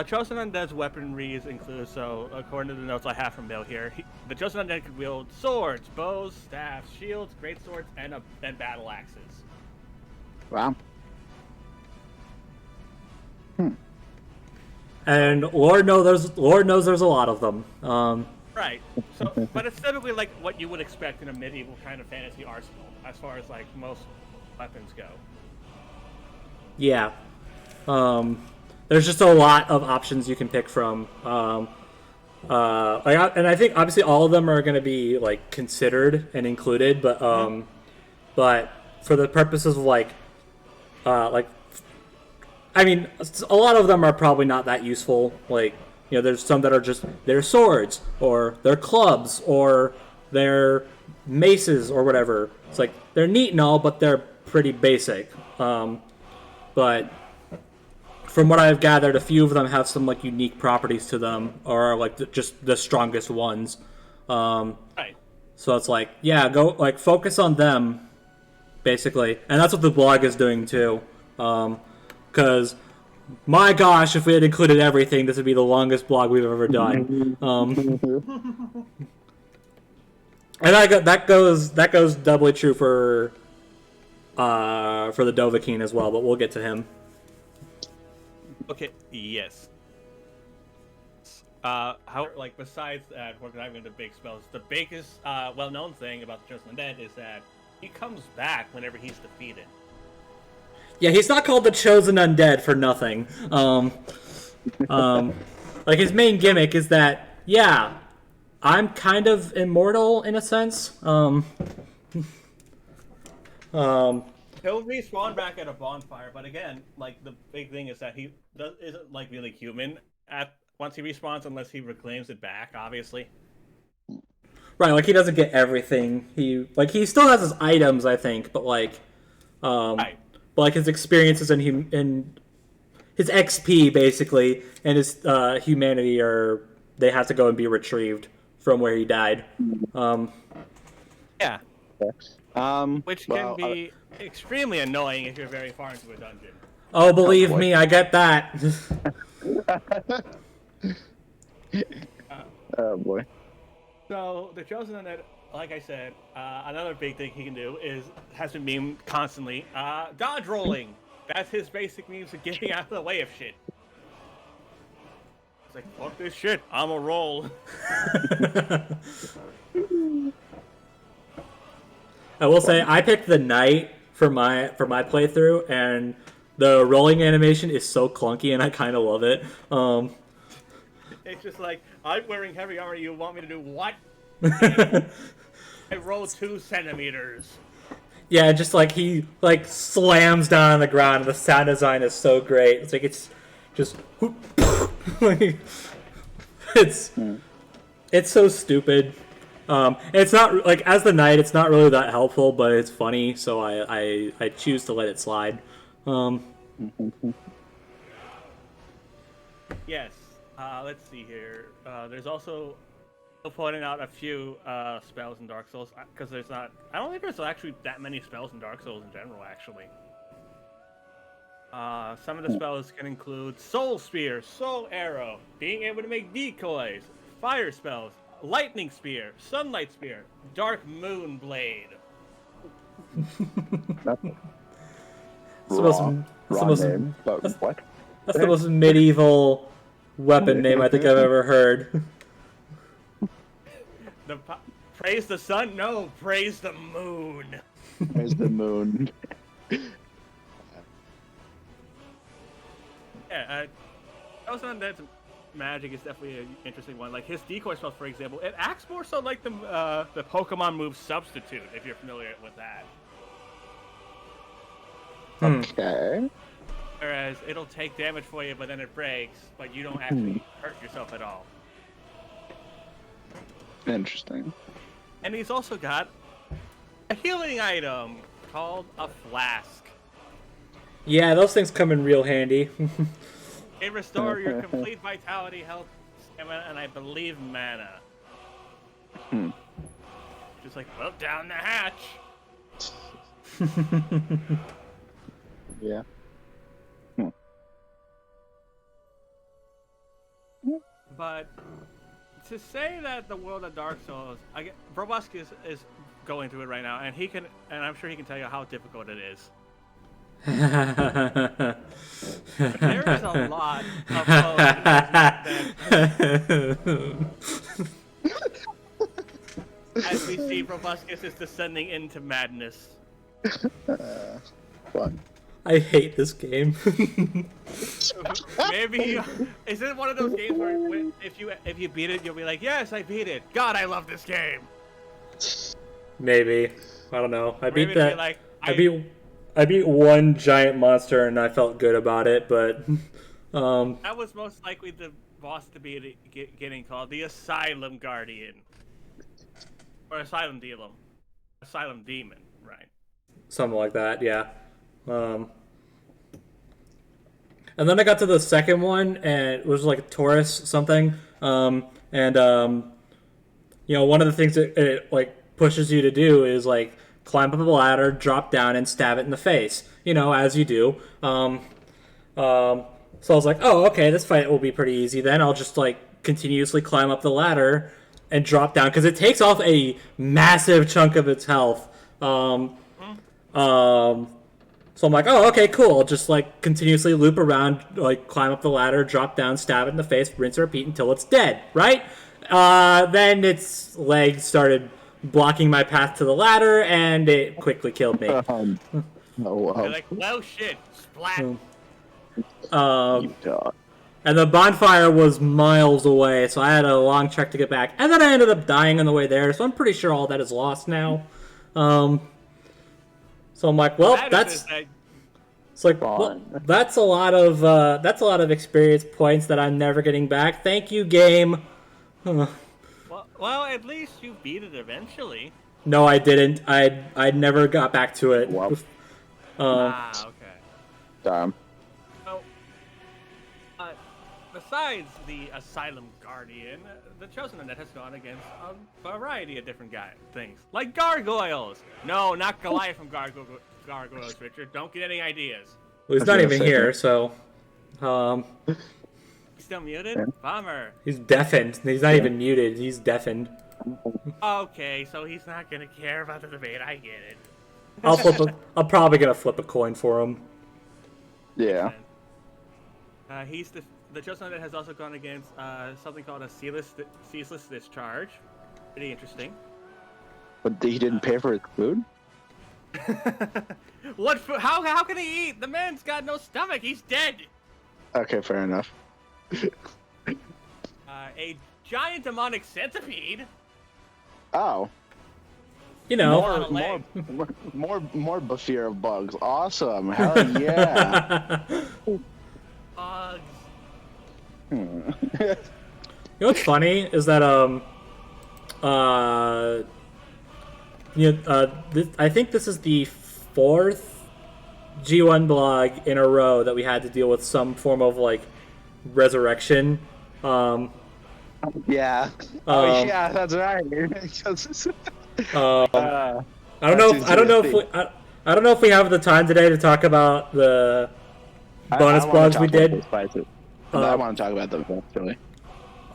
Chosen Undead's weaponries include, so according to the notes I have from Bill here, the Chosen Undead could wield swords, bows, staffs, shields, greatswords, and battle axes. Wow. And Lord knows there's a lot of them. Right. So, but it's typically like what you would expect in a medieval kind of fantasy arsenal, as far as like most weapons go. Yeah. There's just a lot of options you can pick from. And I think obviously all of them are going to be like considered and included, but for the purposes of I mean, a lot of them are probably not that useful. Like, you know, there's some that are just their swords or their clubs or their maces or whatever. It's like they're neat and all, but they're pretty basic. But from what I've gathered, a few of them have some like unique properties to them, or like just the strongest ones. Right. So it's like, yeah, go like focus on them, basically, and that's what the blog is doing too. Because, my gosh, if we had included everything, this would be the longest blog we've ever done. And that goes doubly true for the Dovahkiin as well, but we'll get to him. Okay. Yes. Besides that, we're diving into big spells. The biggest, well-known thing about the Chosen Undead is that he comes back whenever he's defeated. Yeah, he's not called the Chosen Undead for nothing. Like, his main gimmick is that, yeah, I'm kind of immortal in a sense. He'll respawn back at a bonfire, but again, like, the big thing is that he isn't, like, really human once he respawns unless he reclaims it back, obviously. Right, like, he doesn't get everything. He still has his items, I think, but, like, Right. But like his experiences and his XP basically and his humanity they have to go and be retrieved from where he died. Yeah. Which can Well, be extremely annoying if you're very far into a dungeon. Oh, believe me, I get that. Oh boy. So the Chosen Undead, like I said, another big thing he can do has been memed constantly. Dodge rolling. That's his basic means of getting out of the way of shit. It's like, fuck this shit, I'm a roll. I will say I picked the knight for my playthrough, and the rolling animation is so clunky, and I kind of love it. It's just like, I'm wearing heavy armor. You want me to do what? I roll 2 centimeters. Yeah, just like he like slams down on the ground, and the sound design is so great. It's like it's just like, it's so stupid. It's not like as the knight, it's not really that helpful, but it's funny, so I choose to let it slide. Yes. Let's see here. There's also pointing out a few spells in Dark Souls because there's not. I don't think there's actually that many spells in Dark Souls in general, actually. Some of the spells can include Soul Spear, Soul Arrow, being able to make decoys, fire spells, Lightning Spear, Sunlight Spear, Dark Moon Blade. That's the most medieval weapon name I think I've ever heard. Praise the sun? No, praise the moon. Praise the moon. Yeah, also Undead's magic is definitely an interesting one. Like his decoy spells, for example, it acts more so like the Pokemon move Substitute, if you're familiar with that. Okay. Whereas it'll take damage for you, but then it breaks, but you don't actually hurt yourself at all. Interesting. And he's also got a healing item called a flask. Yeah, those things come in real handy. They restore your complete vitality, health, stamina, and I believe mana. Just like, well, down the hatch. Yeah. But to say that the world of Dark Souls, Brobuscus is going through it right now, and I'm sure he can tell you how difficult it is. There is a lot of as we see, Brobuscus is descending into madness. Fun. I hate this game. Maybe is it one of those games where if you beat it, you'll be like, yes, I beat it. God, I love this game. Maybe. I don't know. I beat that. Like, I beat one giant monster and I felt good about it, but that was most likely the boss to be getting called the Asylum Guardian or Asylum Demon, right? Something like that, yeah. And then I got to the second one, and it was like Taurus something. One of the things that it like pushes you to do is like climb up a ladder, drop down, and stab it in the face. As you do. So I was like, oh, okay, this fight will be pretty easy. Then I'll just like continuously climb up the ladder and drop down because it takes off a massive chunk of its health. So I'm like, oh, okay, cool. I'll just like continuously loop around, like climb up the ladder, drop down, stab it in the face, rinse and repeat until it's dead, right? Then its legs started blocking my path to the ladder, and it quickly killed me. Oh, wow. You're like, well, shit, splat. And the bonfire was miles away, so I had a long trek to get back. And then I ended up dying on the way there, so I'm pretty sure all that is lost now. So I'm like, well, that's a lot of experience points that I'm never getting back. Thank you, game. Well, at least you beat it eventually. No, I didn't. I never got back to it. Wow. Okay. Damn. So, besides the Asylum Guardian, the Chosen Undead has gone against a variety of different things, like gargoyles. No, not Goliath from Gargoyles, Richard. Don't get any ideas. Well, he's not even here, so. He's still muted? Bummer. He's deafened. He's not even muted. He's deafened. Okay, so he's not gonna care about the debate. I get it. I'm probably gonna flip a coin for him. Yeah. The Chosen Undead has also gone against something called a ceaseless discharge. Pretty interesting. But he didn't pay for his food? What food? How can he eat? The man's got no stomach. He's dead. Okay, fair enough. A giant demonic centipede. Oh. More fear of bugs. Awesome. Hell yeah. Bugs. What's funny is that I think this is the fourth G1 blog in a row that we had to deal with some form of like resurrection. Yeah. Yeah, that's right. I don't know. I don't know if we. I don't know if we have the time today to talk about the bonus blogs we did. I want to talk about them actually.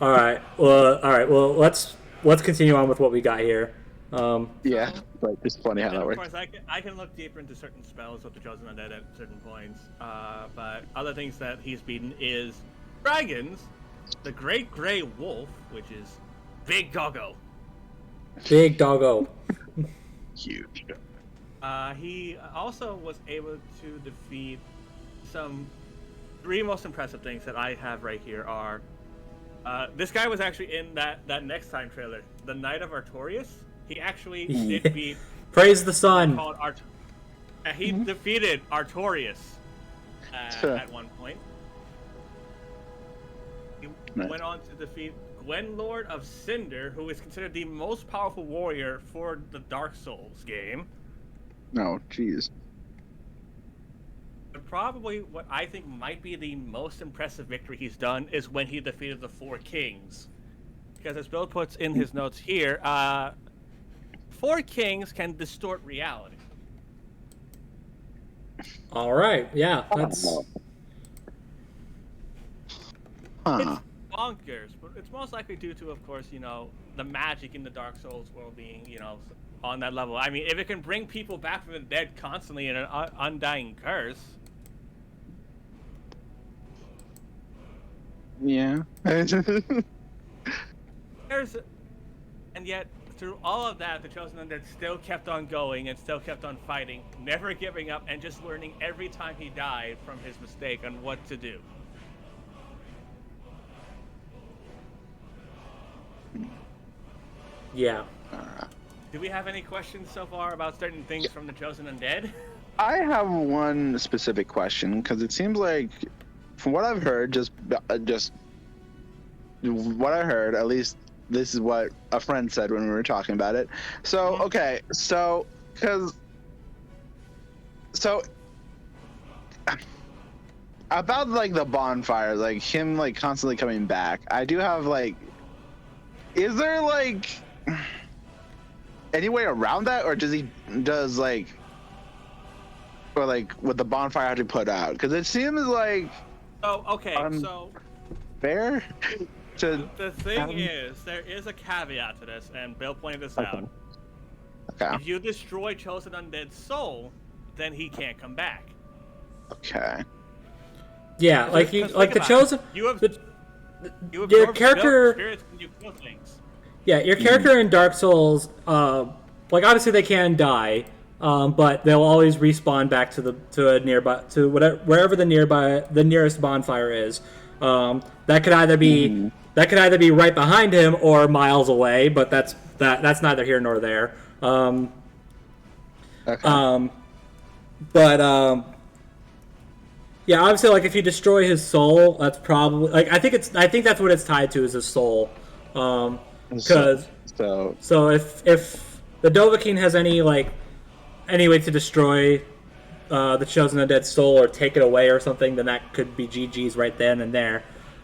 All right. Well, let's continue on with what we got here. Yeah, but it's funny how that works. Of course, I can look deeper into certain spells of the Chosen Undead at certain points. But other things that he's beaten is dragons, the Great Grey Wolf, which is Big Doggo. Big Doggo. Huge. He also was able to defeat some three most impressive things that I have right here are this guy was actually in that next time trailer, the Knight of Artorias. He actually did beat Praise the sun. He defeated Artorias at one point. He went on to defeat Gwenlord of Cinder, who is considered the most powerful warrior for the Dark Souls game. No, jeez. But probably what I think might be the most impressive victory he's done is when he defeated the Four Kings. Because as Bill puts in his notes here, Four Kings can distort reality. All right. Yeah, that's. It's bonkers, but it's most likely due to, of course, the magic in the Dark Souls world being, on that level. I mean, if it can bring people back from the dead constantly in an undying curse. Yeah. And yet, through all of that, the Chosen Undead still kept on going and still kept on fighting, never giving up, and just learning every time he died from his mistake on what to do. Yeah. Do we have any questions so far about certain things from the Chosen Undead? I have one specific question because it seems like, from what I've heard, just what I heard, at least this is what a friend said when we were talking about it. So okay, so about like the bonfire, like him like constantly coming back. I do have like, is there like any way around that, or would the bonfire have to put out? Because it seems like fair to. The thing is, there is a caveat to this, and Bill pointed this out. Okay. If you destroy Chosen Undead's soul, then he can't come back. Okay. Yeah, like the Chosen. Your character. Spirits when you kill things. Yeah, your character in Dark Souls, like obviously they can die, but they'll always respawn back to wherever the nearest bonfire is. That could either be right behind him or miles away, but that's neither here nor there. Okay. Yeah, obviously, like if you destroy his soul, that's probably like I think that's what it's tied to is his soul. Because so if the Dovahkiin has any way to destroy the Chosen Undead's soul or take it away or something, then that could be GG's right then and there.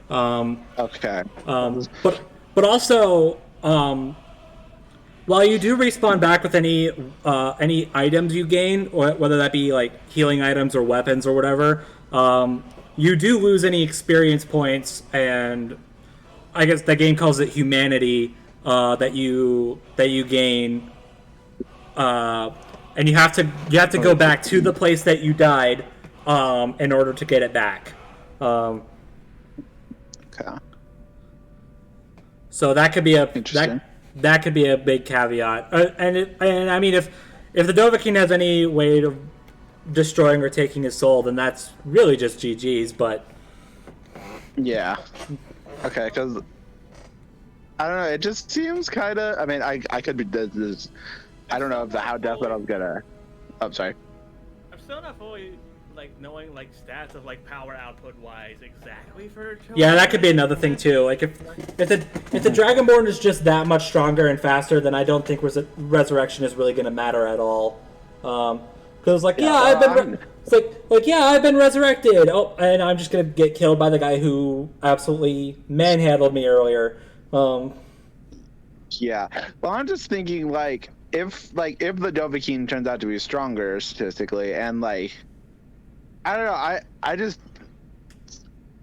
Okay. But also, while you do respawn back with any items you gain, or whether that be like healing items or weapons or whatever, you do lose any experience points, and I guess that game calls it humanity that you gain, and you have to go back to the place that you died in order to get it back. Okay. So that could be that could be a big caveat, and I mean if the Dovahkiin has any way of destroying or taking his soul, then that's really just GG's. But yeah, okay, because I don't know, it just seems kind of. I mean, I could be this. I don't know how Deathmetal's gonna. I'm sorry. I'm still not fully knowing stats of power output wise exactly for. Yeah, that could be another thing too. Like if the Dragonborn is just that much stronger and faster, then I don't think resurrection is really going to matter at all. Because I've been resurrected. Oh, and I'm just gonna get killed by the guy who absolutely manhandled me earlier. Yeah. Well, I'm just thinking if the Dovahkiin turns out to be stronger statistically, and I don't know,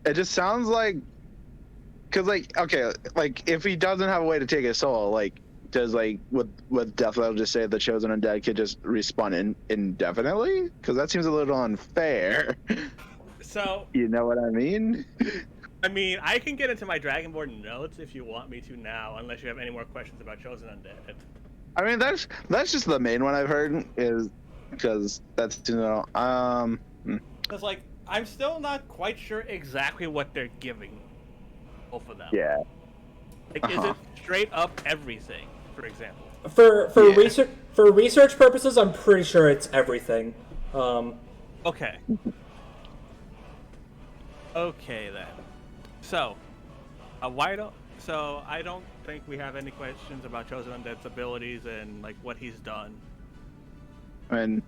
it just sounds like, because okay, if he doesn't have a way to take his soul, does would Death Rattle just say the chosen undead could just respawn indefinitely? Because that seems a little unfair. So you know what I mean? I mean, I can get into my Dragonborn notes if you want me to now, unless you have any more questions about chosen undead. I mean, that's just the main one I've heard, is because that's Because I'm still not quite sure exactly what they're giving both of them. Yeah. Is it straight up everything, for example? For research purposes, I'm pretty sure it's everything. Okay. Okay then. So, I don't think we have any questions about Chosen Undead's abilities and what he's done. I mean,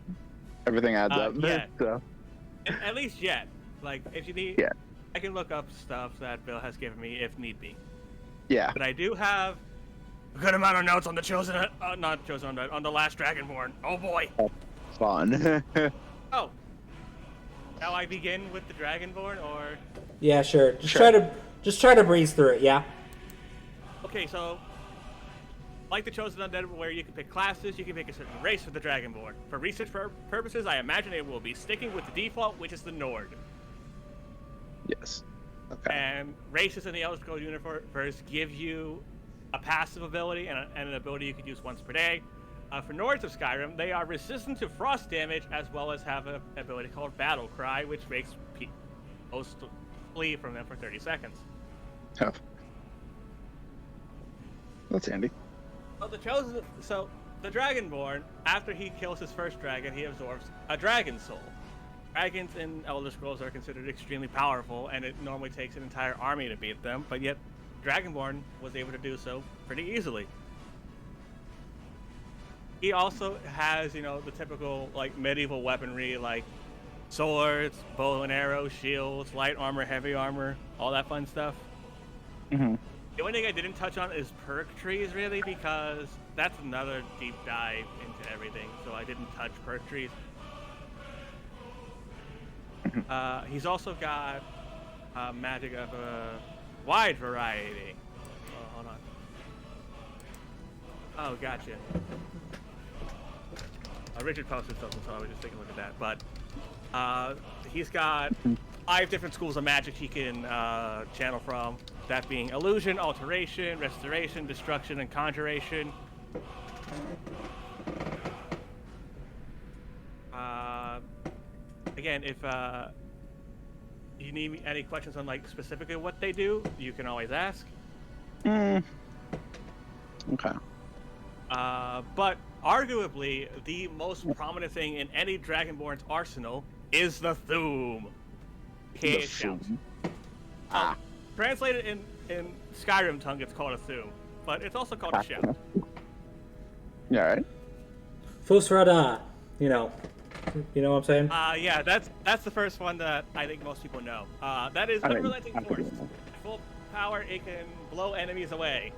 everything adds up. Yeah. So. At least yet. If you need, I can look up stuff that Bill has given me if need be. Yeah. But I do have a good amount of notes on the not Chosen Undead, on the last Dragonborn. Oh boy. Fun. Oh. Shall I begin with the Dragonborn, or? Yeah, sure. Just try to breeze through it. Yeah. Okay, so like the Chosen Undead, where you can pick classes, you can pick a certain race for the Dragonborn. For research purposes, I imagine it will be sticking with the default, which is the Nord. Yes. Okay. And races in the Elder Scrolls universe give you a passive ability and an ability you can use once per day. For Nords of Skyrim, they are resistant to frost damage, as well as have an ability called Battle Cry, which makes people flee from them for 30 seconds. Oh. That's handy. So the Dragonborn, after he kills his first dragon, he absorbs a dragon soul. Dragons in Elder Scrolls are considered extremely powerful, and it normally takes an entire army to beat them, but yet Dragonborn was able to do so pretty easily. He also has, the typical medieval weaponry, like swords, bow and arrow, shields, light armor, heavy armor, all that fun stuff. Mm-hmm. The only thing I didn't touch on is perk trees, really, because that's another deep dive into everything, so I didn't touch perk trees. He's also got magic of a wide variety. Oh, hold on. Oh, gotcha. Richard posted something, so I was just taking a look at that. But he's got 5 different schools of magic he can channel from. That being illusion, alteration, restoration, destruction, and conjuration. Again, if you need any questions on specifically what they do, you can always ask. Okay. But arguably, the most prominent thing in any Dragonborn's arsenal is the Thuum. aka shout. Translated in Skyrim tongue, it's called a Thuum, but it's also called a shout. Yeah, right. Fusrada, you know what I'm saying? Yeah, that's the first one that I think most people know. That is unrelenting force. At full power, it can blow enemies away.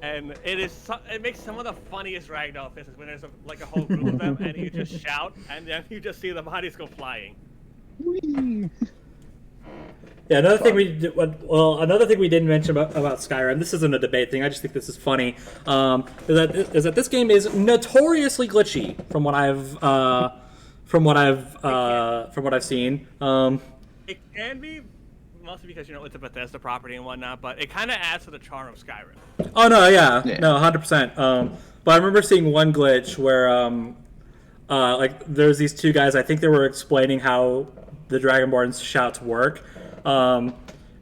And it makes some of the funniest ragdoll faces when there's a whole group of them, and you just shout, and then you just see the bodies go flying. Whee. Yeah, another thing we didn't mention about Skyrim. This isn't a debate thing. I just think this is funny. Is that this game is notoriously glitchy from what I've seen. It can be. Mostly because it's a Bethesda property and whatnot, but it kind of adds to the charm of Skyrim. Oh no, yeah. No, 100%. But I remember seeing one glitch where, there's these two guys. I think they were explaining how the Dragonborn's shouts work, and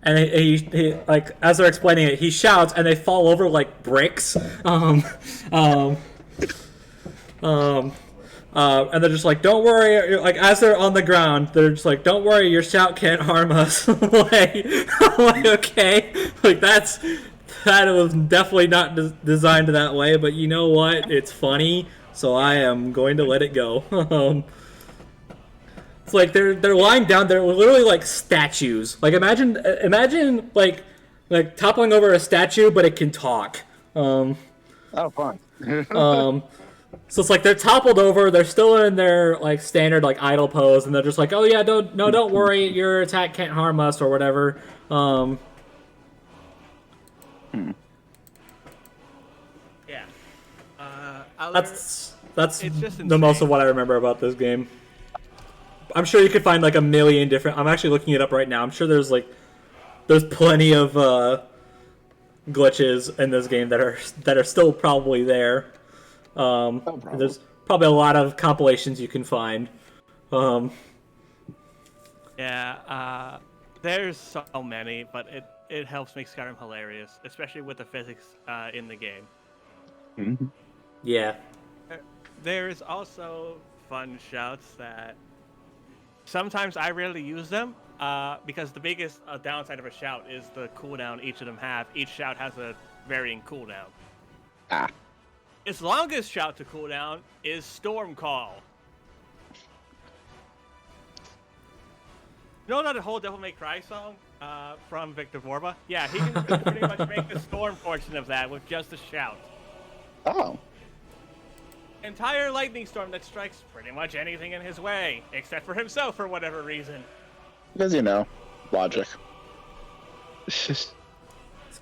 he as they're explaining it, he shouts and they fall over like bricks. And they're just like, don't worry, as they're on the ground, they're just like, don't worry, your shout can't harm us. I'm like, okay, that was definitely not designed that way, but you know what, it's funny, so I am going to let it go. It's like they're lying down, they're literally like statues. Imagine like toppling over a statue, but it can talk. Oh, fun. So it's like they're toppled over, they're still in their like standard like idle pose, and they're just like, oh yeah, don't worry, your attack can't harm us or whatever. Yeah. That's it's just the most insane. of what I remember about this game. I'm sure you could find like a million different. I'm actually looking it up right now. I'm sure there's plenty of glitches in this game that are still probably there. There's probably a lot of compilations you can find. Yeah, there's so many, but it helps make Skyrim hilarious, especially with the physics in the game. Mm-hmm. Yeah. There's also fun shouts that sometimes I rarely use them because the biggest downside of a shout is the cooldown each of them have. Each shout has a varying cooldown. Its longest shout to cooldown is Storm Call. You know that whole Devil May Cry song from Victor Vorba? Yeah, he can pretty much make the storm portion of that with just a shout. Oh. Entire lightning storm that strikes pretty much anything in his way, except for himself for whatever reason. Because, logic. It's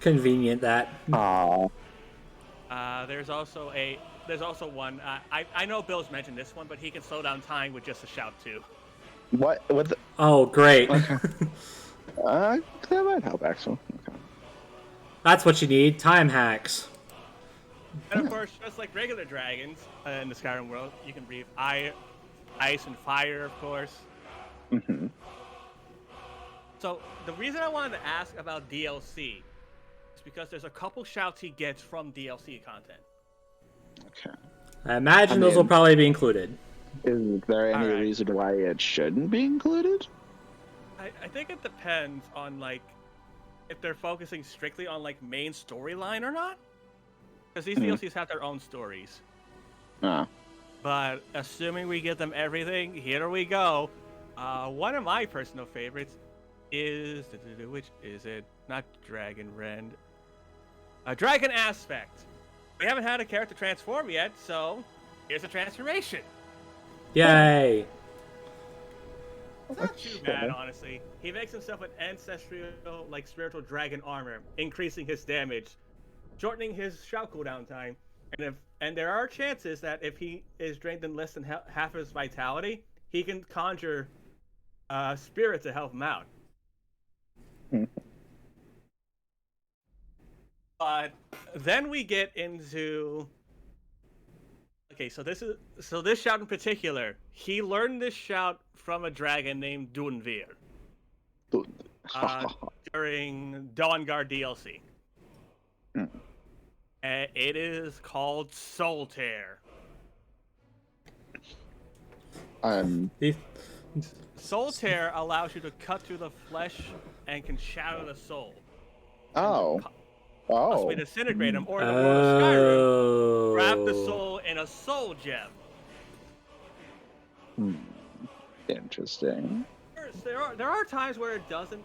convenient that. Aww. There's also one. I know Bill's mentioned this one, but he can slow down time with just a shout too. What the... Oh, great. That might help, actually. Okay. That's what you need. Time hacks. And of course, just like regular dragons in the Skyrim world, you can breathe ice and fire, of course. Mm-hmm. So the reason I wanted to ask about DLC is because there's a couple shouts he gets from DLC content. Okay. I imagine those will probably be included. Is there any reason why it shouldn't be included? I think it depends on if they're focusing strictly on main storyline or not. Because these DLCs have their own stories. But assuming we get them everything, here we go. One of my personal favorites is... Which is it? Not Dragon Rend. Dragon Aspect. We haven't had a character transform yet, so here's a transformation. Yay! It's not too bad, honestly. He makes himself an ancestral, spiritual dragon armor, increasing his damage, shortening his shout cooldown time, and there are chances that if he is drained in less than half his vitality, he can conjure spirit to help him out. But then we get into so this shout in particular, he learned this shout from a dragon named Dunvir during Dawnguard DLC. It is called Soul Tear. Soul Tear allows you to cut through the flesh and can shatter the soul. Possibly disintegrate him, or in the world of Skyrim, wrap the soul in a soul gem. Interesting. There are times where it doesn't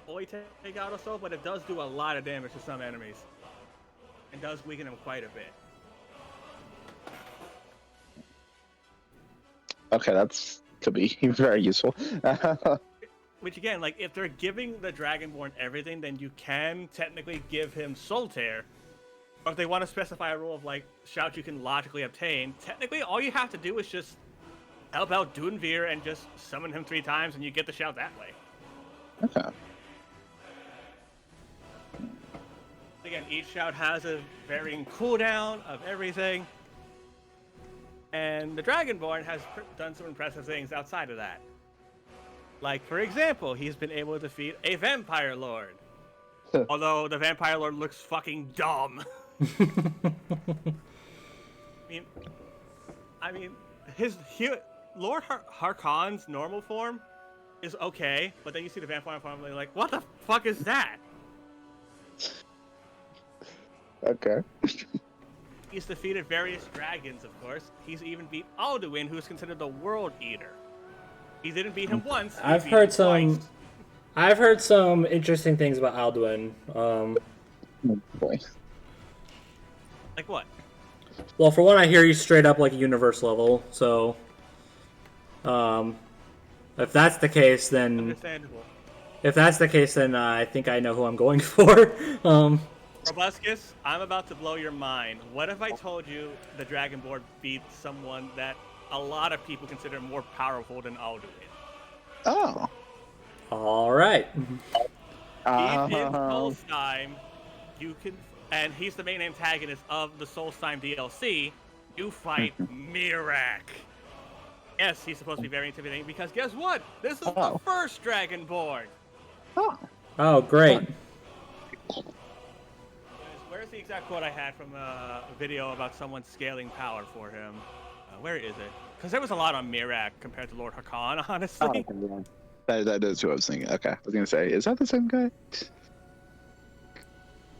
fully take out a soul, but it does do a lot of damage to some enemies. And does weaken them quite a bit. Okay, could be very useful. Which again, if they're giving the Dragonborn everything, then you can technically give him Soul Tear. Or if they want to specify a rule of shout you can logically obtain, technically all you have to do is just help out Dunvir and just summon him 3 times and you get the shout that way. Okay. Again, each shout has a varying cooldown of everything. And the Dragonborn has done some impressive things outside of that. For example, he's been able to defeat a Vampire Lord. Although the Vampire Lord looks fucking dumb. I mean, Lord Harkon's normal form is okay, but then you see the Vampire form and you're like, what the fuck is that? Okay. He's defeated various dragons, of course. He's even beat Alduin, who's considered the World Eater. He didn't beat him once. I've heard some I've heard some interesting things about Alduin. Oh, boy. Like what? Well, for one, I hear he's straight up like a universe level. So, if that's the case, then Understandable. I think I know who I'm going for. Brobuscus, I'm about to blow your mind. What if I told you the Dragonborn beat someone that a lot of people consider more powerful than Alduin? Oh. All right. In Solstheim, you can, and he's the main antagonist of the Solstheim DLC. You fight Miraak. Yes, he's supposed to be very intimidating because guess what? This is the first Dragonborn. Oh, great. Where's the exact quote I had from a video about someone scaling power for him? Where is it? Because there was a lot on Miraak compared to Lord Hakan, honestly. Oh, that is who I was thinking. Okay, I was gonna say, is that the same guy?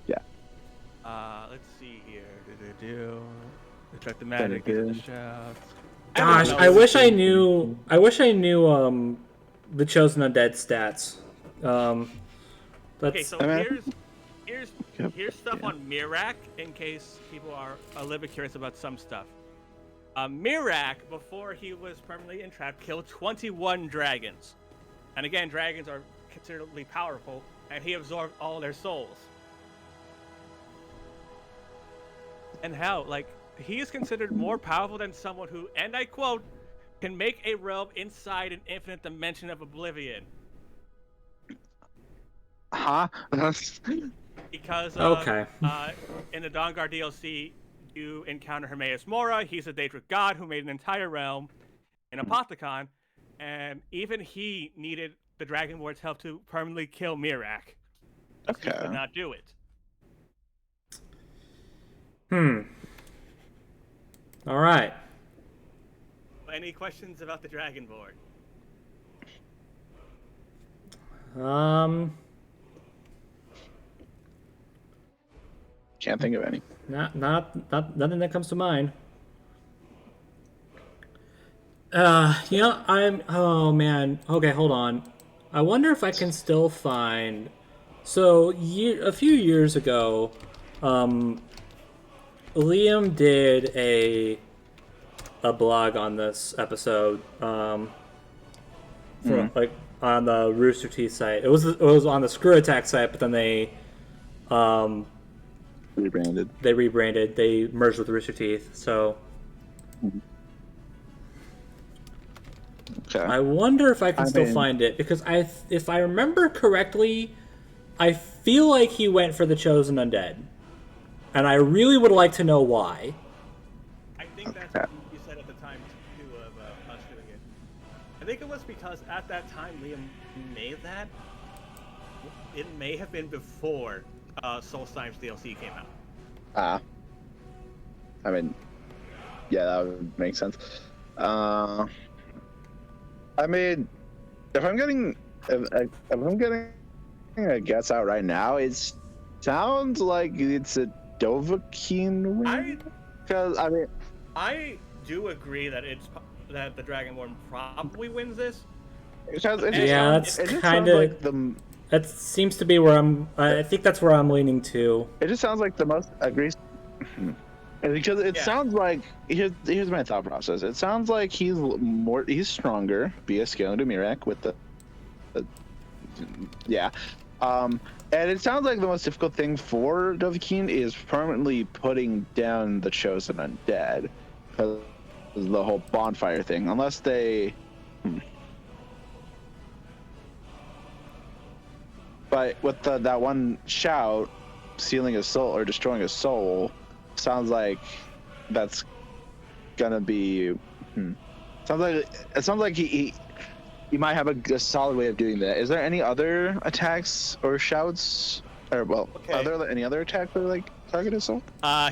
Yeah. Let's see here. Detect the magic. Get the shouts. Gosh, I wish I knew the Chosen Undead stats. Okay, so here's stuff on Miraak in case people are a little bit curious about some stuff. Miraak, before he was permanently entrapped, killed 21 dragons. And again, dragons are considerably powerful, and he absorbed all their souls. And how, like, he is considered more powerful than someone who, and I quote, can make a realm inside an infinite dimension of oblivion. Huh? Because Okay. In the Dawnguard DLC, you encounter Hermaeus Mora. He's a Daedric god who made an entire realm in Apothicon, and even he needed the Dragonborn's help to permanently kill Miraak. Okay. He could not do it. All right. Any questions about the Dragonborn? Can't think of any. Nothing that comes to mind. Oh man. Okay, hold on. I wonder if I can still find. So a few years ago, Liam did a blog on this episode, like on the Rooster Teeth site. It was on the Screw Attack site, but then they rebranded. They merged with Rooster Teeth. So okay. I wonder if I can still find it because if I remember correctly, I feel like he went for the Chosen Undead, and I really would like to know why. I think that's what you said at the time too of us doing it. I think it was because at that time Liam made that. It may have been before Solstheim's DLC came out. I mean, yeah, that would make sense. I mean, if I'm getting a guess out right now, it sounds like it's a Dovahkiin win. Because I do agree that that the Dragonborn probably wins this. That's kind of that seems to be where I think that's where I'm leaning to. It just sounds like the most agrees. Because it sounds like here's my thought process. It sounds like he's stronger via scaling to Miraak with the and it sounds like the most difficult thing for Dovahkiin is permanently putting down the Chosen Undead, because the whole bonfire thing. Unless they, but with that one shout, sealing his soul or destroying his soul, sounds like that's gonna be. It sounds like he might have a solid way of doing that. Is there any other attacks or shouts, or any other attack that like target his soul?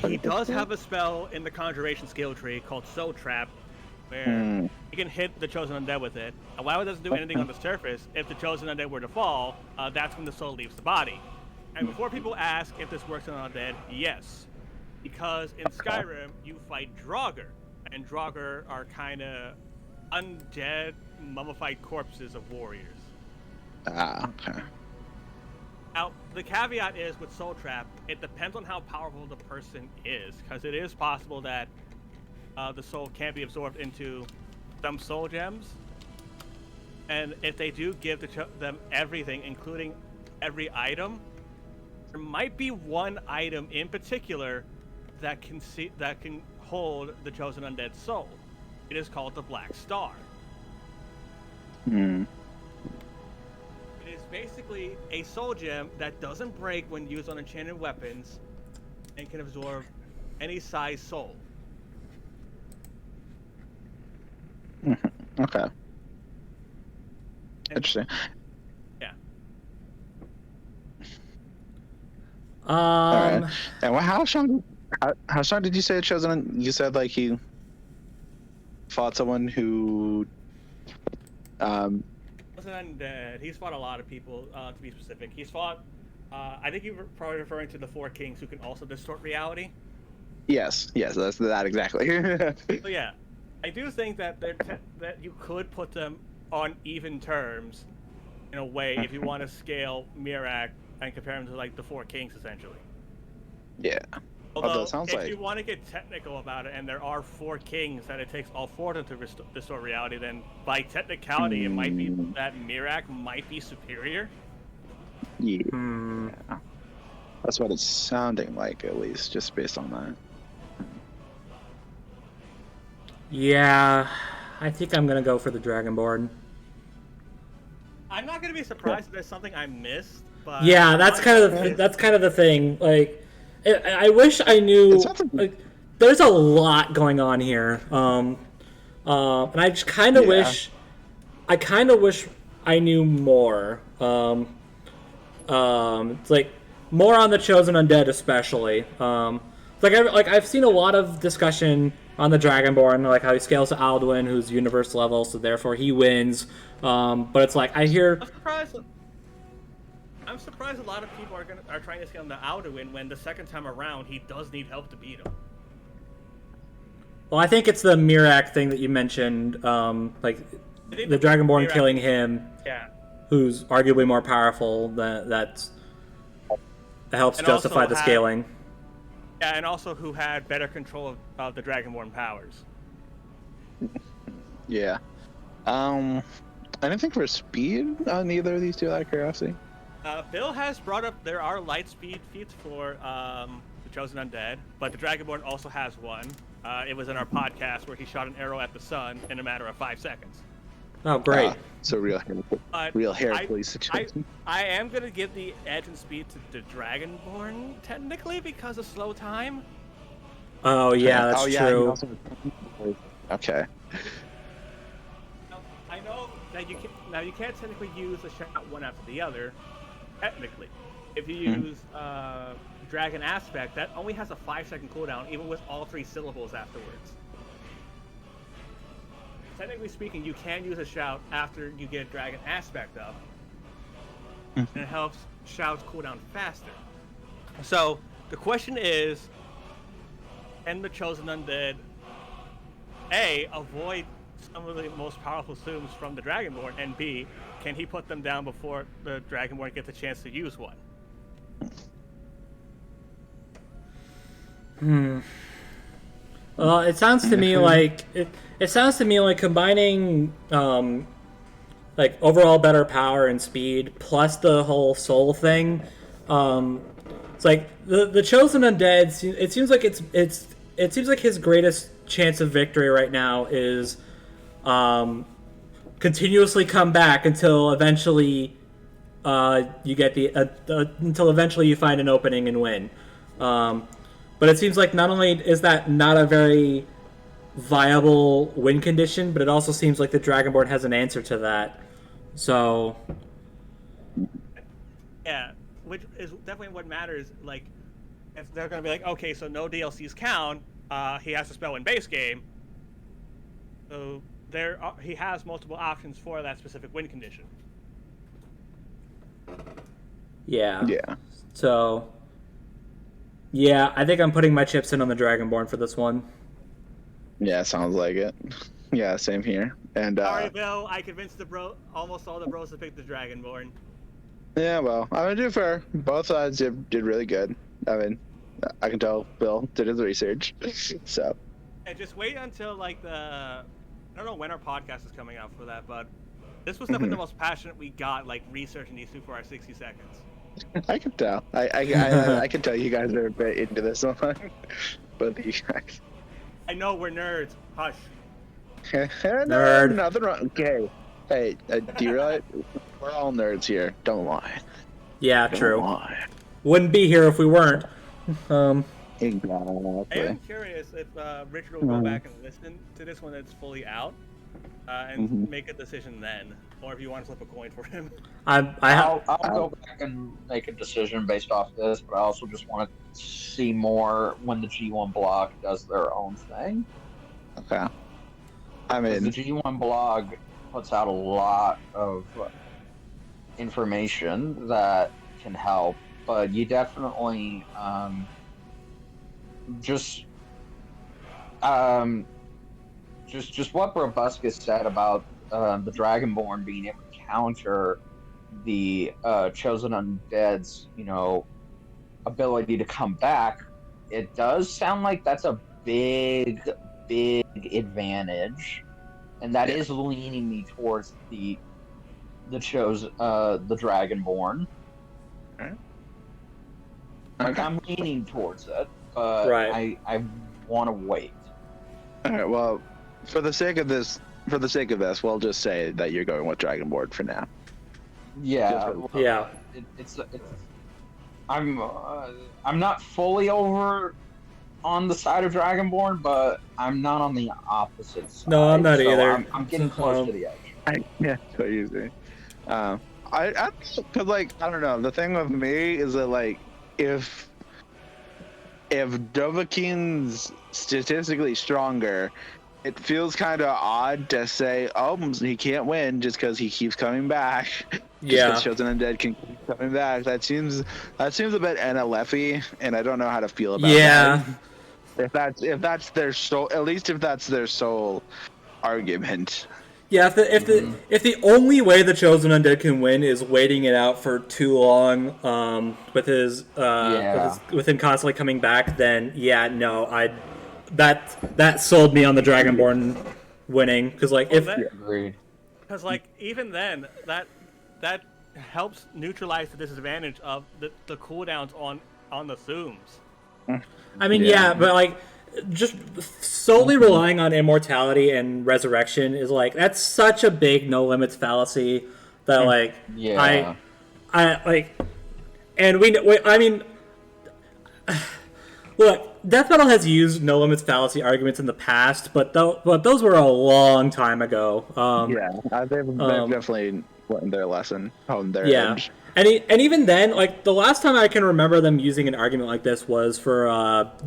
He does have a spell in the Conjuration skill tree called Soul Trap, where he can hit the Chosen Undead with it. And while it doesn't do anything on the surface, if the Chosen Undead were to fall, that's when the soul leaves the body. And before people ask if this works on Undead, yes, because in Skyrim you fight Draugr, and Draugr are kind of undead, mummified corpses of warriors. Okay. Now, the caveat is with Soul Trap, it depends on how powerful the person is, because it is possible that the soul can be absorbed into some soul gems, and if they do give them everything, including every item, there might be one item in particular that can hold the chosen undead soul. It is called the Black Star. Hmm. It is basically a soul gem that doesn't break when used on enchanted weapons and can absorb any size soul. Okay. Interesting. Yeah. All right. And how strong? How strong did you say chosen? You said like he fought someone who. Wasn't undead. He's fought a lot of people. To be specific, he's fought. I think you were probably referring to the four kings who can also distort reality. Yes, that's that exactly. So yeah, I do think that that you could put them on even terms, in a way, if you want to scale Mirak and compare them to like the four kings essentially. Yeah. Although, sounds if you want to get technical about it, and there are four kings that it takes all four of them to restore reality, then by technicality, it might be that Mirak might be superior. Yeah. That's what it's sounding like, at least, just based on that. Yeah, I think I'm gonna go for the Dragonborn. I'm not gonna be surprised if there's something I missed, but Yeah, that's kind of the thing. Like, I wish I knew. Like, there's a lot going on here, and I just kind of wish. I kind of wish I knew more. It's like more on the Chosen Undead, especially. I've seen a lot of discussion on the Dragonborn, like how he scales to Alduin, who's universe level, so therefore he wins. But it's like I hear. I'm surprised a lot of people are trying to scale him to Alduin when the second time around he does need help to beat him. Well, I think it's the Mirak thing that you mentioned, like the Dragonborn Mirak killing him. Yeah. Who's arguably more powerful. That helps And justify also the scaling. Yeah, and also who had better control of the Dragonborn powers. Yeah. Anything for speed on either of these two, out of curiosity? Bill has brought up there are light speed feats for the Chosen Undead, but the Dragonborn also has one. It was in our podcast where he shot an arrow at the sun in a matter of 5 seconds. Oh, great. So real Heracles situation. I am going to give the edge and speed to the Dragonborn, technically, because of slow time. Oh, yeah, that's true. Okay. I know that you can't technically use a shot one after the other, technically. If you use Dragon Aspect, that only has a 5-second cooldown, even with all 3 syllables afterwards. Technically speaking, you can use a shout after you get Dragon Aspect up, and it helps shouts cool down faster. So the question is, can the Chosen Undead A, avoid some of the most powerful zooms from the Dragonborn, and B, can he put them down before the Dragonborn gets a chance to use one? Well, it sounds to me like it sounds to me like combining like overall better power and speed plus the whole soul thing. It's like the Chosen Undead. It seems like it seems like his greatest chance of victory right now is continuously come back until eventually you get until eventually you find an opening and win. But it seems like not only is that not a very viable win condition, but it also seems like the Dragonborn has an answer to that. So yeah, which is definitely what matters. Like, if they're gonna be like, okay, so no DLCs count, he has to spell in base game. So he has multiple options for that specific win condition. yeah. Yeah. So yeah, I think I'm putting my chips in on the Dragonborn for this one. Yeah, sounds like it. Yeah, same here. And Sorry, Bill. I convinced almost all the bros to pick the Dragonborn. yeah, well, I'm gonna do fair. Both sides did really good. I mean, I can tell Bill did his research. So. And just wait until like I don't know when our podcast is coming out for that, but this was definitely the most passionate we got, like researching these two for our 60 seconds. I can tell. I can tell you guys are a bit into this one. Both of you guys. I know we're nerds. Hush. Nerd. Nothing wrong. Okay. Hey, do you realize we're all nerds here? Don't lie. Yeah, Don't true. lie. Wouldn't be here if we weren't. Exactly. I am curious if Richard will go back and listen to this when it's fully out, and make a decision then, or if you want to flip a coin for him. I'll go back and make a decision based off this, but I also just want to see more when the G1 blog does their own thing. Okay. I mean, the G1 blog puts out a lot of information that can help, but you definitely just what Brobuscus said about the Dragonborn being able to counter the chosen undead's, ability to come back. It does sound like that's a big advantage, and that is leaning me towards the Dragonborn. Okay. Like, I'm leaning towards it, but Right. I want to wait. all right. Well, for the sake of this, we'll just say that you're going with Dragonborn for now. Yeah, Yeah. It's I'm not fully over on the side of Dragonborn, but I'm not on the opposite side. No, I'm not so either. I'm getting close to the edge. Yeah, that's what you say. Cause like I don't know. The thing with me is that like if Dovahkiin's statistically stronger, it feels kind of odd to say, oh, he can't win just because he keeps coming back. Yeah. Chosen Undead can keep coming back. That seems a bit NLF-y, and I don't know how to feel about Yeah. that. If that's their sole, at least if that's their sole argument. Yeah, if the only way the Chosen Undead can win is waiting it out for too long, with him constantly coming back, then yeah, no, that sold me on the Dragonborn winning, because like Agreed. Because like even then that helps neutralize the disadvantage of the cooldowns on the zooms. I mean yeah, but like just solely relying on immortality and resurrection is like that's such a big no limits fallacy that like Yeah. I like, and I mean, look, Death Metal has used no limits fallacy arguments in the past, but those were a long time ago. They've definitely learned their lesson, honed their edge. And even then, like the last time I can remember them using an argument like this was for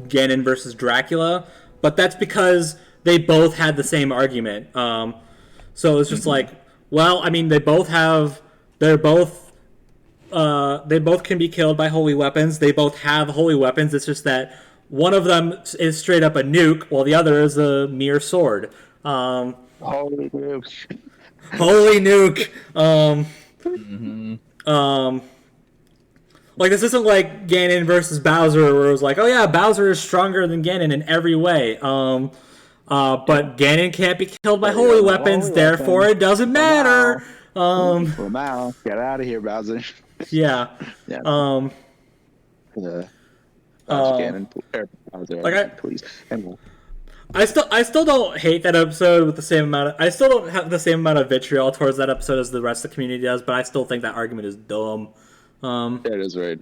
Ganon versus Dracula, but that's because they both had the same argument. So it's just like, well, I mean, they both can be killed by holy weapons. They both have holy weapons. It's just that one of them is straight up a nuke, while the other is a mere sword. Holy nuke! Holy nuke! Like this isn't like Ganon versus Bowser, where it was like, oh yeah, Bowser is stronger than Ganon in every way. But Ganon can't be killed by holy weapons, therefore it doesn't matter. Well, now get out of here, Bowser. Yeah. Ganon, Bowser, like please. Anyway. I still don't hate that episode with the same amount. I still don't have the same amount of vitriol towards that episode as the rest of the community does, but I still think that argument is dumb. It is right.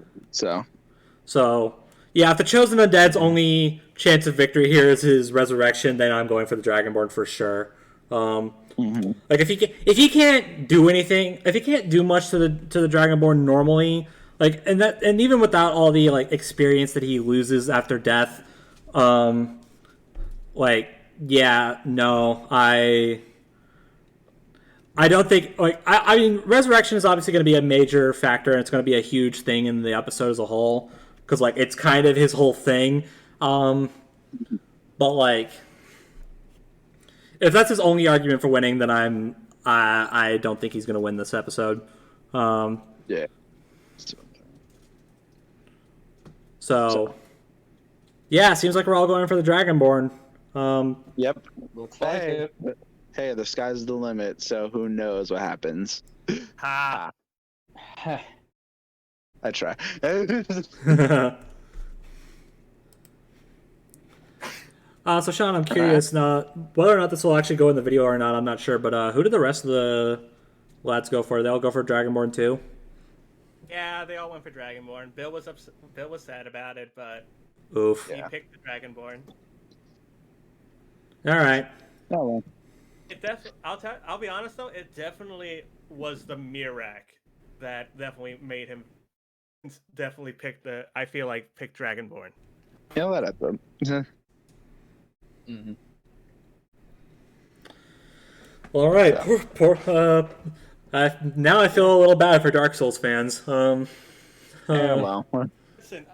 So yeah, if the Chosen Undead's only chance of victory here is his resurrection, then I'm going for the Dragonborn for sure. Like if he can't do anything, if he can't do much to the Dragonborn normally, like and even without all the like experience that he loses after death, like yeah, no, I don't think like I mean resurrection is obviously going to be a major factor and it's going to be a huge thing in the episode as a whole because like it's kind of his whole thing, but like if that's his only argument for winning, then I don't think he's going to win this episode. Yeah. So, yeah, seems like we're all going for the Dragonborn. Yep. Looks like it. Hey, the sky's the limit, so who knows what happens. Ha! I try. So, Sean, I'm curious now whether or not this will actually go in the video or not. I'm not sure, but who did the rest of the lads go for? They all go for Dragonborn too. Yeah, they all went for Dragonborn. Bill was sad about it, but Oof. he picked the Dragonborn. All right. Oh, well. I'll be honest though, it definitely was the Mirak that definitely made him pick pick Dragonborn. Yeah, let up them. Mm-hmm. All right. Now I feel a little bad for Dark Souls fans. Yeah, well. Listen,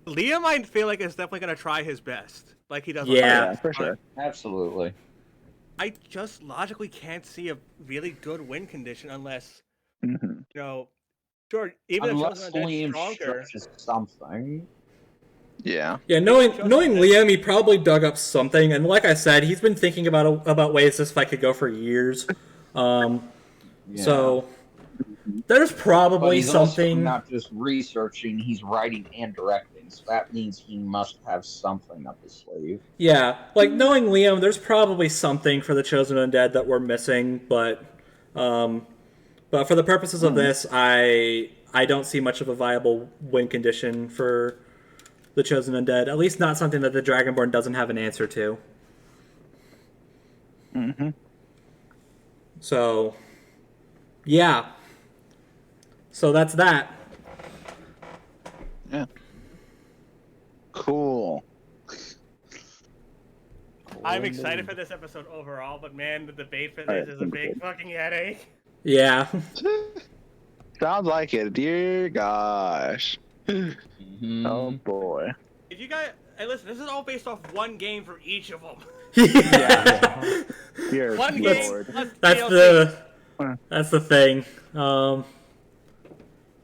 Liam, I feel like is definitely gonna try his best, like he does. Yeah, for sure. Absolutely. I just logically can't see a really good win condition unless sure, even Unless if Liam Liam stronger. stretches something. Yeah. Yeah, knowing Liam, he probably dug up something, and like I said, he's been thinking about ways this fight could go for years. So there's But probably he's also something. not just researching; he's writing and directing. So that means he must have something up his sleeve. Yeah, like knowing Liam, there's probably something for the Chosen Undead that we're missing, but for the purposes of this, I don't see much of a viable win condition for the Chosen Undead. At least not something that the Dragonborn doesn't have an answer to. Mm-hmm. So, yeah. So that's that. Yeah. Cool. I'm excited for this episode overall, but man, the debate for this is a big fucking headache. Yeah. Sounds like it. Dear gosh. Mm-hmm. Oh boy. If you guys, hey, listen, this is all based off one game for each of them. Yeah. Dear One Lord. game. Plus That's DLC. that's the thing.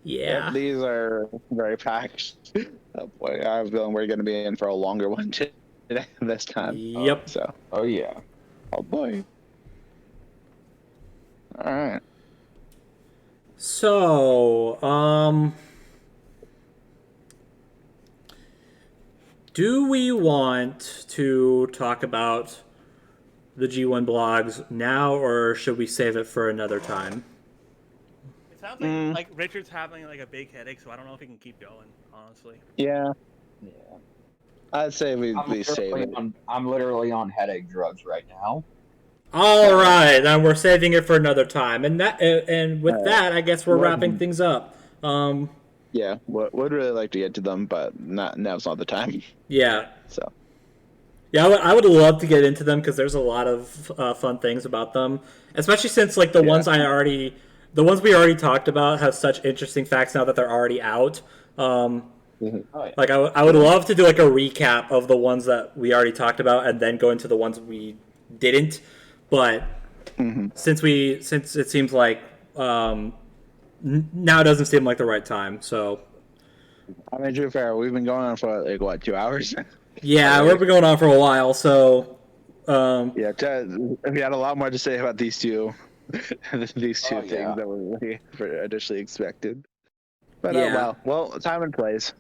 Yeah. These are very packed. Oh boy, I have a feeling we're going to be in for a longer one today this time. Yep. So, Oh yeah. oh boy. All right. So, do we want to talk about the G1 blogs now, or should we save it for another time? It sounds like Richard's having like a big headache, so I don't know if he can keep going. Honestly. Yeah. Yeah. I'd say we save it. I'm literally on headache drugs right now. All right, then we're saving it for another time, and with that, I guess we're wrapping things up. Yeah, would really like to get to them, but now's not the time. Yeah. So. Yeah, I would love to get into them because there's a lot of fun things about them, especially since like the ones we already talked about have such interesting facts now that they're already out. Like I would love to do like a recap of the ones that we already talked about and then go into the ones we didn't. But since it seems like now doesn't seem like the right time, so. I mean, to be fair, we've been going on for like what, 2 hours? Yeah, we've been going on for a while, so. Yeah, we had a lot more to say about these two, things that were additionally expected. But well, time and place.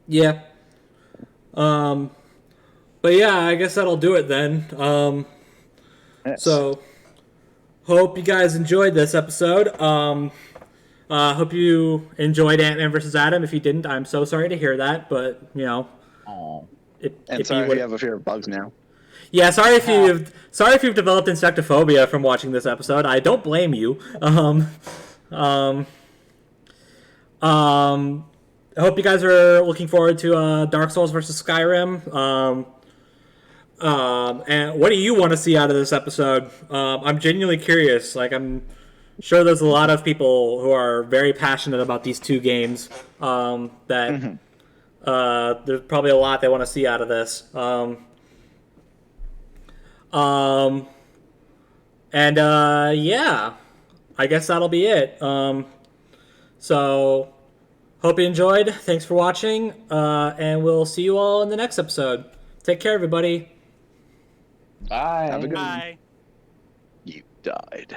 Yeah. But yeah, I guess that'll do it then. Yes. So, hope you guys enjoyed this episode. Hope you enjoyed Ant-Man vs. Adam. If you didn't, I'm so sorry to hear that. But you know, sorry if you have a fear of bugs now. Yeah, sorry if you've developed insectophobia from watching this episode. I don't blame you. I hope you guys are looking forward to Dark Souls versus Skyrim. And what do you want to see out of this episode? I'm genuinely curious. Like, I'm sure there's a lot of people who are very passionate about these two games. There's probably a lot they want to see out of this. And yeah, I guess that'll be it. So hope you enjoyed. Thanks for watching, and we'll see you all in the next episode. Take care, everybody. Bye. Have a good one. Bye. You died.